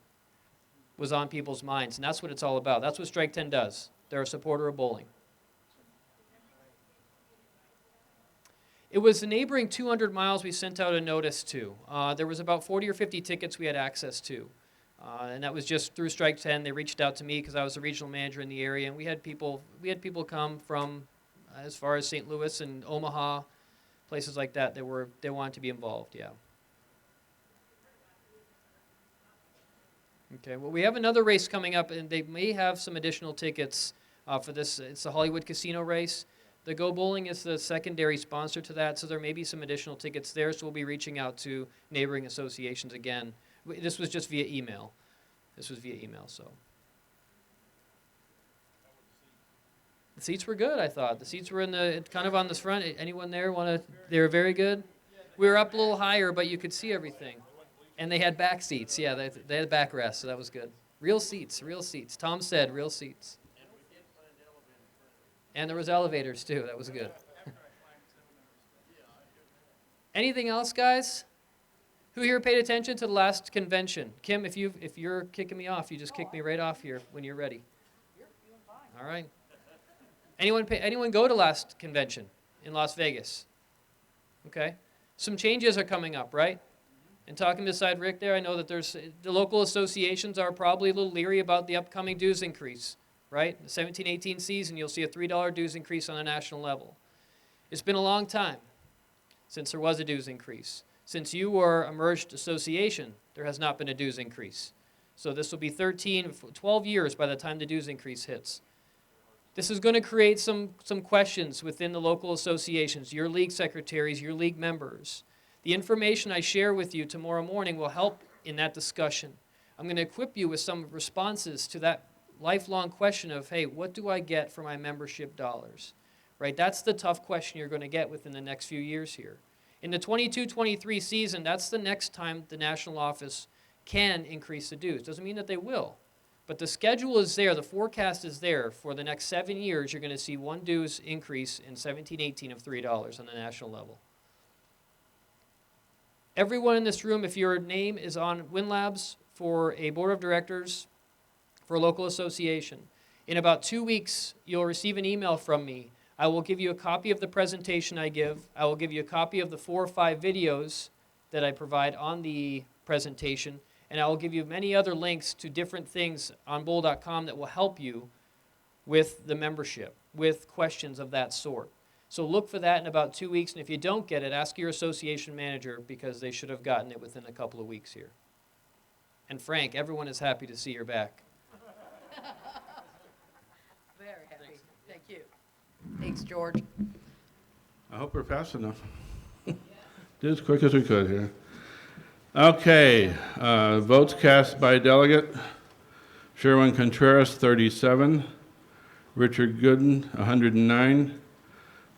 was on people's minds, and that's what it's all about. That's what Strike 10 does. They're a supporter of bowling. It was the neighboring 200 miles we sent out a notice to. There was about 40 or 50 tickets we had access to. And that was just through Strike 10. They reached out to me because I was the regional manager in the area, and we had people come from as far as St. Louis and Omaha, places like that. They wanted to be involved. Yeah. Okay. Well, we have another race coming up, and they may have some additional tickets for this. It's the Hollywood Casino race. The Go Bowling is the secondary sponsor to that, so there may be some additional tickets there. So we'll be reaching out to neighboring associations again. This was just via email. So. The seats were good, I thought. The seats were kind of on the front. Anyone there they were very good? We were up a little higher, but you could see everything. And they had back seats. Yeah, they had back rests, so that was good. Real seats. Tom said real seats. And there was elevators, too. That was good. Anything else, guys? Who here paid attention to the last convention? Kim, if you're kicking me off, you just kick me right off here when you're ready. All right. Anyone go to last convention in Las Vegas? Okay. Some changes are coming up, right? And talking beside Rick there, I know that the local associations are probably a little leery about the upcoming dues increase, right? The 17-18 season, you'll see a $3 dues increase on a national level. It's been a long time since there was a dues increase. Since you were a merged association, there has not been a dues increase. So this will be 12 years by the time the dues increase hits. This is going to create some questions within the local associations, your league secretaries, your league members. The information I share with you tomorrow morning will help in that discussion. I'm going to equip you with some responses to that lifelong question of, hey, what do I get for my membership dollars? Right? That's the tough question you're going to get within the next few years here. In the 22-23 season, that's the next time the national office can increase the dues. Doesn't mean that they will. But the schedule is there, the forecast is there. For the next 7 years, you're going to see one dues increase in 17-18 of $3 on the national level. Everyone in this room, if your name is on WinLabs for a board of directors for a local association, in about 2 weeks, you'll receive an email from me. I will give you a copy of the presentation I give. I will give you a copy of the 4 or 5 videos that I provide on the presentation. And I will give you many other links to different things on bowl.com that will help you with the membership, with questions of that sort. So look for that in about 2 weeks, and if you don't get it, ask your association manager because they should have gotten it within a couple of weeks here. And Frank, everyone is happy to see you're back. Very happy. Thank you. Thanks, George. I hope we're fast enough. Did as quick as we could here. Okay, votes cast by delegate. Sherwin Contreras, 37. Richard Gooden, 109.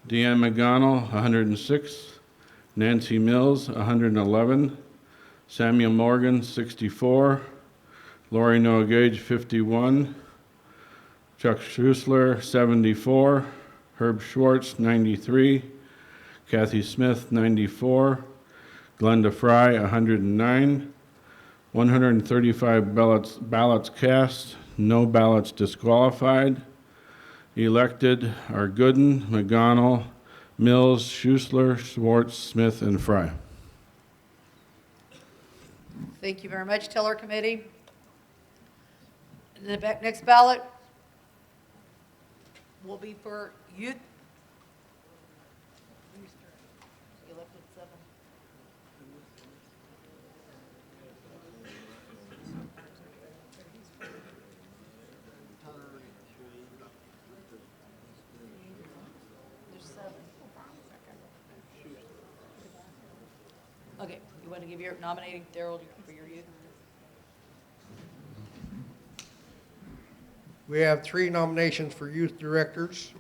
Deanne McGonnell, 106. Nancy Mills, 111. Samuel Morgan, 64. Lori Noah Gage, 51. Chuck Schuessler, 74. Herb Schwartz, 93. Kathy Smith, 94. Glenda Fry, 109. 135 ballots cast, no ballots disqualified. Elected are Gooden, McGonnell, Mills, Schuessler, Schwartz, Smith, and Fry. Thank you very much, Teller Committee. The next ballot will be for youth. Elected 7. There's 7. Okay, you want to give your nominating Daryl for your youth? We have 3 nominations for youth directors.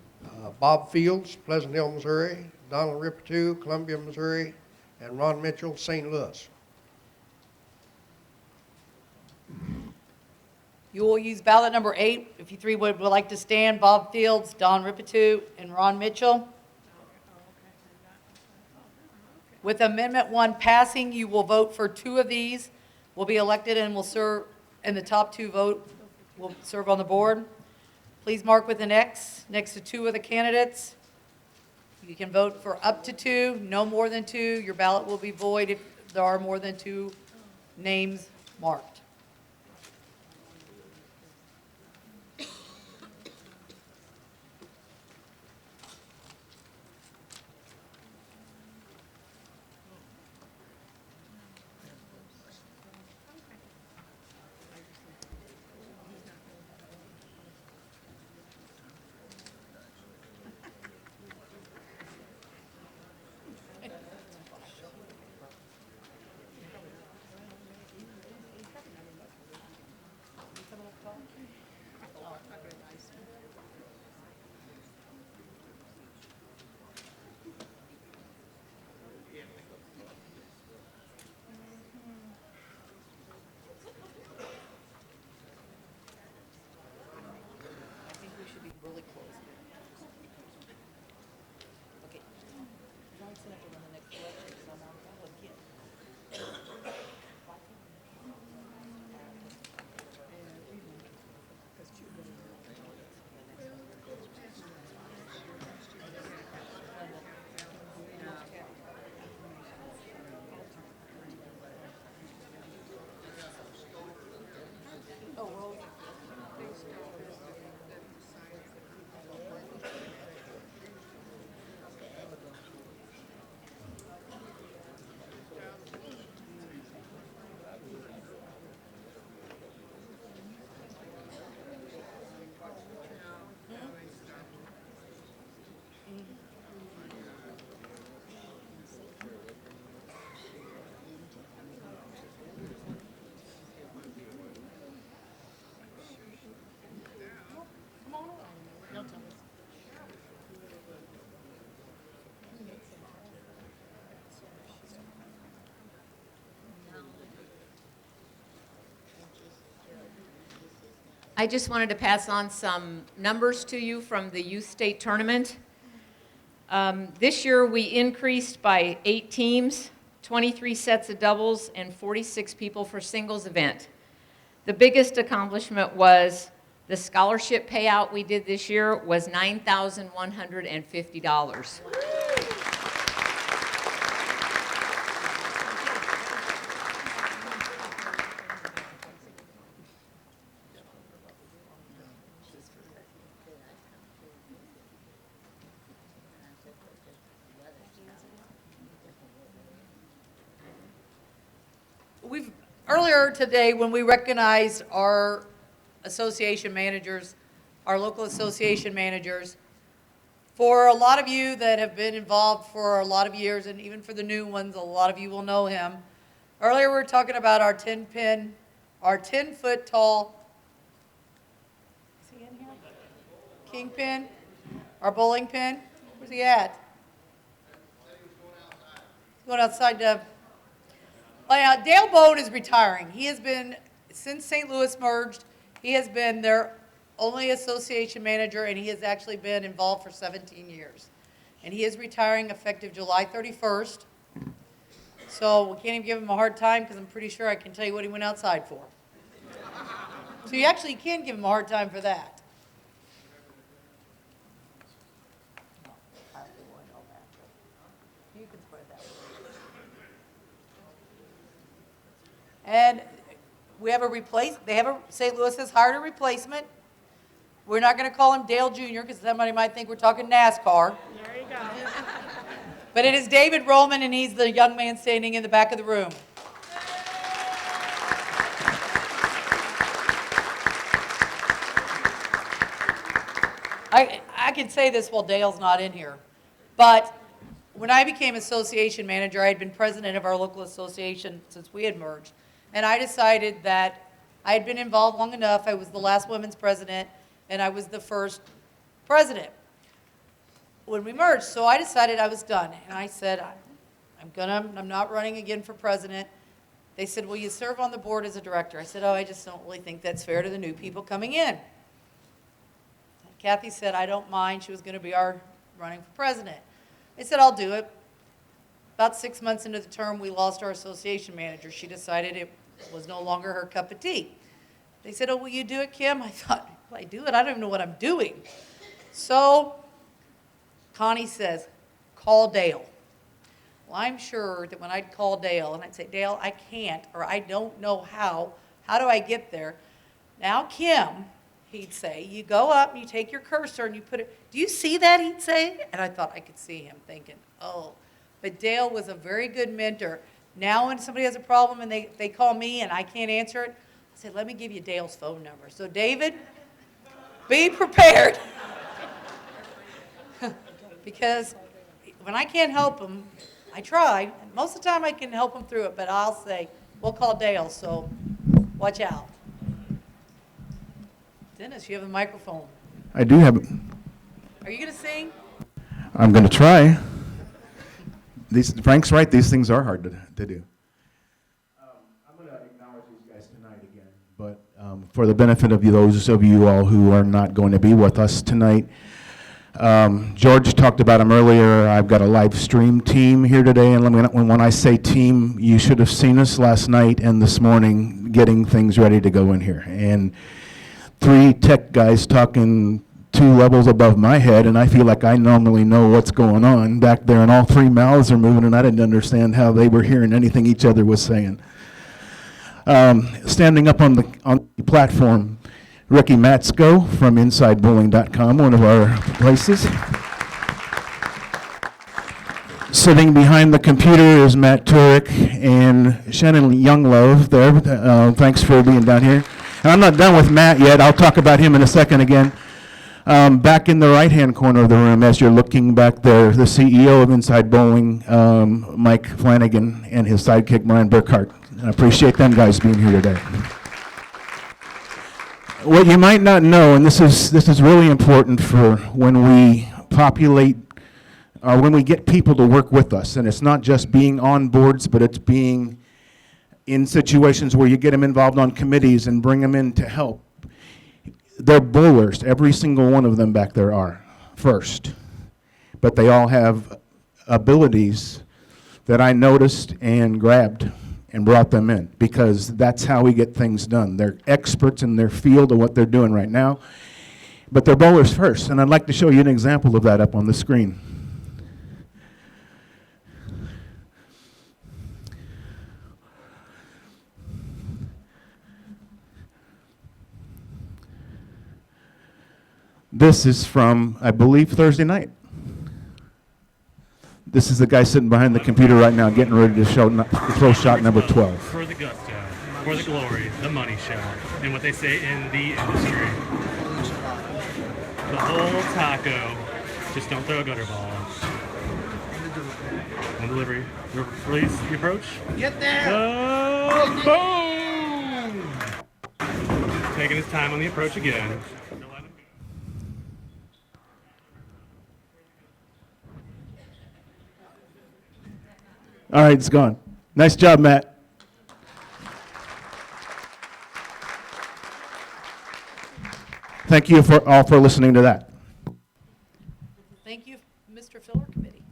Bob Fields, Pleasant Hill, Missouri, Donald Ripitou, Columbia, Missouri, and Ron Mitchell, St. Louis. You will use ballot number 8. If you 3 would like to stand, Bob Fields, Don Ripitou, and Ron Mitchell. With Amendment 1 passing, you will vote for 2 of these, will be elected and will serve, and the top 2 vote will serve on the board. Please mark with an X next to 2 of the candidates. You can vote for up to 2, no more than 2. Your ballot will be void if there are more than 2 names marked. I just wanted to pass on some numbers to you from the youth state tournament. This year we increased by 8 teams, 23 sets of doubles, and 46 people for singles event. The biggest accomplishment was the scholarship payout we did this year was $9,150. Earlier today, when we recognized our association managers, our local association managers, for a lot of you that have been involved for a lot of years, and even for the new ones, a lot of you will know him. Earlier, we were talking about our 10-foot tall, is he in here? Kingpin, our bowling pin. Where's he at? He's going outside to. Dale Bone is retiring. He has been, since St. Louis merged, he has been their only association manager, and he has actually been involved for 17 years. And he is retiring effective July 31st. So we can't even give him a hard time because I'm pretty sure I can tell you what he went outside for. So you actually can give him a hard time for that. You can spread that way. And we have St. Louis has hired a replacement. We're not going to call him Dale Jr. because somebody might think we're talking NASCAR. There you go. But it is David Roman, and he's the young man standing in the back of the room. I can say this while Dale's not in here, but when I became association manager, I had been president of our local association since we had merged. And I decided that I had been involved long enough. I was the last women's president, and I was the first president when we merged. So I decided I was done. And I said, I'm not running again for president. They said, will you serve on the board as a director? I said, I just don't really think that's fair to the new people coming in. Kathy said, I don't mind. She was going to be our running for president. I said, I'll do it. About 6 months into the term, we lost our association manager. She decided it was no longer her cup of tea. They said, will you do it, Kim? I thought, will I do it? I don't even know what I'm doing. So Connie says, call Dale. Well, I'm sure that when I'd call Dale and I'd say, Dale, I can't, or I don't know how do I get there? Now, Kim, he'd say, you go up and you take your cursor and you put it, do you see that, he'd say? And I thought I could see him thinking, oh. But Dale was a very good mentor. Now when somebody has a problem and they call me and I can't answer it, I say, let me give you Dale's phone number. So David, be prepared. Because when I can't help him, I try. Most of the time I can help him through it, but I'll say, we'll call Dale, so watch out. Dennis, you have a microphone. I do have it. Are you going to sing? I'm going to try. Frank's right, these things are hard to do. I'm going to acknowledge these guys tonight again, but for the benefit of those of you all who are not going to be with us tonight, George talked about them earlier. I've got a live stream team here today, and when I say team, you should have seen us last night and this morning getting things ready to go in here. And 3 tech guys talking 2 levels above my head, and I feel like I normally know what's going on back there, and all 3 mouths are moving, and I didn't understand how they were hearing anything each other was saying. Standing up on the platform, Ricky Matsko from InsideBowling.com, one of our places. Sitting behind the computer is Matt Turek and Shannon Younglove there. Thanks for being down here. And I'm not done with Matt yet. I'll talk about him in a second again. Back in the right-hand corner of the room, as you're looking back there, the CEO of Inside Bowling, Mike Flanagan, and his sidekick, Brian Burkhart. I appreciate them guys being here today. What you might not know, and this is really important for when we populate, or when we get people to work with us, and it's not just being on boards, but it's being in situations where you get them involved on committees and bring them in to help. they're bowlers. Every single one of them back there are, first. But they all have abilities that I noticed and grabbed and brought them in, because that's how we get things done. They're experts in their field of what they're doing right now, but they're bowlers first, and I'd like to show you an example of that up on the screen. This is from, I believe, Thursday night. This is the guy sitting behind the computer right now getting ready to throw shot number 12. For the gusto, for the glory, the money show, and what they say in the industry. The whole taco, just don't throw a gutter ball. On delivery. Release the approach. Get there! Boom! Taking his time on the approach again. All right, it's gone. Nice job, Matt. Thank you all for listening to that. Thank you, Mr. Filler Committee.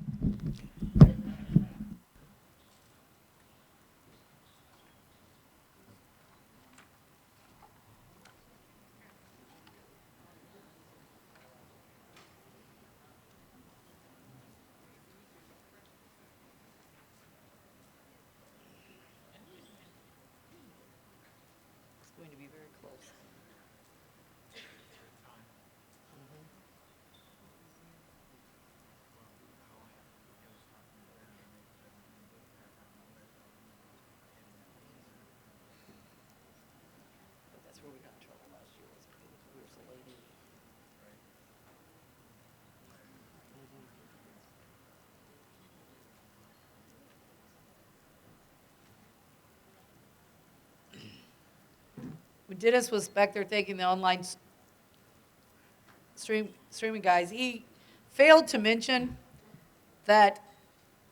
It's going to be very close. That's where we got in trouble last year, was because we were so late. When Dennis was back there taking the online streaming guys, he failed to mention that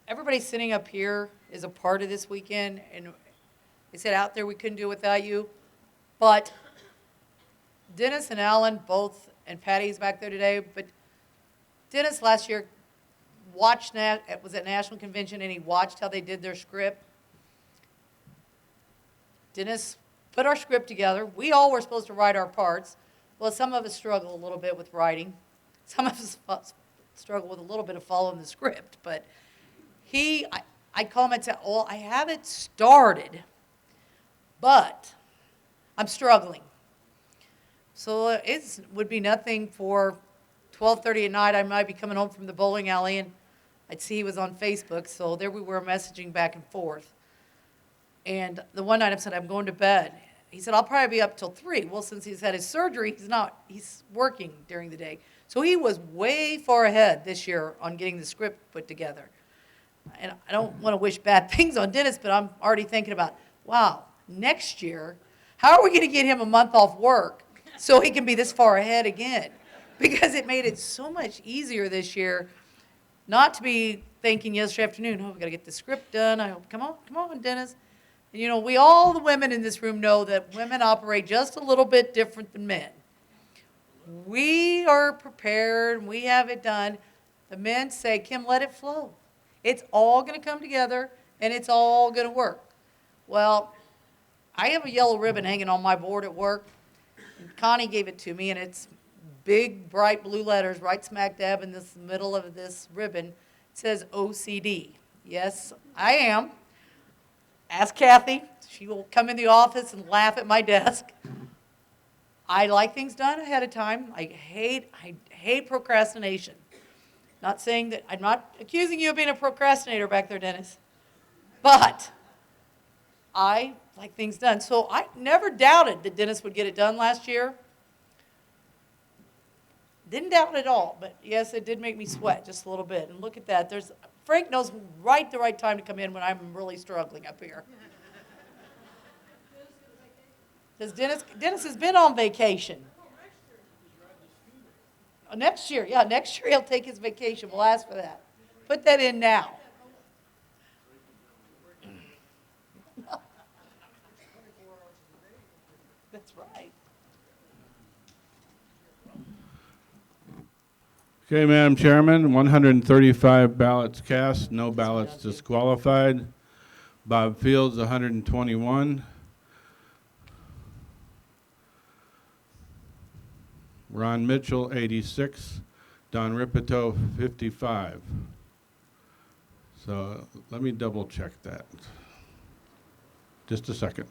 everybody sitting up here is a part of this weekend, and they said out there we couldn't do it without you. But Dennis and Alan both, and Patty's back there today, but Dennis last year was at National Convention, and he watched how they did their script. Dennis put our script together. We all were supposed to write our parts. Well, some of us struggle a little bit with writing. Some of us struggle with a little bit of following the script. But I commented, well, I have it started, but I'm struggling. So it would be nothing for 12:30 at night. I might be coming home from the bowling alley, and I'd see he was on Facebook. So there we were messaging back and forth. And the one night I said, I'm going to bed. He said, I'll probably be up till 3. Well, since he's had his surgery, he's working during the day. So he was way far ahead this year on getting the script put together. And I don't want to wish bad things on Dennis, but I'm already thinking about, wow, next year, how are we going to get him a month off work so he can be this far ahead again? Because it made it so much easier this year not to be thinking yesterday afternoon, oh, we've got to get the script done. I hope, come on, Dennis. And, you know, all the women in this room know that women operate just a little bit different than men. We are prepared, we have it done. The men say, Kim, let it flow. It's all going to come together, and it's all going to work. Well, I have a yellow ribbon hanging on my board at work. And Connie gave it to me, and it's big, bright blue letters right smack dab in this middle of this ribbon. It says OCD. Yes, I am. Ask Kathy. She will come in the office and laugh at my desk. I like things done ahead of time. I hate procrastination. Not saying that, I'm not accusing you of being a procrastinator back there, Dennis. But I like things done. So I never doubted that Dennis would get it done last year. Didn't doubt it at all, but yes, it did make me sweat just a little bit. And look at that. Frank knows the right time to come in when I'm really struggling up here. Because Dennis has been on vacation. Next year he'll take his vacation. We'll ask for that. Put that in now. That's right. Okay, Madam Chairman, 135 ballots cast, no ballots disqualified. Bob Fields, 121. Ron Mitchell, 86. Don Ripito, 55. So let me double check that. Just a second.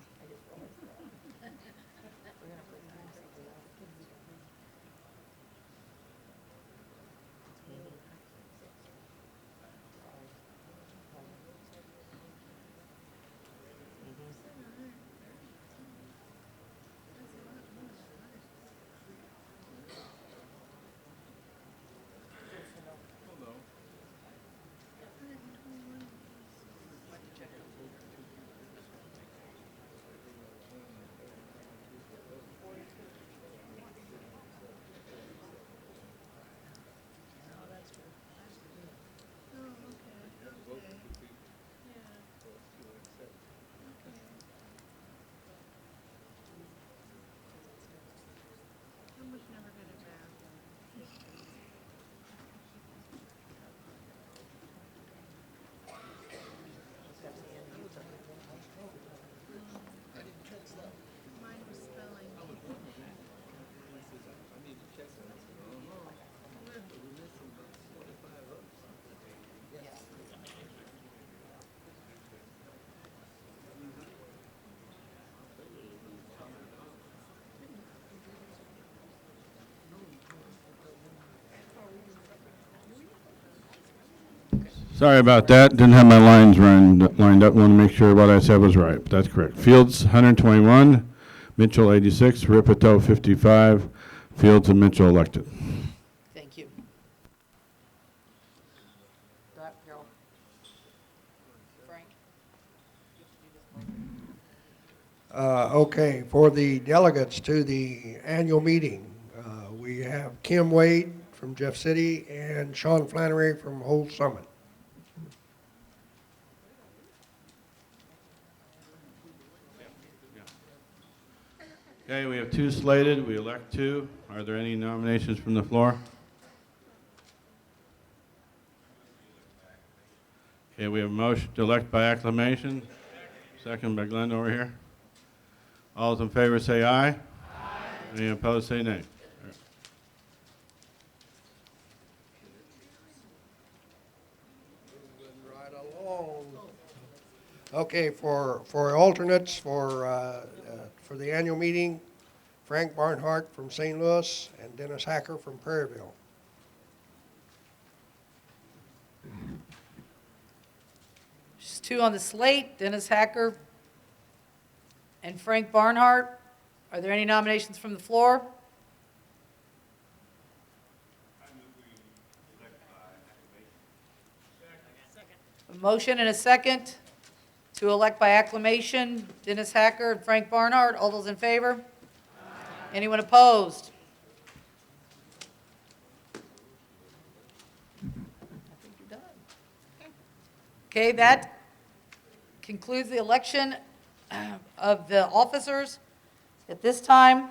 Sorry about that. Didn't have my lines lined up. Want to make sure what I said was right. But that's correct. Fields 121, Mitchell 86, Ripito 55. Fields and Mitchell elected. Thank you. Frank? Okay, for the delegates to the annual meeting, we have Kim Wade from Jeff City and Sean Flannery from Whole Summit. Okay, we have two slated. We elect two. Are there any nominations from the floor? Okay, we have a motion to elect by acclamation. Second by Glenn over here. All those in favor say aye. Aye. Any opposed say nay. Right along. Okay, for alternates for the annual meeting, Frank Barnhart from St. Louis and Dennis Hacker from Prairieville. Just two on the slate, Dennis Hacker and Frank Barnhart. Are there any nominations from the floor? A motion and a second to elect by acclamation Dennis Hacker and Frank Barnhart. All those in favor? Anyone opposed? I think you're done. Okay, that concludes the election of the officers. At this time,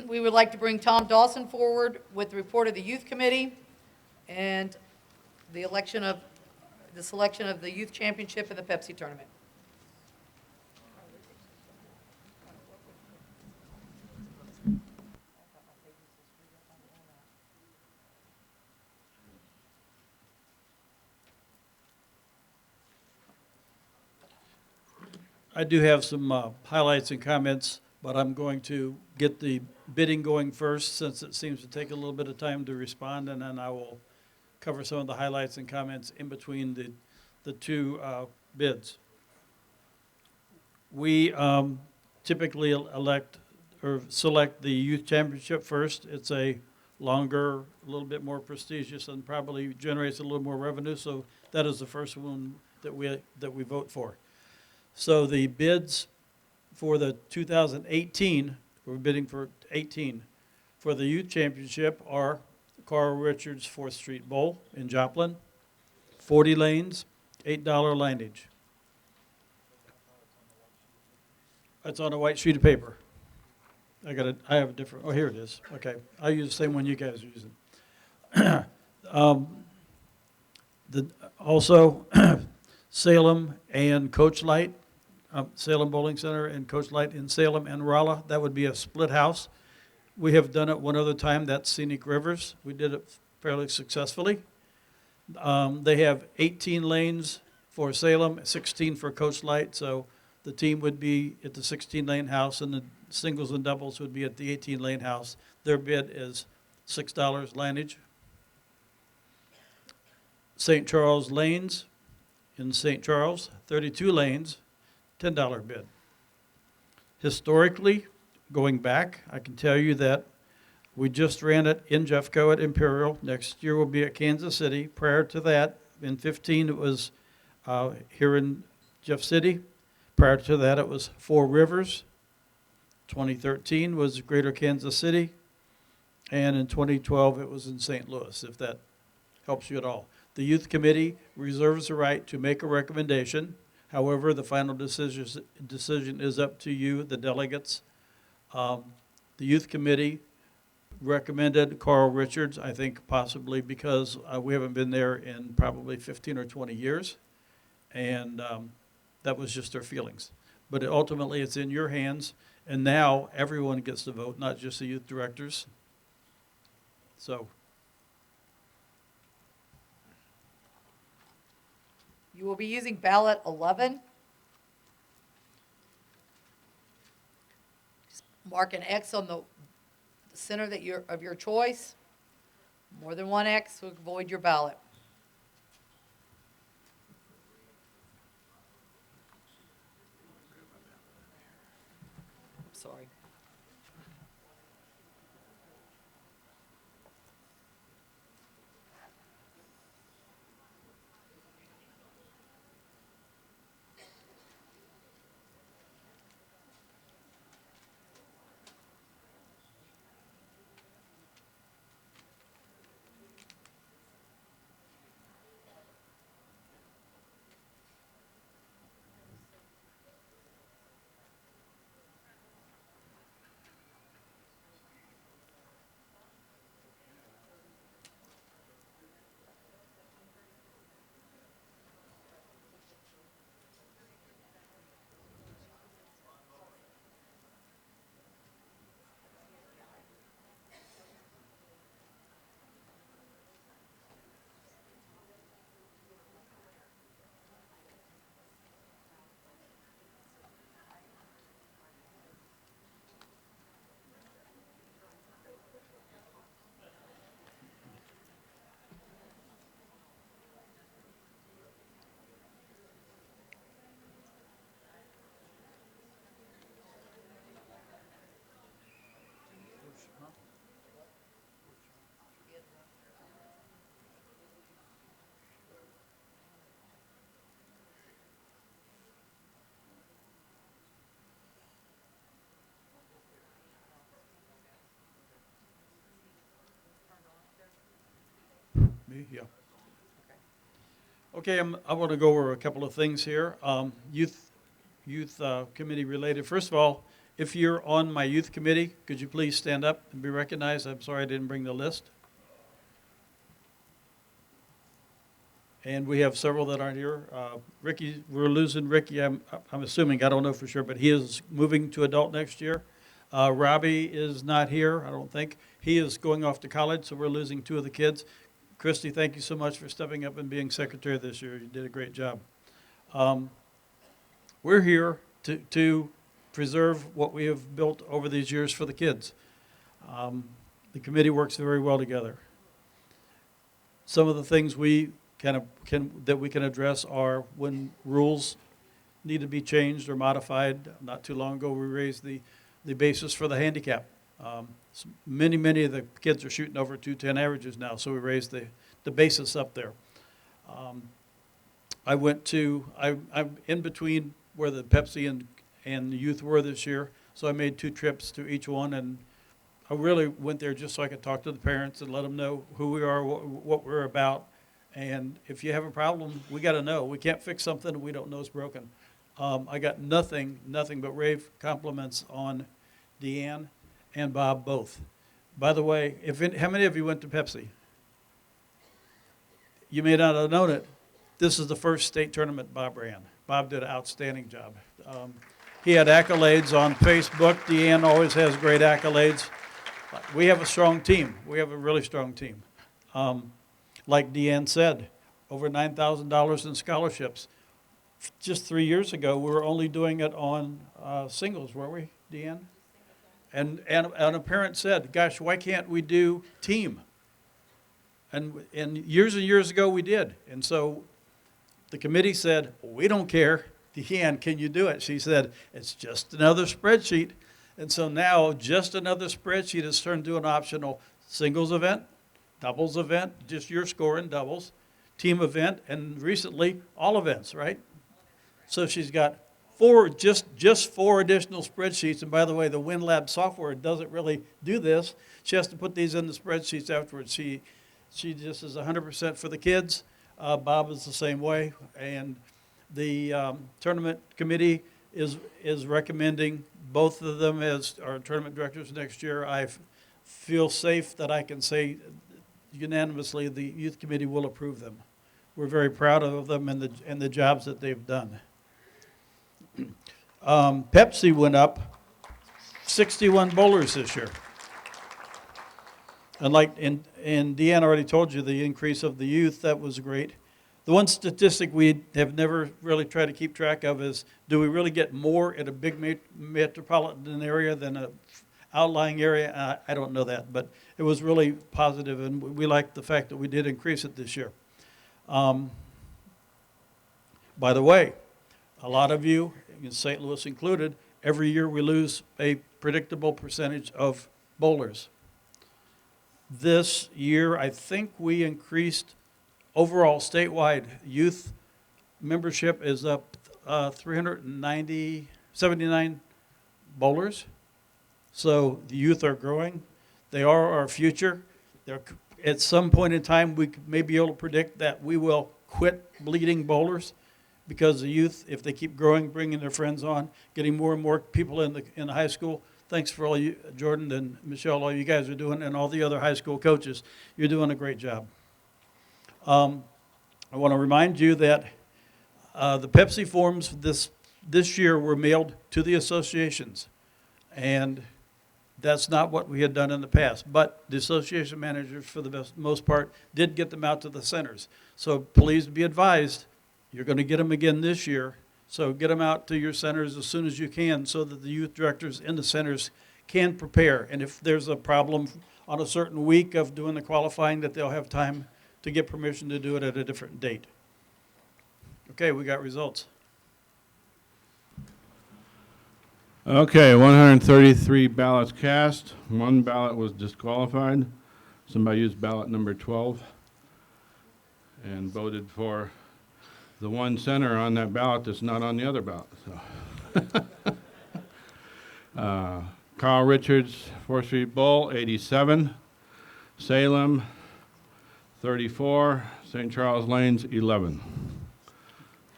we would like to bring Tom Dawson forward with the report of the Youth Committee and the selection of the Youth Championship and the Pepsi Tournament. I do have some highlights and comments, but I'm going to get the bidding going first, since it seems to take a little bit of time to respond, and then I will cover some of the highlights and comments in between the two bids. We typically elect or select the Youth Championship first. It's a longer, a little bit more prestigious, and probably generates a little more revenue, so that is the first one that we vote for. So the bids for the 2018, we're bidding for 18, for the Youth Championship are Carl Richards 4th Street Bowl in Joplin, 40 lanes, $8 lineage. That's on a white sheet of paper. I have a different, oh, here it is. Okay. I use the same one you guys are using. Also, Salem and Coach Light, Salem Bowling Center and Coach Light in Salem and Rolla, that would be a split house. We have done it one other time, that's Scenic Rivers. We did it fairly successfully. They have 18 lanes for Salem, 16 for Coach Light, so the team would be at the 16-lane house and the singles and doubles would be at the 18-lane house. Their bid is $6 lineage. St. Charles Lanes in St. Charles, 32 lanes, $10 bid. Historically, going back, I can tell you that we just ran it in Jeffco at Imperial. Next year will be at Kansas City. Prior to that, in 15, it was here in Jeff City. Prior to that, it was Four Rivers. 2013 was Greater Kansas City. And in 2012, it was in St. Louis, if that helps you at all. The Youth Committee reserves the right to make a recommendation. However, the final decision is up to you, the delegates. The Youth Committee recommended Carl Richards, I think possibly because we haven't been there in probably 15 or 20 years. And that was just their feelings. But ultimately, it's in your hands. And now everyone gets to vote, not just the youth directors. So. You will be using ballot 11. Just mark an X on the center of your choice. More than one X will void your ballot. Sorry. Me? Yeah. Okay, I want to go over a couple of things here. Youth committee related. First of all, if you're on my youth committee, could you please stand up and be recognized? I'm sorry I didn't bring the list. And we have several that aren't here. Ricky, we're losing Ricky, I'm assuming, I don't know for sure, but he is moving to adult next year. Robbie is not here, I don't think. He is going off to college, so we're losing two of the kids. Christy, thank you so much for stepping up and being secretary this year. You did a great job. We're here to preserve what we have built over these years for the kids. The committee works very well together. Some of the things we that we can address are when rules need to be changed or modified. Not too long ago, we raised the basis for the handicap. Many of the kids are shooting over 210 averages now, so we raised the basis up there. I'm in between where the Pepsi and the youth were this year, so I made 2 trips to each one, and I really went there just so I could talk to the parents and let them know who we are, what we're about. And if you have a problem, we got to know. We can't fix something we don't know is broken. I got nothing but rave compliments on Deanne and Bob both. By the way, how many of you went to Pepsi? You may not have known it. This is the first state tournament Bob ran. Bob did an outstanding job. He had accolades on Facebook. Deanne always has great accolades. We have a strong team. We have a really strong team. Like Deanne said, over $9,000 in scholarships. Just 3 years ago, we were only doing it on singles, weren't we, Deanne? And a parent said, gosh, why can't we do team? And years ago, we did. And so the committee said, we don't care. Deanne, can you do it? She said, it's just another spreadsheet. And so now just another spreadsheet is turned to an optional singles event, doubles event, just your score in doubles, team event, and recently all events, right? So she's got just four additional spreadsheets. And by the way, the WinLab software doesn't really do this. She has to put these in the spreadsheets afterwards. She just is 100% for the kids. Bob is the same way. And the tournament committee is recommending both of them as our tournament directors next year. I feel safe that I can say unanimously the youth committee will approve them. We're very proud of them and the jobs that they've done. Pepsi went up 61 bowlers this year. And Deanne already told you the increase of the youth, that was great. The one statistic we have never really tried to keep track of is, do we really get more in a big metropolitan area than an outlying area? I don't know that, but it was really positive, and we like the fact that we did increase it this year. By the way, a lot of you, St. Louis included, every year we lose a predictable percentage of bowlers. This year, I think we increased overall statewide youth membership is up 79 bowlers. So the youth are growing. They are our future. At some point in time, we may be able to predict that we will quit bleeding bowlers because the youth, if they keep growing, bringing their friends on, getting more and more people in the high school. Thanks for all you, Jordan and Michelle, all you guys are doing, and all the other high school coaches. You're doing a great job. I want to remind you that the Pepsi forms this year were mailed to the associations, and that's not what we had done in the past. But the association managers, for the most part, did get them out to the centers. So please be advised, you're going to get them again this year. So get them out to your centers as soon as you can so that the youth directors in the centers can prepare. And if there's a problem on a certain week of doing the qualifying, that they'll have time to get permission to do it at a different date. Okay, we got results. Okay, 133 ballots cast. 1 ballot was disqualified. Somebody used ballot number 12 and voted for the one center on that ballot that's not on the other ballot. So. Carl Richards, 4th Street Bowl, 87. Salem, 34. St. Charles Lanes, 11.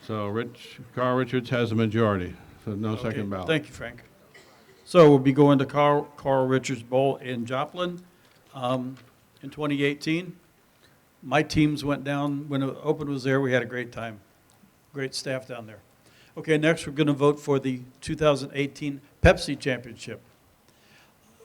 So Carl Richards has a majority, so no second ballot. Thank you, Frank. So we'll be going to Carl Richards Bowl in Joplin in 2018. My teams went down. When Open was there, we had a great time. Great staff down there. Okay, next we're going to vote for the 2018 Pepsi Championship.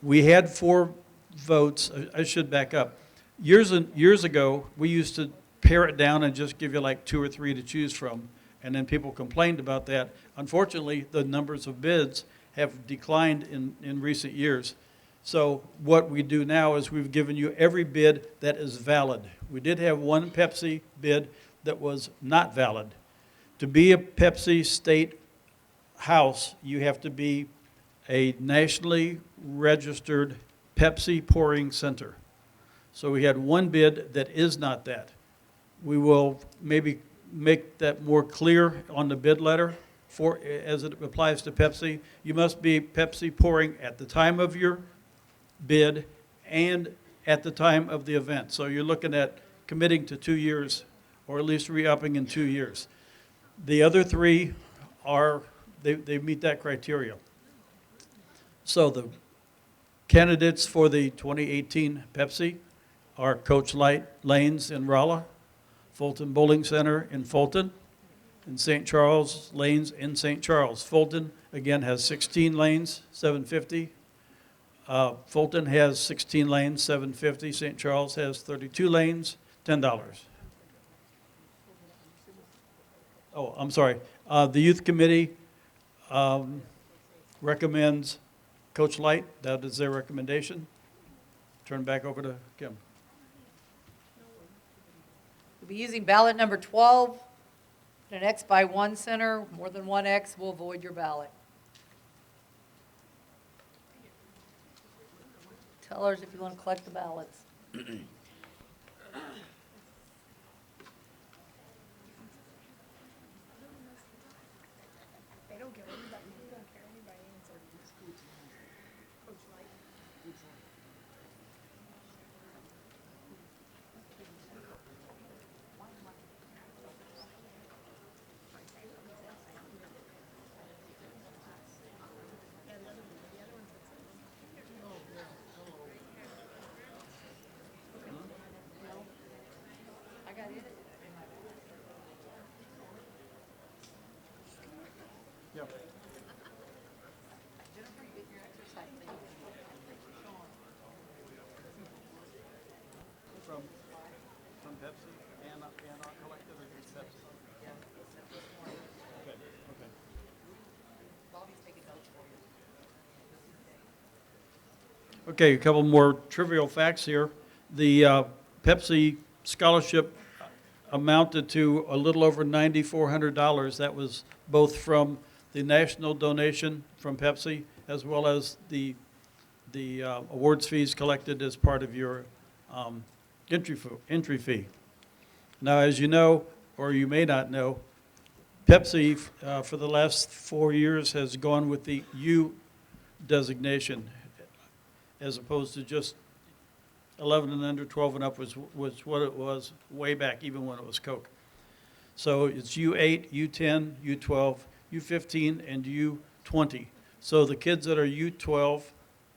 We had 4 votes. I should back up. Years ago, we used to pare it down and just give you like 2 or 3 to choose from, and then people complained about that. Unfortunately, the numbers of bids have declined in recent years. So what we do now is we've given you every bid that is valid. We did have one Pepsi bid that was not valid. To be a Pepsi state house, you have to be a nationally registered Pepsi pouring center. So we had one bid that is not that. We will maybe make that more clear on the bid letter as it applies to Pepsi. You must be Pepsi pouring at the time of your bid and at the time of the event. So you're looking at committing to 2 years, or at least re-upping in 2 years. The other 3 they meet that criteria. So the Candidates for the 2018 Pepsi are Coach Light Lanes in Rolla, Fulton Bowling Center in Fulton, and St. Charles Lanes in St. Charles. Fulton, again, has 16 lanes, $750. Fulton has 16 lanes, $750. St. Charles has 32 lanes, $10. Oh, I'm sorry. The youth committee recommends Coach Light. That is their recommendation. Turn back over to Kim. We'll be using ballot number 12. An X by 1 center, more than one X will void your ballot. Tell us if you want to collect the ballots. From Pepsi and our collective or just Pepsi? Okay, okay. Okay, a couple more trivial facts here. The Pepsi scholarship amounted to a little over $9,400. That was both from the national donation from Pepsi as well as the awards fees collected as part of your entry fee. Now, as you know, or you may not know, Pepsi for the last 4 years has gone with the U designation as opposed to just 11 and under, 12 and up was what it was way back, even when it was Coke. So it's U8, U10, U12, U15, and U20. So the kids that are U12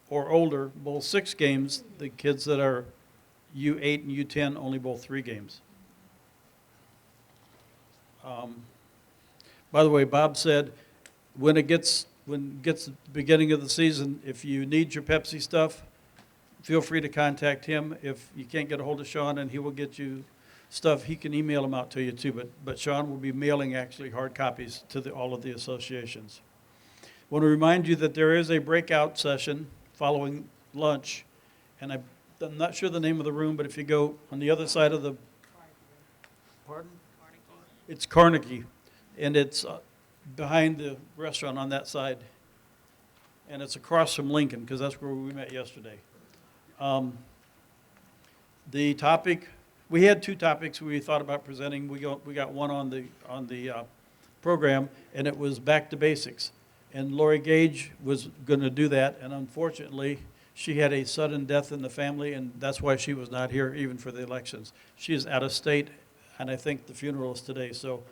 or older bowl 6 games. The kids that are U8 and U10 only bowl 3 games. By the way, Bob said when it gets the beginning of the season, if you need your Pepsi stuff, feel free to contact him. If you can't get a hold of Sean, and he will get you stuff, he can email them out to you too. But Sean will be mailing actually hard copies to all of the associations. I want to remind you that there is a breakout session following lunch, and I'm not sure the name of the room, but if you go on the other side of the, pardon? It's Carnegie, and it's behind the restaurant on that side, and it's across from Lincoln because that's where we met yesterday. The topic, we had 2 topics we thought about presenting. We got one on the program, and it was back to basics. And Lori Gage was going to do that, and unfortunately, she had a sudden death in the family, and that's why she was not here even for the elections. She is out of state, and I think the funeral is today. So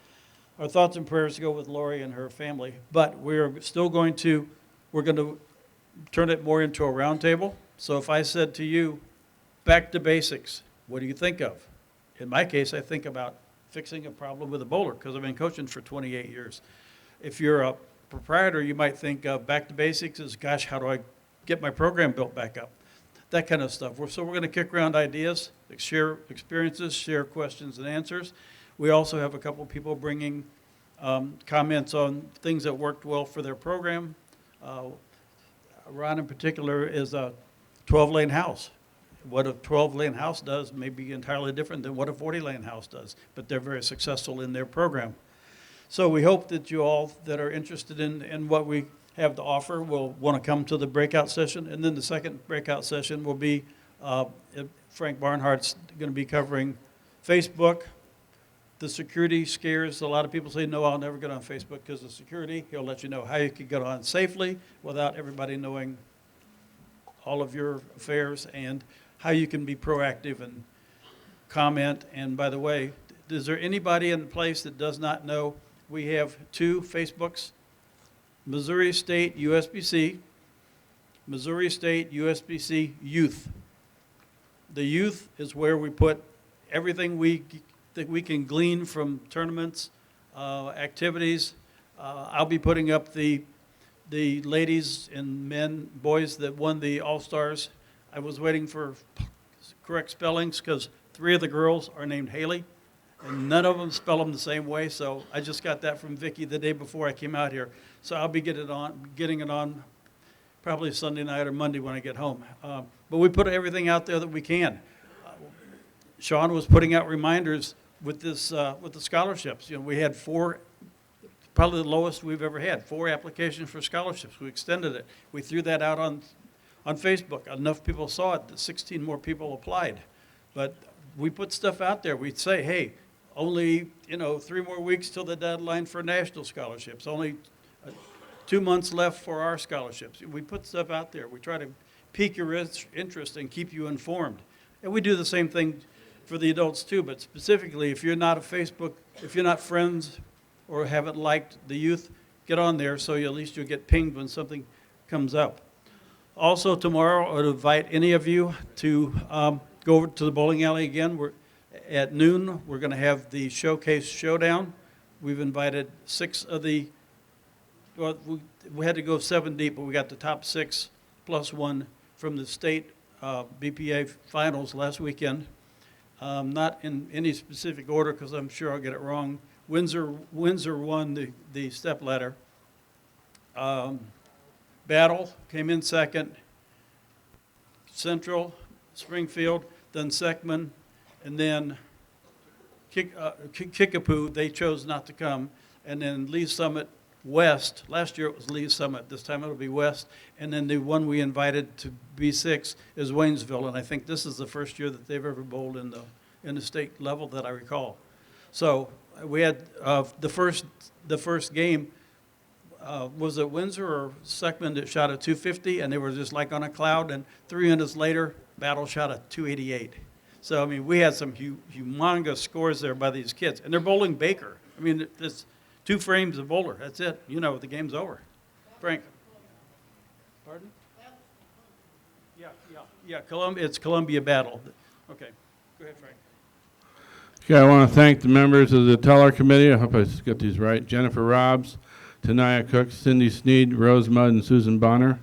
our thoughts and prayers go with Lori and her family. But we're still going to turn it more into a roundtable. So if I said to you, back to basics, what do you think of? In my case, I think about fixing a problem with a bowler because I've been coaching for 28 years. If you're a proprietor, you might think of back to basics is, gosh, how do I get my program built back up? That kind of stuff. So we're going to kick around ideas, share experiences, share questions and answers. We also have a couple people bringing comments on things that worked well for their program. Ron in particular is a 12-lane house. What a 12-lane house does may be entirely different than what a 40-lane house does, but they're very successful in their program. So we hope that you all that are interested in what we have to offer will want to come to the breakout session. And then the second breakout session will be, Frank Barnhart's going to be covering Facebook, the security scares. A lot of people say, no, I'll never get on Facebook because of security. He'll let you know how you can get on safely without everybody knowing all of your affairs and how you can be proactive and comment. And by the way, is there anybody in the place that does not know we have 2 Facebooks? Missouri State USBC Missouri State USBC Youth. The youth is where we put everything that we can glean from tournaments, activities. I'll be putting up the ladies and boys that won the All-Stars. I was waiting for correct spellings because 3 of the girls are named Haley, and none of them spell them the same way. So I just got that from Vicki the day before I came out here. So I'll be getting it on probably Sunday night or Monday when I get home. But we put everything out there that we can. Sean was putting out reminders with the scholarships. You know, we had 4, probably the lowest we've ever had, 4 applications for scholarships. We extended it. We threw that out on Facebook. Enough people saw it that 16 more people applied. But we put stuff out there. We'd say, hey, only 3 more weeks till the deadline for national scholarships. Only 2 months left for our scholarships. We put stuff out there. We try to pique your interest and keep you informed. And we do the same thing for the adults too, but specifically if you're not if you're not friends or haven't liked the youth, get on there so at least you'll get pinged when something comes up. Also tomorrow, I would invite any of you to go over to the bowling alley again. At noon, we're going to have the Showcase Showdown. We've invited 6 of the, well, we had to go 7 deep, but we got the top 6 plus 1 from the state BPA finals last weekend. Not in any specific order because I'm sure I'll get it wrong. Windsor won the step ladder. Battle came in second. Central, Springfield, then Seckman, and then Kickapoo, they chose not to come. And then Lee Summit West, last year it was Lee Summit, this time it'll be West. And then the one we invited to B6 is Waynesville, and I think this is the first year that they've ever bowled in the state level that I recall. So we had the first game, was it Windsor or Seckman that shot a 250, and they were just like on a cloud, and 3 minutes later, Battle shot a 288. So, I mean, we had some humongous scores there by these kids, and they're bowling Baker. I mean, it's 2 frames of bowler, that's it. You know, the game's over. Frank? Pardon? Yeah, it's Columbia Battle. Okay, go ahead, Frank. Okay, I want to thank the members of the Teller Committee. I hope I get these right. Jennifer Robbs, Tanaya Cook, Cindy Sneed, Rose Mudd, and Susan Bonner.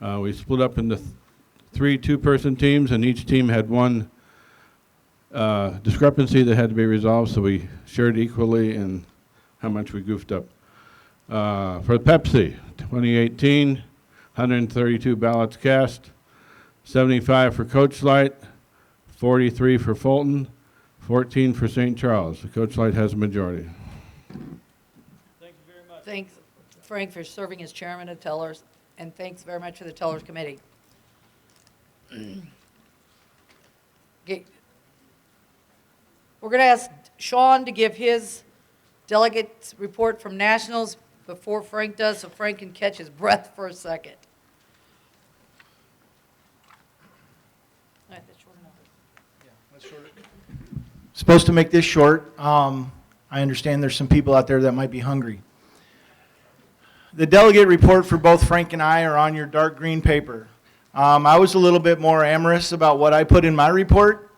We split up into 3 two-person teams, and each team had 1 discrepancy that had to be resolved, so we shared equally in how much we goofed up. For Pepsi, 2018, 132 ballots cast, 75 for Coach Light, 43 for Fulton, 14 for St. Charles. The Coach Light has a majority. Thank you very much. Thanks, Frank, for serving as chairman of Tellers, and thanks very much for the Tellers Committee. Okay. We're going to ask Sean to give his delegates report from Nationals before Frank does, so Frank can catch his breath for a second. All right, that's short enough. Supposed to make this short. I understand there's some people out there that might be hungry. The delegate report for both Frank and I are on your dark green paper. I was a little bit more amorous about what I put in my report.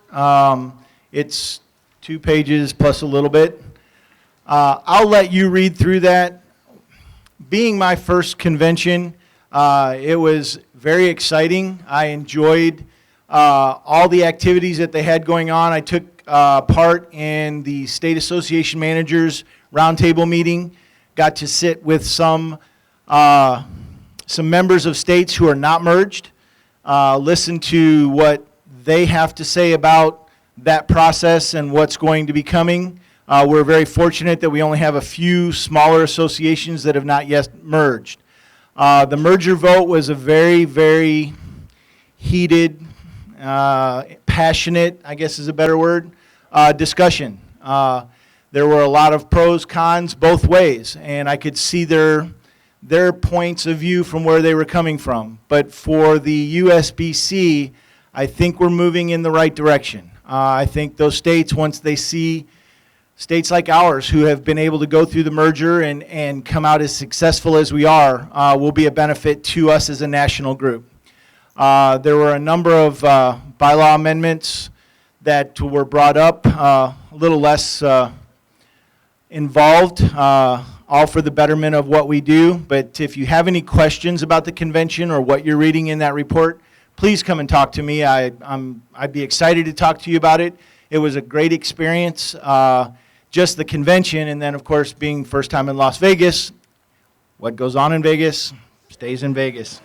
It's 2 pages plus a little bit. I'll let you read through that. Being my first convention, it was very exciting. I enjoyed all the activities that they had going on. I took part in the State Association Managers Roundtable meeting. Got to sit with some members of states who are not merged. Listen to what they have to say about that process and what's going to be coming. We're very fortunate that we only have a few smaller associations that have not yet merged. The merger vote was a very, very heated, passionate, I guess is a better word, discussion. There were a lot of pros, cons, both ways, and I could see their points of view from where they were coming from. But for the USBC, I think we're moving in the right direction. I think those states, once they see states like ours who have been able to go through the merger and come out as successful as we are will be a benefit to us as a national group. There were a number of bylaw amendments that were brought up, a little less involved, all for the betterment of what we do. But if you have any questions about the convention or what you're reading in that report, please come and talk to me. I'd be excited to talk to you about it. It was a great experience, just the convention, and then of course being first time in Las Vegas. What goes on in Vegas stays in Vegas.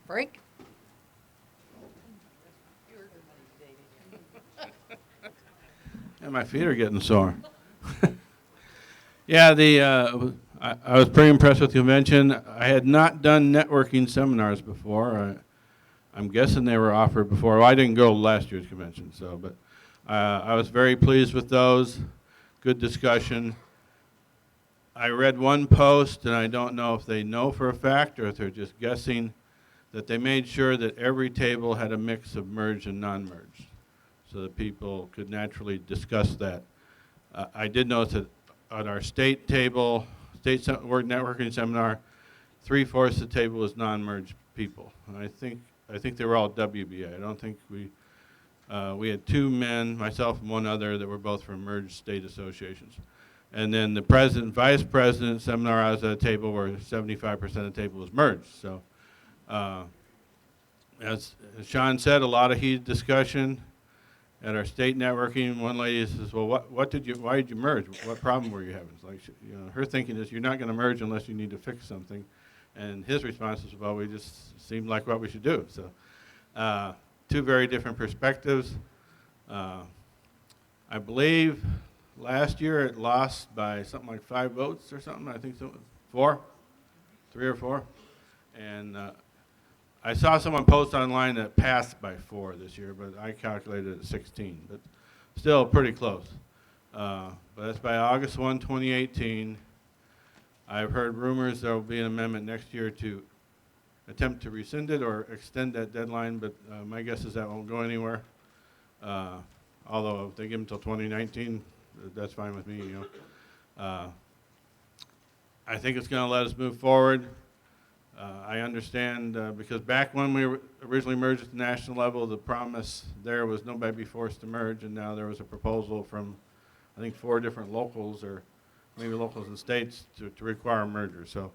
Frank? And my feet are getting sore. Yeah, I was pretty impressed with the convention. I had not done networking seminars before. I'm guessing they were offered before. Well, I didn't go to last year's convention, but I was very pleased with those. Good discussion. I read one post, and I don't know if they know for a fact or if they're just guessing, that they made sure that every table had a mix of merged and non-merged, so that people could naturally discuss that. I did notice that on our state table, state networking seminar, 3/4 of the table was non-merged people. And I think they were all WBA. I don't think we had 2 men, myself and one other, that were both from merged state associations. And then the president, vice president seminar, I was at a table where 75% of the table was merged. So as Sean said, a lot of heated discussion. At our state networking, one lady says, well, why did you merge? What problem were you having? It's like, her thinking is you're not going to merge unless you need to fix something. And his response is, well, we just seemed like what we should do. So 2 very different perspectives. I believe last year it lost by something like 5 votes or something. I think so, 4, 3 or 4. And I saw someone post online that passed by 4 this year, but I calculated it at 16, but still pretty close. But that's by August 1, 2018. I've heard rumors there will be an amendment next year to attempt to rescind it or extend that deadline, but my guess is that won't go anywhere. Although if they give them until 2019, that's fine with me. I think it's going to let us move forward. I understand because back when we originally merged at the national level, the promise there was nobody be forced to merge, and now there was a proposal from, I think, 4 different locals, or maybe locals and states, to require a merger. So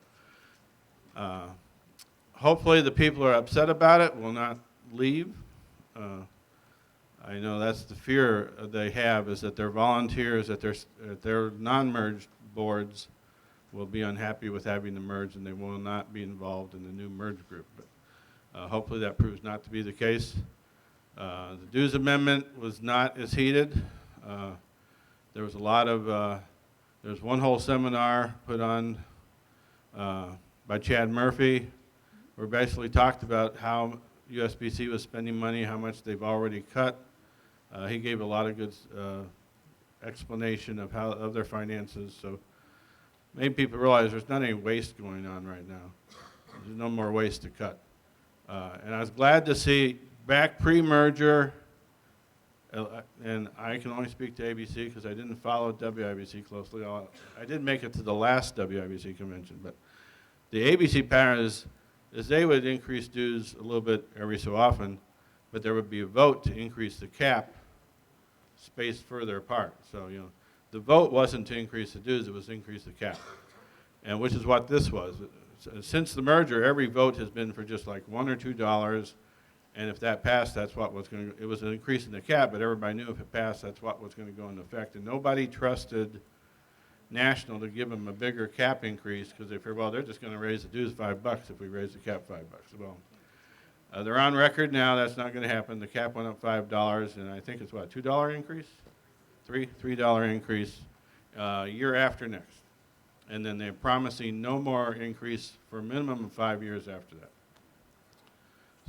hopefully the people who are upset about it will not leave. I know that's the fear they have, is that their volunteers at their non-merged boards will be unhappy with having the merge, and they will not be involved in the new merge group. But hopefully that proves not to be the case. The dues amendment was not as heated. There was a lot of, there was one whole seminar put on by Chad Murphy, where basically talked about how USBC was spending money, how much they've already cut. He gave a lot of good explanation of their finances. So made people realize there's not any waste going on right now. There's no more waste to cut. And I was glad to see back pre-merger, and I can only speak to ABC because I didn't follow WIBC closely. I did make it to the last WIBC convention, but the ABC pattern is they would increase dues a little bit every so often, but there would be a vote to increase the cap spaced further apart. So, the vote wasn't to increase the dues, it was to increase the cap, and which is what this was. Since the merger, every vote has been for just like $1 or $2, and if that passed, that's what was going to, it was an increase in the cap, but everybody knew if it passed, that's what was going to go into effect, and nobody trusted National to give them a bigger cap increase, because they figured, well, they're just going to raise the dues $5 if we raise the cap $5. Well, they're on record now, that's not going to happen. The cap went up $5, and I think it's what, $2 increase? $3 increase year after next. And then they're promising no more increase for a minimum of 5 years after that.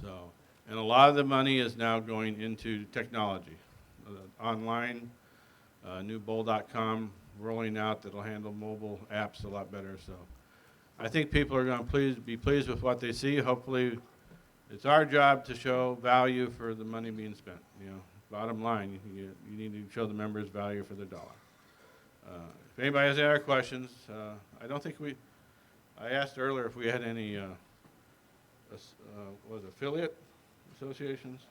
So, and a lot of the money is now going into technology. Online, new bowl.com rolling out that'll handle mobile apps a lot better. So I think people are going to be pleased with what they see. Hopefully it's our job to show value for the money being spent. bottom line. You need to show the members value for their dollar. If anybody has any other questions, I don't think I asked earlier if we had any, affiliate associations?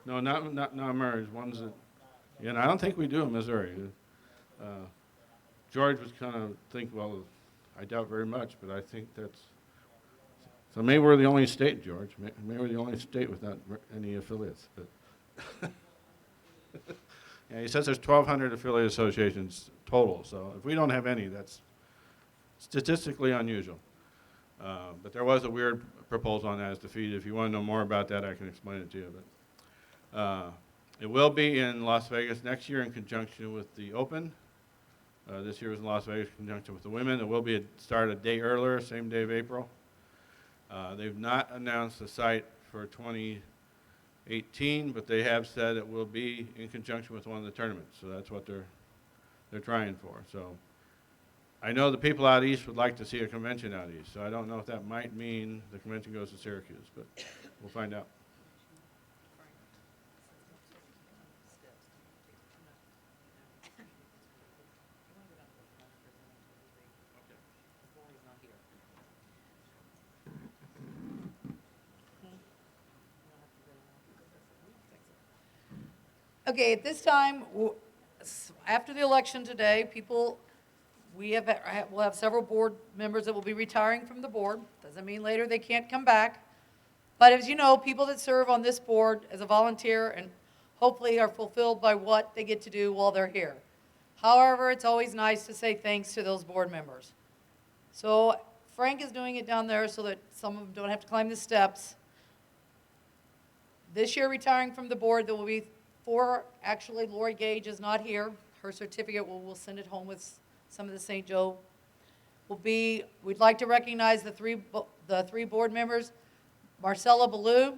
No, not merged, ones that, I don't think we do in Missouri. George was kind of well, I doubt very much, but I think that's, so maybe we're the only state, George. Maybe we're the only state without any affiliates. But yeah, he says there's 1,200 affiliate associations total, so if we don't have any, that's statistically unusual. But there was a weird proposal on that as defeated. If you want to know more about that, I can explain it to you. But it will be in Las Vegas next year in conjunction with the Open. This year was in Las Vegas in conjunction with the women. It will be start a day earlier, same day of April. They've not announced the site for 2018, but they have said it will be in conjunction with one of the tournaments. So that's what they're trying for. So I know the people out east would like to see a convention out east. So I don't know if that might mean the convention goes to Syracuse, but we'll find out. Okay, at this time, after the election today, we'll have several board members that will be retiring from the board. Doesn't mean later they can't come back. But as you know, people that serve on this board as a volunteer and hopefully are fulfilled by what they get to do while they're here. However, it's always nice to say thanks to those board members. So Frank is doing it down there so that some of them don't have to climb the steps. This year, retiring from the board, there will be 4, actually, Lori Gage is not here. Her certificate, we'll send it home with some of the St. Joe. We'd like to recognize the three board members, Marcella Ballou,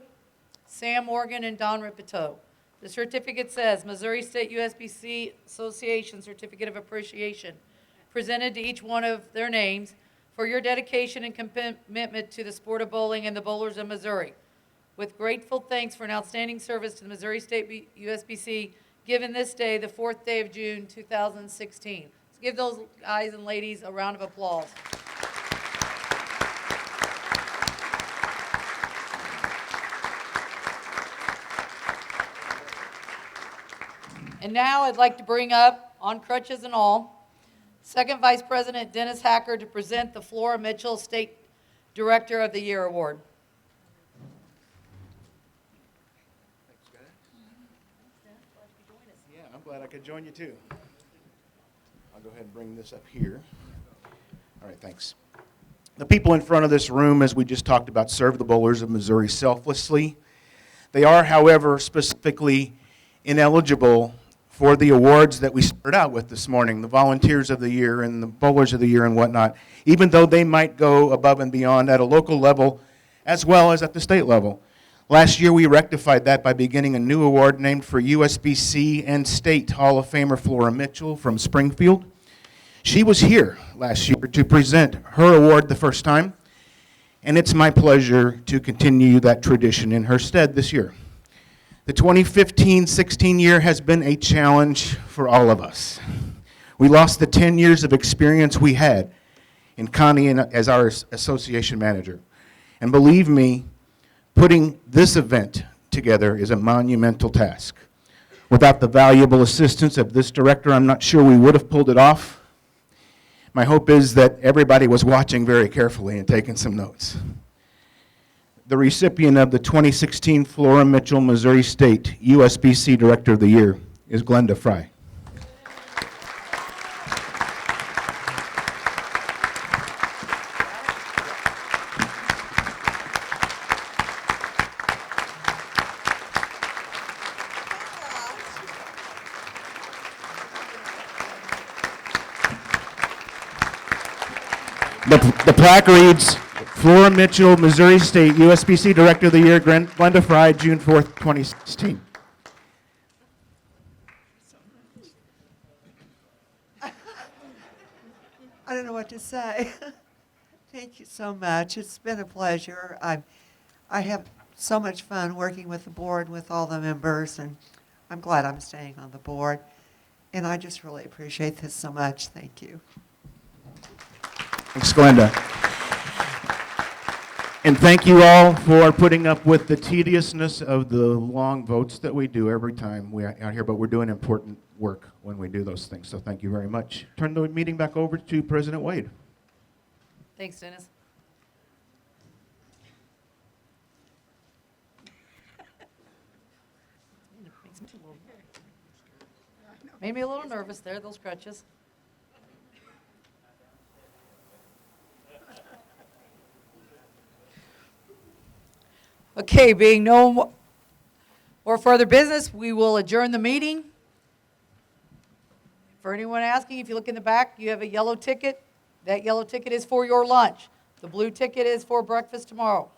Sam Morgan, and Don Ripito. The certificate says, Missouri State USBC Association Certificate of Appreciation, presented to each one of their names for your dedication and commitment to the sport of bowling and the bowlers of Missouri. With grateful thanks for an outstanding service to the Missouri State USBC, given this day, the 4th day of June, 2016. Let's give those guys and ladies a round of applause. And now I'd like to bring up, on crutches and all, Second Vice President Dennis Hacker to present the Flora Mitchell State Director of the Year Award. Yeah, I'm glad I could join you too. I'll go ahead and bring this up here. All right, thanks. The people in front of this room, as we just talked about, serve the bowlers of Missouri selflessly. They are, however, specifically ineligible for the awards that we started out with this morning, the Volunteers of the Year and the Bowlers of the Year and whatnot, even though they might go above and beyond at a local level as well as at the state level. Last year, we rectified that by beginning a new award named for USBC and State Hall of Famer Flora Mitchell from Springfield. She was here last year to present her award the first time, and it's my pleasure to continue that tradition in her stead this year. The 2015-16 year has been a challenge for all of us. We lost the 10 years of experience we had in Connie as our association manager. And believe me, putting this event together is a monumental task. Without the valuable assistance of this director, I'm not sure we would have pulled it off. My hope is that everybody was watching very carefully and taking some notes. The recipient of the 2016 Flora Mitchell Missouri State USBC Director of the Year is Glenda Fry. The plaque reads, Flora Mitchell, Missouri State USBC Director of the Year, Glenda Fry, June 4th, 2016. I don't know what to say. Thank you so much. It's been a pleasure. I have so much fun working with the board, with all the members, and I'm glad I'm staying on the board. And I just really appreciate this so much. Thank you. Thanks, Glenda. And thank you all for putting up with the tediousness of the long votes that we do every time we're out here, but we're doing important work when we do those things, so thank you very much. Turn the meeting back over to President Wade. Thanks, Dennis. Made me a little nervous there, those crutches. Okay, being no more further business, we will adjourn the meeting. For anyone asking, if you look in the back, you have a yellow ticket. That yellow ticket is for your lunch. The blue ticket is for breakfast tomorrow.